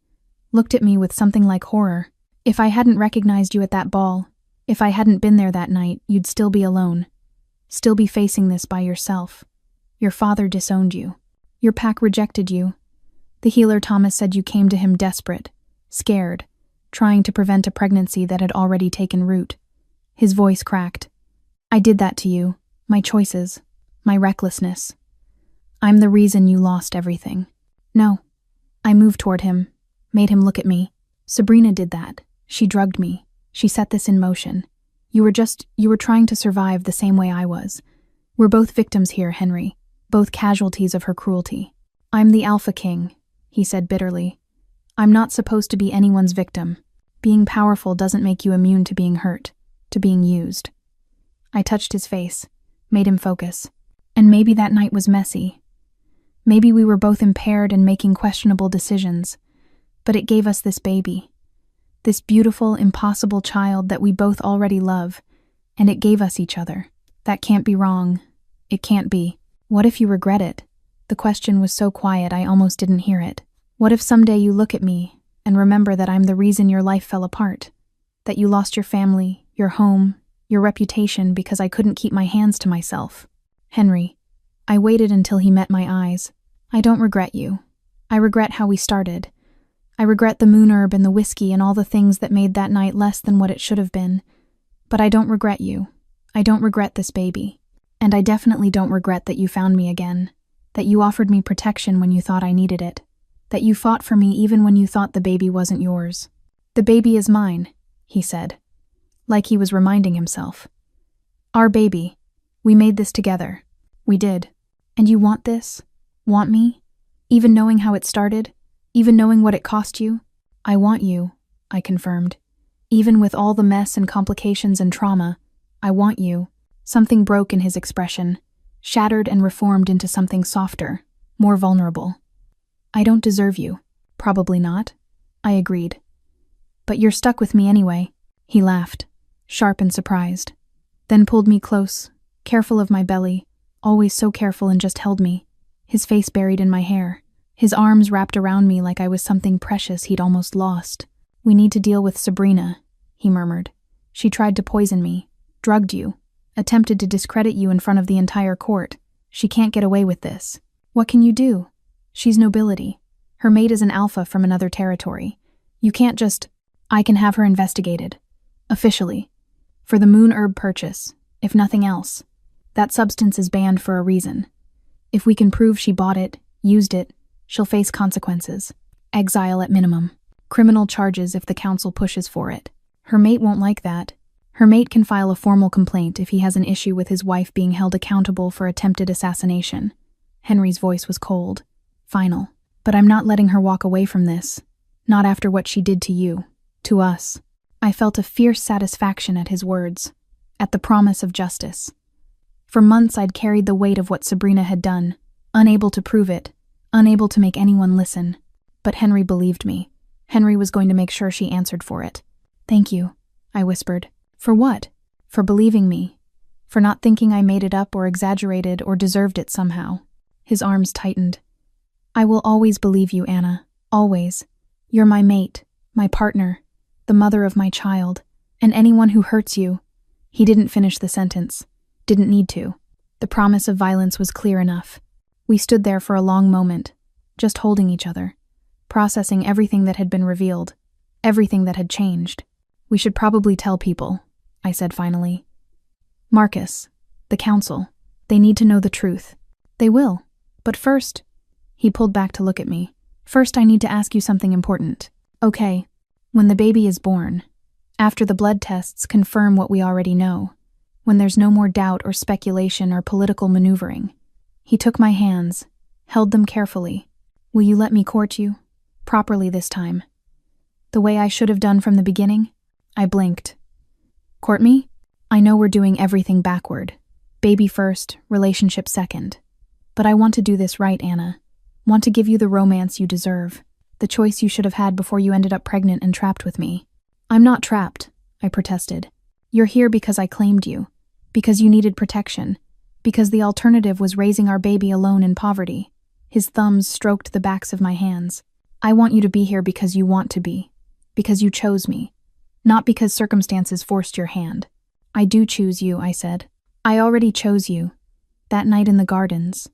Speaker 1: looked at me with something like horror. If I hadn't recognized you at that ball, if I hadn't been there that night, you'd still be alone. Still be facing this by yourself. Your father disowned you. Your pack rejected you. The healer Thomas said you came to him desperate, scared, trying to prevent a pregnancy that had already taken root. His voice cracked. I did that to you. My choices. My recklessness. I'm the reason you lost everything. No. I moved toward him, made him look at me. Sabrina did that. She drugged me. She set this in motion. You were trying to survive the same way I was. We're both victims here, Henry. Both casualties of her cruelty. I'm the Alpha King, he said bitterly. I'm not supposed to be anyone's victim. Being powerful doesn't make you immune to being hurt, to being used. I touched his face, made him focus. And maybe that night was messy. Maybe we were both impaired and making questionable decisions. But it gave us this baby. This beautiful, impossible child that we both already love. And it gave us each other. That can't be wrong. It can't be. What if you regret it? The question was so quiet I almost didn't hear it. What if someday you look at me and remember that I'm the reason your life fell apart? That you lost your family, your home, your reputation because I couldn't keep my hands to myself? Henry, I waited until he met my eyes. I don't regret you. I regret how we started. I regret the moon herb and the whiskey and all the things that made that night less than what it should have been. But I don't regret you. I don't regret this baby. And I definitely don't regret that you found me again. That you offered me protection when you thought I needed it. That you fought for me even when you thought the baby wasn't yours. The baby is mine, he said, like he was reminding himself. Our baby. We made this together. We did. And you want this? Want me? Even knowing how it started? Even knowing what it cost you? I want you, I confirmed. Even with all the mess and complications and trauma, I want you. Something broke in his expression, shattered and reformed into something softer, more vulnerable. I don't deserve you. Probably not. I agreed. But you're stuck with me anyway. He laughed, sharp and surprised. Then pulled me close, careful of my belly, always so careful, and just held me, his face buried in my hair, his arms wrapped around me like I was something precious he'd almost lost. We need to deal with Sabrina, he murmured. She tried to poison me, drugged you, attempted to discredit you in front of the entire court. She can't get away with this. What can you do? She's nobility. Her mate is an alpha from another territory. You can't just... I can have her investigated. Officially. For the moon herb purchase, if nothing else. That substance is banned for a reason. If we can prove she bought it, used it, she'll face consequences. Exile at minimum. Criminal charges if the council pushes for it. Her mate won't like that. Her mate can file a formal complaint if he has an issue with his wife being held accountable for attempted assassination. Henry's voice was cold, final. But I'm not letting her walk away from this. Not after what she did to you, to us. I felt a fierce satisfaction at his words, at the promise of justice. For months I'd carried the weight of what Sabrina had done, unable to prove it, unable to make anyone listen. But Henry believed me. Henry was going to make sure she answered for it. "Thank you," I whispered. "For what?" "For believing me. For not thinking I made it up or exaggerated or deserved it somehow." His arms tightened. "I will always believe you, Anna. Always. You're my mate, my partner, the mother of my child, and anyone who hurts you." He didn't finish the sentence. Didn't need to. The promise of violence was clear enough. We stood there for a long moment, just holding each other, processing everything that had been revealed, everything that had changed. "We should probably tell people," I said finally. "Marcus, the council, they need to know the truth." "They will. But first," he pulled back to look at me. "First, I need to ask you something important." "Okay. When the baby is born, after the blood tests confirm what we already know, when there's no more doubt or speculation or political maneuvering." He took my hands, held them carefully. "Will you let me court you? Properly this time. The way I should have done from the beginning?" I blinked. "Court me? I know we're doing everything backward. Baby first, relationship second. But I want to do this right, Anna. Want to give you the romance you deserve. The choice you should have had before you ended up pregnant and trapped with me." "I'm not trapped," I protested. "You're here because I claimed you. Because you needed protection. Because the alternative was raising our baby alone in poverty." His thumbs stroked the backs of my hands. "I want you to be here because you want to be. Because you chose me. Not because circumstances forced your hand." "I do choose you," I said. "I already chose you. That night in the gardens.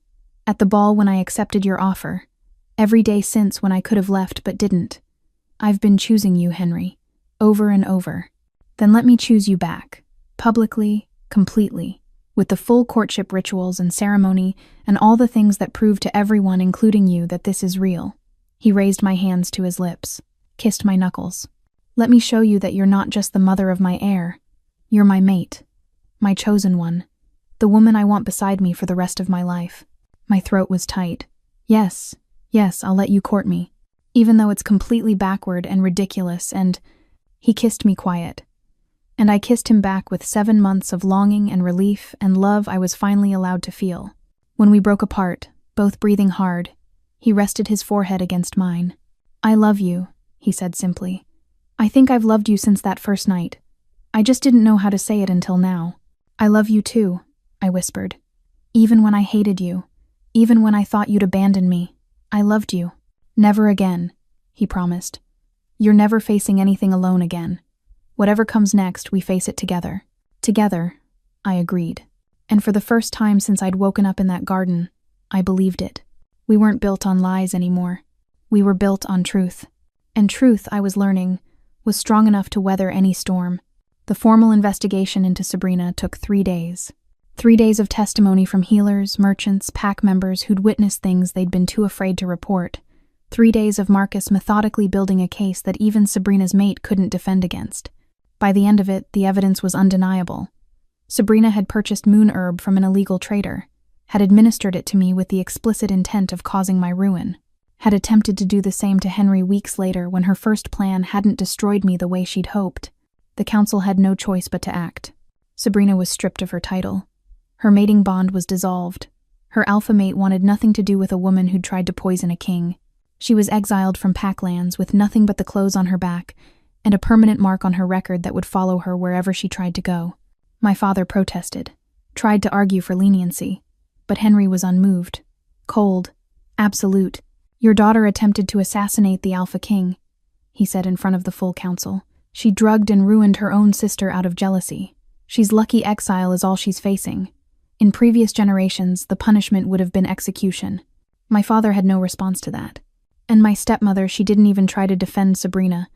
Speaker 1: At the ball when I accepted your offer. Every day since when I could have left but didn't. I've been choosing you, Henry. Over and over. Then let me choose you back. Publicly, completely. With the full courtship rituals and ceremony and all the things that prove to everyone, including you, that this is real." He raised my hands to his lips, kissed my knuckles. "Let me show you that you're not just the mother of my heir. You're my mate. My chosen one. The woman I want beside me for the rest of my life." My throat was tight. Yes, I'll let you court me. Even though it's completely backward and ridiculous and—" He kissed me quiet. And I kissed him back with 7 months of longing and relief and love I was finally allowed to feel. When we broke apart, both breathing hard, he rested his forehead against mine. "I love you," he said simply. "I think I've loved you since that first night. I just didn't know how to say it until now." "I love you too," I whispered. "Even when I hated you, even when I thought you'd abandon me, I loved you." "Never again," he promised. "You're never facing anything alone again. Whatever comes next, we face it together." "Together," I agreed. And for the first time since I'd woken up in that garden, I believed it. We weren't built on lies anymore. We were built on truth. And truth, I was learning, was strong enough to weather any storm. The formal investigation into Sabrina took 3 days. 3 days of testimony from healers, merchants, pack members who'd witnessed things they'd been too afraid to report. 3 days of Marcus methodically building a case that even Sabrina's mate couldn't defend against. By the end of it, the evidence was undeniable. Sabrina had purchased moon herb from an illegal trader, had administered it to me with the explicit intent of causing my ruin, had attempted to do the same to Henry weeks later when her first plan hadn't destroyed me the way she'd hoped. The council had no choice but to act. Sabrina was stripped of her title. Her mating bond was dissolved. Her alpha mate wanted nothing to do with a woman who'd tried to poison a king. She was exiled from Packlands with nothing but the clothes on her back and a permanent mark on her record that would follow her wherever she tried to go. My father protested, tried to argue for leniency, but Henry was unmoved, cold, absolute. "Your daughter attempted to assassinate the Alpha King," he said in front of the full council. "She drugged and ruined her own sister out of jealousy. She's lucky exile is all she's facing. In previous generations, the punishment would have been execution." My father had no response to that. And my stepmother, she didn't even try to defend Sabrina,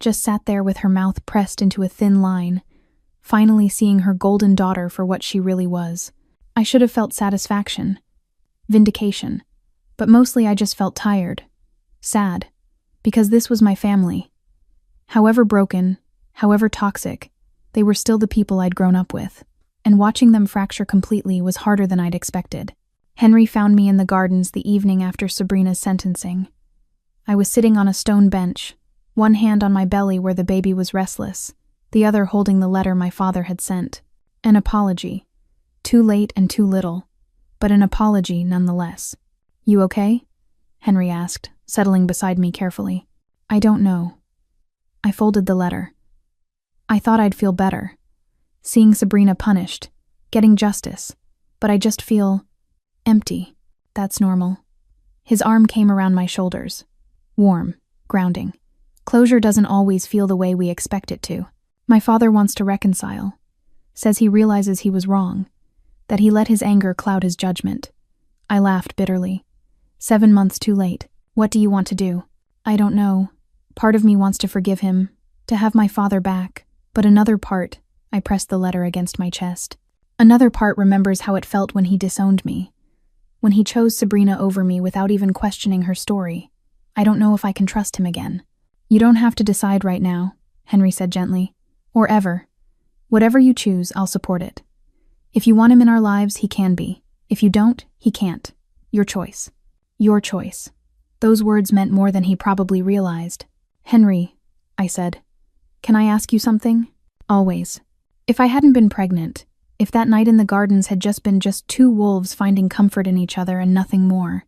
Speaker 1: just sat there with her mouth pressed into a thin line, finally seeing her golden daughter for what she really was. I should have felt satisfaction, vindication, but mostly I just felt tired, sad, because this was my family. However broken, however toxic, they were still the people I'd grown up with, and watching them fracture completely was harder than I'd expected. Henry found me in the gardens the evening after Sabrina's sentencing. I was sitting on a stone bench, one hand on my belly where the baby was restless, the other holding the letter my father had sent. An apology. Too late and too little, but an apology nonetheless. "You okay?" Henry asked, settling beside me carefully. I don't know. I folded the letter. I thought I'd feel better, seeing Sabrina punished, getting justice, but I just feel empty. That's normal. His arm came around my shoulders. Warm, grounding. Closure doesn't always feel the way we expect it to. My father wants to reconcile. Says he realizes he was wrong, that he let his anger cloud his judgment. I laughed bitterly. 7 months too late. What do you want to do? I don't know. Part of me wants to forgive him, to have my father back, but another part, I pressed the letter against my chest. Another part remembers how it felt when he disowned me, when he chose Sabrina over me without even questioning her story. I don't know if I can trust him again. You don't have to decide right now, Henry said gently, or ever. Whatever you choose, I'll support it. If you want him in our lives, he can be. If you don't, he can't. Your choice. Your choice. Those words meant more than he probably realized. Henry, I said, can I ask you something? Always. If I hadn't been pregnant, if that night in the gardens had just been two wolves finding comfort in each other and nothing more,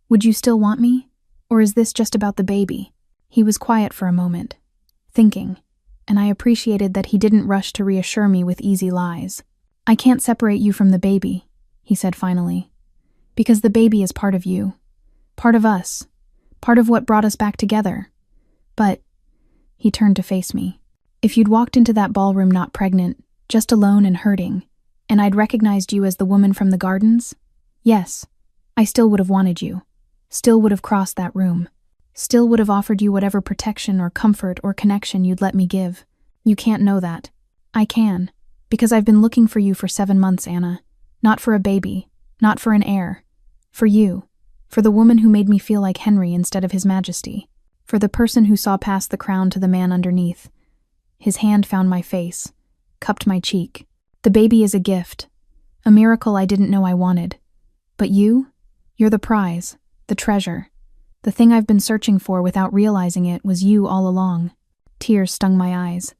Speaker 1: would you still want me? Or is this just about the baby? He was quiet for a moment, thinking, and I appreciated that he didn't rush to reassure me with easy lies. I can't separate you from the baby, he said finally, because the baby is part of you, part of us, part of what brought us back together. But, he turned to face me, if you'd walked into that ballroom not pregnant, just alone and hurting, and I'd recognized you as the woman from the gardens, yes, I still would have wanted you, still would have crossed that room, still would have offered you whatever protection or comfort or connection you'd let me give. You can't know that. I can, because I've been looking for you for 7 months, Anna. Not for a baby, not for an heir. For you, for the woman who made me feel like Henry instead of His Majesty, for the person who saw past the crown to the man underneath. His hand found my face, cupped my cheek. The baby is a gift, a miracle I didn't know I wanted. But you're the prize, the treasure. The thing I've been searching for without realizing it was you all along. Tears stung my eyes.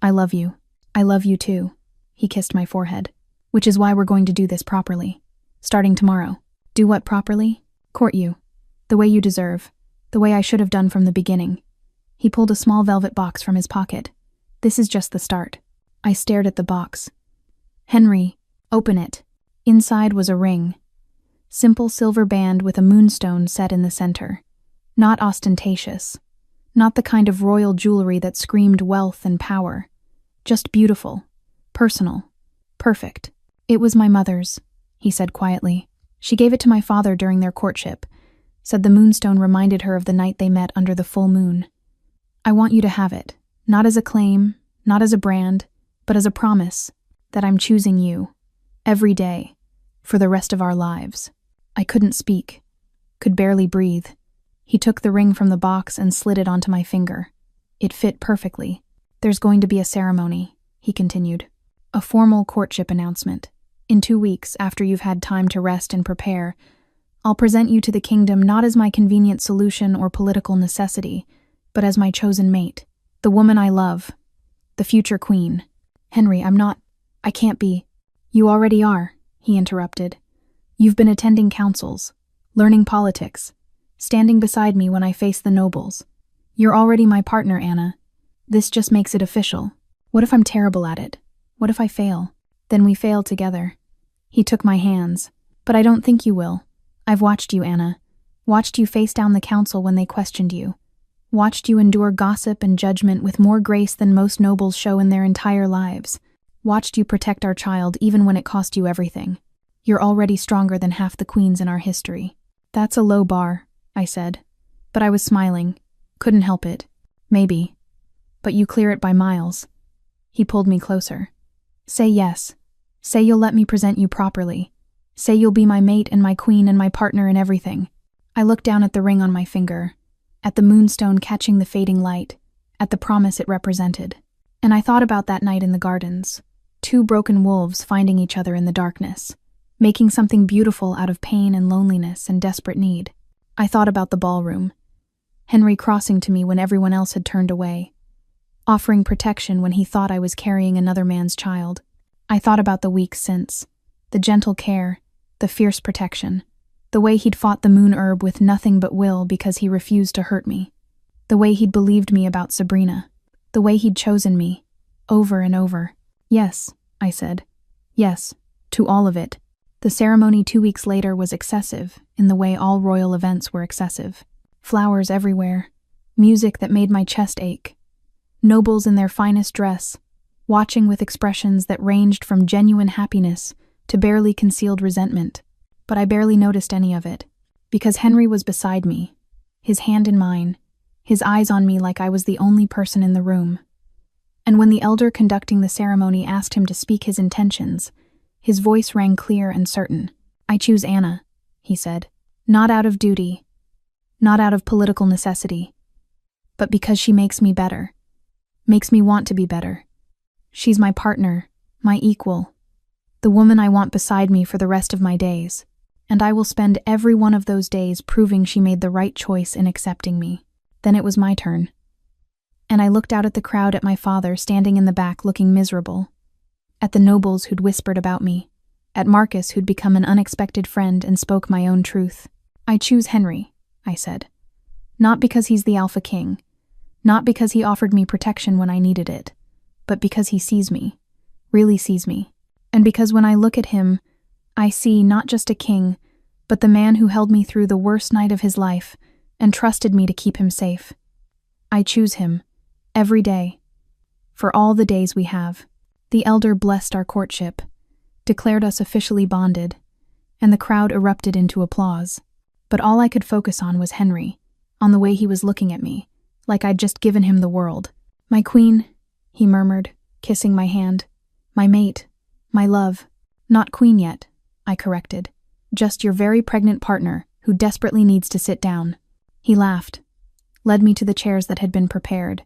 Speaker 1: I love you. I love you too. He kissed my forehead. Which is why we're going to do this properly. Starting tomorrow. Do what properly? Court you. The way you deserve. The way I should have done from the beginning. He pulled a small velvet box from his pocket. This is just the start. I stared at the box. Henry, open it. Inside was a ring. Simple silver band with a moonstone set in the center. Not ostentatious. Not the kind of royal jewelry that screamed wealth and power. Just beautiful. Personal. Perfect. It was my mother's, he said quietly. She gave it to my father during their courtship. Said the moonstone reminded her of the night they met under the full moon. I want you to have it. Not as a claim, not as a brand, but as a promise that I'm choosing you. Every day. For the rest of our lives. I couldn't speak. Could barely breathe. He took the ring from the box and slid it onto my finger. It fit perfectly. There's going to be a ceremony, he continued. A formal courtship announcement. In 2 weeks, after you've had time to rest and prepare, I'll present you to the kingdom not as my convenient solution or political necessity, but as my chosen mate. The woman I love. The future queen. Henry, I can't be. You already are, he interrupted. You've been attending councils, learning politics, standing beside me when I face the nobles. You're already my partner, Anna. This just makes it official. What if I'm terrible at it? What if I fail? Then we fail together. He took my hands. But I don't think you will. I've watched you, Anna. Watched you face down the council when they questioned you. Watched you endure gossip and judgment with more grace than most nobles show in their entire lives. Watched you protect our child even when it cost you everything. You're already stronger than half the queens in our history. That's a low bar, I said. But I was smiling. Couldn't help it. Maybe. But you clear it by miles. He pulled me closer. Say yes. Say you'll let me present you properly. Say you'll be my mate and my queen and my partner in everything. I looked down at the ring on my finger, at the moonstone catching the fading light, at the promise it represented. And I thought about that night in the gardens. 2 broken wolves finding each other in the darkness, making something beautiful out of pain and loneliness and desperate need. I thought about the ballroom. Henry crossing to me when everyone else had turned away, offering protection when he thought I was carrying another man's child. I thought about the weeks since, the gentle care, the fierce protection, The way he'd fought the moon herb with nothing but will because he refused to hurt me. The way he'd believed me about Sabrina. The way he'd chosen me. Over and over. Yes, I said. Yes, to all of it. The ceremony 2 weeks later was excessive, in the way all royal events were excessive. Flowers everywhere. Music that made my chest ache. Nobles in their finest dress, watching with expressions that ranged from genuine happiness to barely concealed resentment. But I barely noticed any of it, because Henry was beside me, his hand in mine, his eyes on me like I was the only person in the room. And when the elder conducting the ceremony asked him to speak his intentions, his voice rang clear and certain. "I choose Anna," he said, "not out of duty, not out of political necessity, but because she makes me better, makes me want to be better. She's my partner, my equal, the woman I want beside me for the rest of my days. And I will spend every one of those days proving she made the right choice in accepting me." Then it was my turn. And I looked out at the crowd at my father standing in the back looking miserable, at the nobles who'd whispered about me, at Marcus who'd become an unexpected friend and spoke my own truth. "I choose Henry," I said. "Not because he's the Alpha King, not because he offered me protection when I needed it, but because he sees me, really sees me. And because when I look at him, I see not just a king, but the man who held me through the worst night of his life and trusted me to keep him safe. I choose him, every day, for all the days we have." The elder blessed our courtship, declared us officially bonded, and the crowd erupted into applause. But all I could focus on was Henry, on the way he was looking at me, like I'd just given him the world. "My queen," he murmured, kissing my hand. "My mate, my love." "Not queen yet," I corrected. "Just your very pregnant partner who desperately needs to sit down." He laughed, led me to the chairs that had been prepared,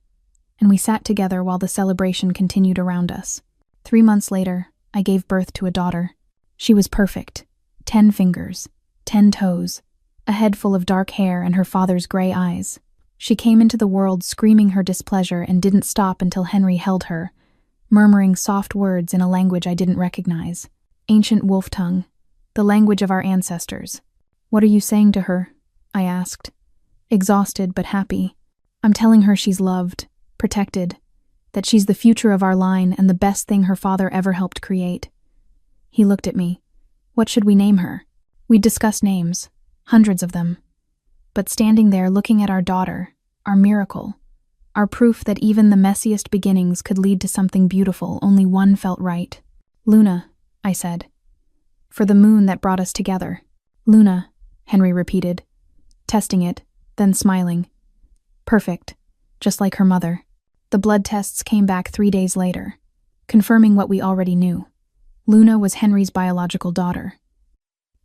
Speaker 1: and we sat together while the celebration continued around us. 3 months later, I gave birth to a daughter. She was perfect. 10 fingers, 10 toes, a head full of dark hair and her father's gray eyes. She came into the world screaming her displeasure and didn't stop until Henry held her, murmuring soft words in a language I didn't recognize. Ancient wolf tongue, the language of our ancestors. "What are you saying to her?" I asked, exhausted but happy. "I'm telling her she's loved, protected, that she's the future of our line and the best thing her father ever helped create." He looked at me. "What should we name her?" We'd discussed names, hundreds of them. But standing there looking at our daughter, our miracle, our proof that even the messiest beginnings could lead to something beautiful, only one felt right. "Luna," I said, "for the moon that brought us together." "Luna," Henry repeated, testing it, then smiling. "Perfect, just like her mother." The blood tests came back 3 days later, confirming what we already knew. Luna was Henry's biological daughter,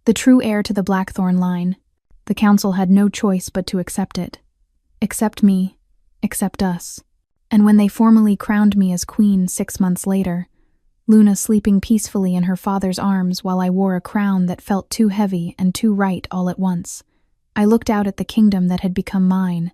Speaker 1: the true heir to the Blackthorn line. The council had no choice but to accept it. Accept me, accept us. And when they formally crowned me as queen 6 months later, Luna sleeping peacefully in her father's arms while I wore a crown that felt too heavy and too right all at once, I looked out at the kingdom that had become mine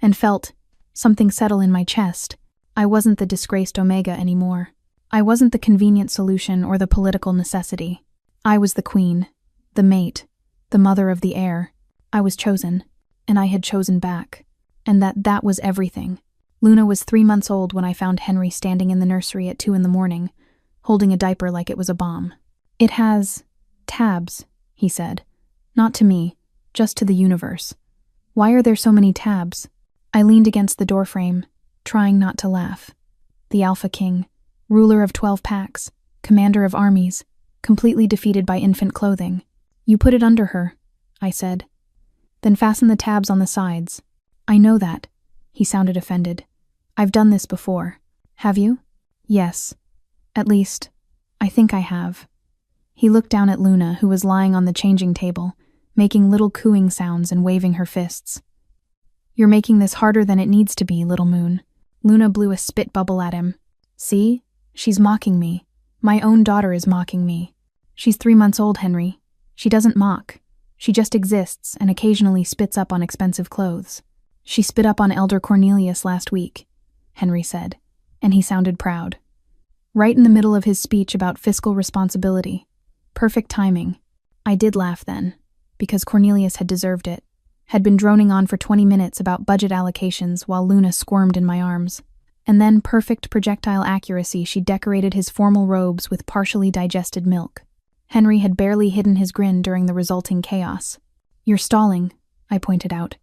Speaker 1: and felt something settle in my chest. I wasn't the disgraced Omega anymore. I wasn't the convenient solution or the political necessity. I was the queen, the mate, the mother of the heir. I was chosen, and I had chosen back, and that was everything. Luna was 3 months old when I found Henry standing in the nursery at 2 a.m, holding a diaper like it was a bomb. "It has tabs," he said. "Not to me, just to the universe." "Why are there so many tabs?" I leaned against the doorframe, trying not to laugh. The Alpha King, ruler of 12 packs, commander of armies, completely defeated by infant clothing. "You put it under her," I said. "Then fasten the tabs on the sides." "I know that," he sounded offended. "I've done this before." "Have you?" "Yes. At least, I think I have." He looked down at Luna, who was lying on the changing table, making little cooing sounds and waving her fists. "You're making this harder than it needs to be, little moon." Luna blew a spit bubble at him. "See? She's mocking me. My own daughter is mocking me. She's 3 months old, Henry. She doesn't mock. She just exists and occasionally spits up on expensive clothes." "She spit up on Elder Cornelius last week," Henry said, and he sounded proud. Right in the middle of his speech about fiscal responsibility. Perfect timing. I did laugh then. because Cornelius had deserved it, had been droning on for 20 minutes about budget allocations while Luna squirmed in my arms. And then, perfect projectile accuracy, she decorated his formal robes with partially digested milk. Henry had barely hidden his grin during the resulting chaos. "You're stalling," I pointed out.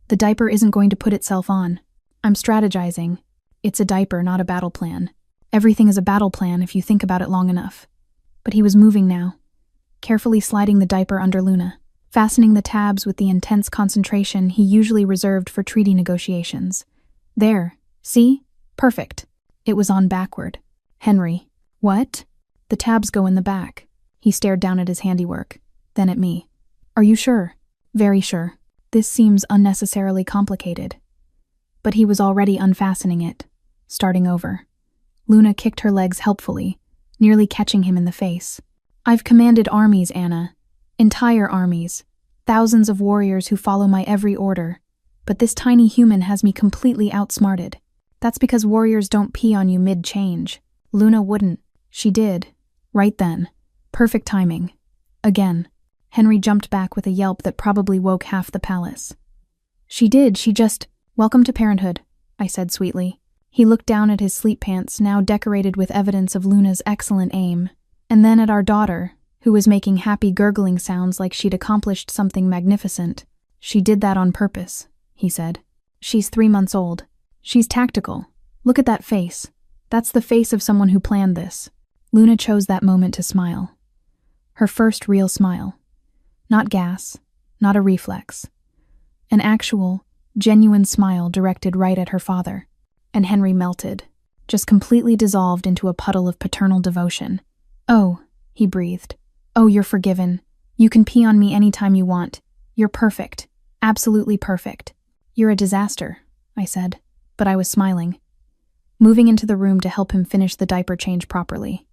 Speaker 1: "The diaper isn't going to put itself on. I'm strategizing. It's a diaper, not a battle plan. Everything is a battle plan if you think about it long enough." But he was moving now, carefully sliding the diaper under Luna, fastening the tabs with the intense concentration he usually reserved for treaty negotiations. "There, see? Perfect." It was on backward. "Henry." "What?" "The tabs go in the back." He stared down at his handiwork, then at me. "Are you sure?" "Very sure. This seems unnecessarily complicated." But he was already unfastening it, starting over. Luna kicked her legs helpfully, nearly catching him in the face. "I've commanded armies, Anna. Entire armies. Thousands of warriors who follow my every order. But this tiny human has me completely outsmarted. That's because warriors don't pee on you mid-change. Luna wouldn't. She did. Right then. Perfect timing. Again." Henry jumped back with a yelp that probably woke half the palace. "She did, she just—" "Welcome to parenthood," I said sweetly. He looked down at his sleep pants, now decorated with evidence of Luna's excellent aim, and then at our daughter, who was making happy gurgling sounds like she'd accomplished something magnificent. "She did that on purpose," he said. "She's 3 months old. She's tactical. Look at that face. That's the face of someone who planned this." Luna chose that moment to smile. Her first real smile. Not gas, not a reflex. An actual, genuine smile directed right at her father. And Henry melted, just completely dissolved into a puddle of paternal devotion. "Oh," he breathed. "Oh, you're forgiven. You can pee on me anytime you want. You're perfect. Absolutely perfect." "You're a disaster," I said, but I was smiling. Moving into the room to help him finish the diaper change properly.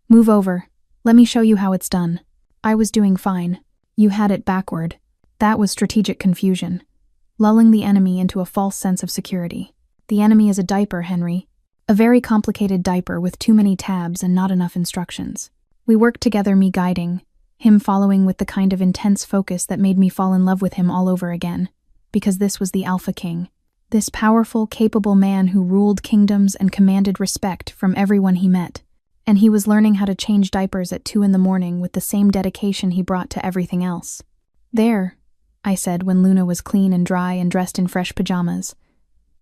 Speaker 1: "Move over. Let me show you how it's done." I was doing fine. You had it backward. That was strategic confusion, lulling the enemy into a false sense of security. The enemy is a diaper, Henry. A very complicated diaper with too many tabs and not enough instructions. We worked together, me guiding, him following with the kind of intense focus that made me fall in love with him all over again. Because this was the Alpha King. This powerful, capable man who ruled kingdoms and commanded respect from everyone he met. And he was learning how to change diapers at 2 a.m. with the same dedication he brought to everything else. "There," I said when Luna was clean and dry and dressed in fresh pajamas.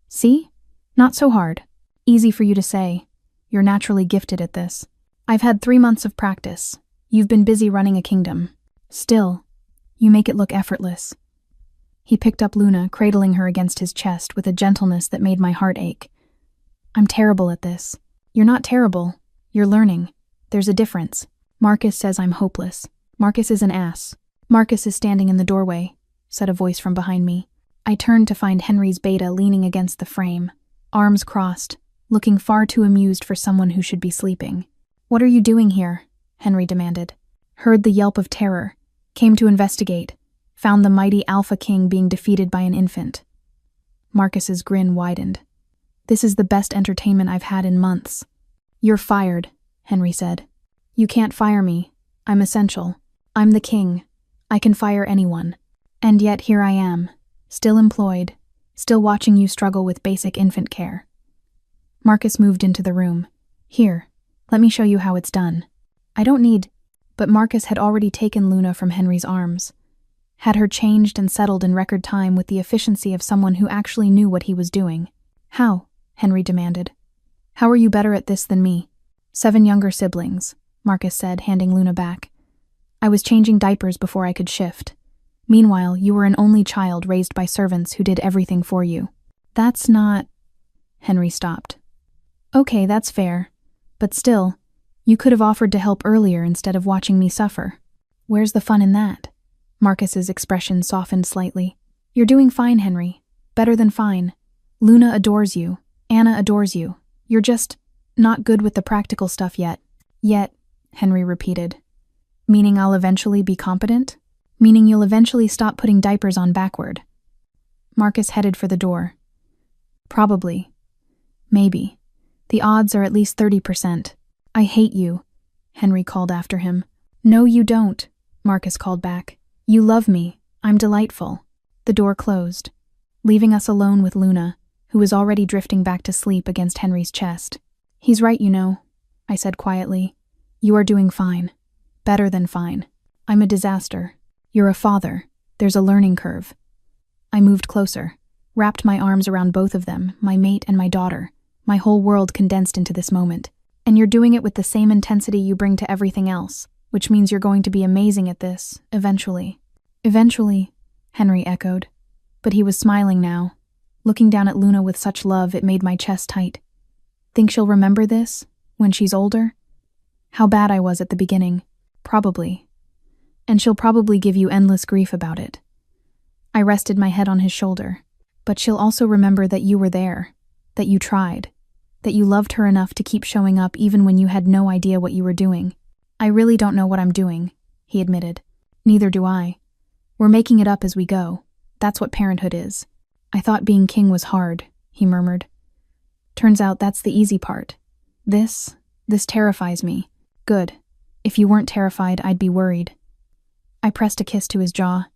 Speaker 1: "See? Not so hard. Easy for you to say. You're naturally gifted at this. I've had 3 months of practice. You've been busy running a kingdom. Still, you make it look effortless." He picked up Luna, cradling her against his chest with a gentleness that made my heart ache. "I'm terrible at this." "You're not terrible. You're learning. There's a difference. Marcus says I'm hopeless. Marcus is an ass." "Marcus is standing in the doorway," said a voice from behind me. I turned to find Henry's beta leaning against the frame, arms crossed, looking far too amused for someone who should be sleeping. "What are you doing here?" Henry demanded. Heard the yelp of terror, came to investigate, found the mighty Alpha King being defeated by an infant. Marcus's grin widened. "This is the best entertainment I've had in months." "You're fired," Henry said. "You can't fire me. I'm essential. I'm the king. I can fire anyone. And yet here I am, still employed, still watching you struggle with basic infant care." Marcus moved into the room. "Here, let me show you how it's done." "I don't need—" But Marcus had already taken Luna from Henry's arms, had her changed and settled in record time with the efficiency of someone who actually knew what he was doing. "How?" Henry demanded. "How are you better at this than me?" 7 younger siblings, Marcus said, handing Luna back. "I was changing diapers before I could shift. Meanwhile, you were an only child raised by servants who did everything for you." "That's not—" Henry stopped. "Okay, that's fair. But still, you could have offered to help earlier instead of watching me suffer." "Where's the fun in that?" Marcus's expression softened slightly. "You're doing fine, Henry. Better than fine. Luna adores you. Anna adores you. You're just not good with the practical stuff yet." "Yet," Henry repeated. "Meaning I'll eventually be competent? Meaning you'll eventually stop putting diapers on backward?" Marcus headed for the door. "Probably. Maybe. The odds are at least 30%. "I hate you," Henry called after him. "No, you don't," Marcus called back. You love me. I'm delightful. The door closed, leaving us alone with Luna, who was already drifting back to sleep against Henry's chest. He's right, you know, I said quietly. You are doing fine. Better than fine. I'm a disaster. You're a father. There's a learning curve. I moved closer, wrapped my arms around both of them, my mate and my daughter, my whole world condensed into this moment. And you're doing it with the same intensity you bring to everything else, which means you're going to be amazing at this, eventually. Eventually, Henry echoed. But he was smiling now. Looking down at Luna with such love, it made my chest tight. Think she'll remember this, when she's older? How bad I was at the beginning. Probably. And she'll probably give you endless grief about it. I rested my head on his shoulder. But she'll also remember that you were there, that you tried, that you loved her enough to keep showing up even when you had no idea what you were doing. I really don't know what I'm doing, he admitted. Neither do I. We're making it up as we go. That's what parenthood is. I thought being king was hard, he murmured. Turns out that's the easy part. This terrifies me. Good. If you weren't terrified, I'd be worried. I pressed a kiss to his jaw.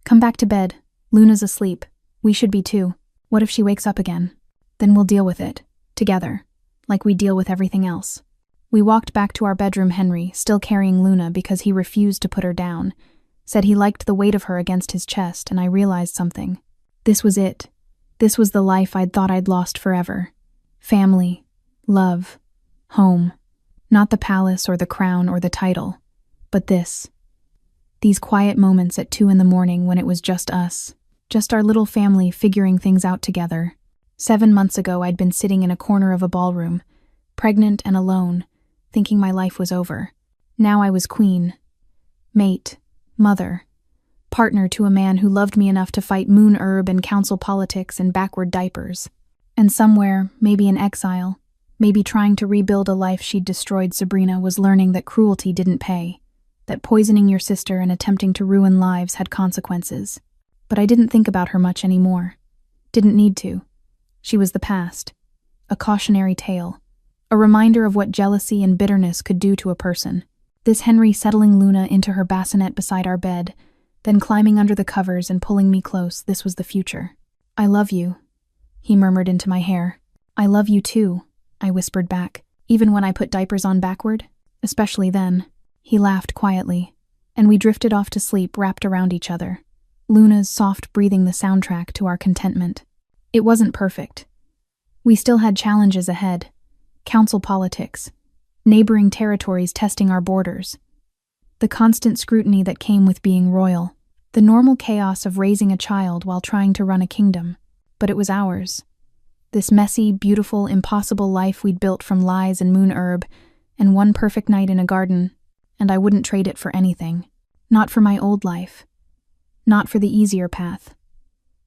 Speaker 1: Come back to bed. Luna's asleep. We should be too. What if she wakes up again? Then we'll deal with it. Together. Like we deal with everything else. We walked back to our bedroom, Henry, still carrying Luna because he refused to put her down. Said he liked the weight of her against his chest, and I realized something. This was it. This was the life I'd thought I'd lost forever. Family. Love. Home. Not the palace or the crown or the title. But this. These quiet moments at 2 a.m. when it was just us. Just our little family figuring things out together. 7 months ago, I'd been sitting in a corner of a ballroom, pregnant and alone, thinking my life was over. Now I was queen. Mate. Mother. Partner to a man who loved me enough to fight moon herb and council politics and backward diapers. And somewhere, maybe in exile, maybe trying to rebuild a life she'd destroyed, Sabrina was learning that cruelty didn't pay, that poisoning your sister and attempting to ruin lives had consequences. But I didn't think about her much anymore. Didn't need to. She was the past. A cautionary tale. A reminder of what jealousy and bitterness could do to a person. This Henry settling Luna into her bassinet beside our bed, then climbing under the covers and pulling me close, this was the future. I love you, he murmured into my hair. I love you too, I whispered back, even when I put diapers on backward, especially then. He laughed quietly, and we drifted off to sleep wrapped around each other, Luna's soft breathing the soundtrack to our contentment. It wasn't perfect. We still had challenges ahead. Council politics. Neighboring territories testing our borders. The constant scrutiny that came with being royal. The normal chaos of raising a child while trying to run a kingdom. But it was ours. This messy, beautiful, impossible life we'd built from lies and moon herb, and one perfect night in a garden, and I wouldn't trade it for anything. Not for my old life. Not for the easier path.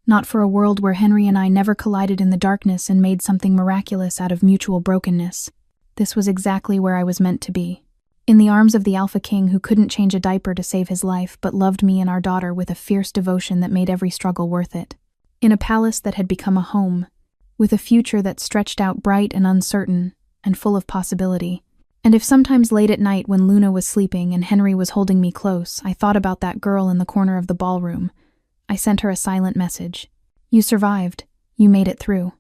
Speaker 1: Not for a world where Henry and I never collided in the darkness and made something miraculous out of mutual brokenness. This was exactly where I was meant to be. In the arms of the Alpha King who couldn't change a diaper to save his life but loved me and our daughter with a fierce devotion that made every struggle worth it. In a palace that had become a home, with a future that stretched out bright and uncertain and full of possibility. And if sometimes late at night when Luna was sleeping and Henry was holding me close, I thought about that girl in the corner of the ballroom, I sent her a silent message. You survived. You made it through.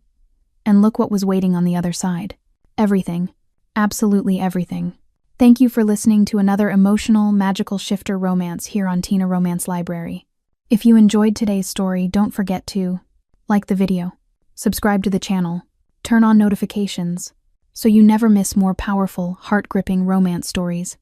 Speaker 1: And look what was waiting on the other side. Everything. Absolutely everything. Thank you for listening to another emotional, magical shifter romance here on Tina Romance Library. If you enjoyed today's story, don't forget to like the video, subscribe to the channel, turn on notifications, so you never miss more powerful, heart-gripping romance stories.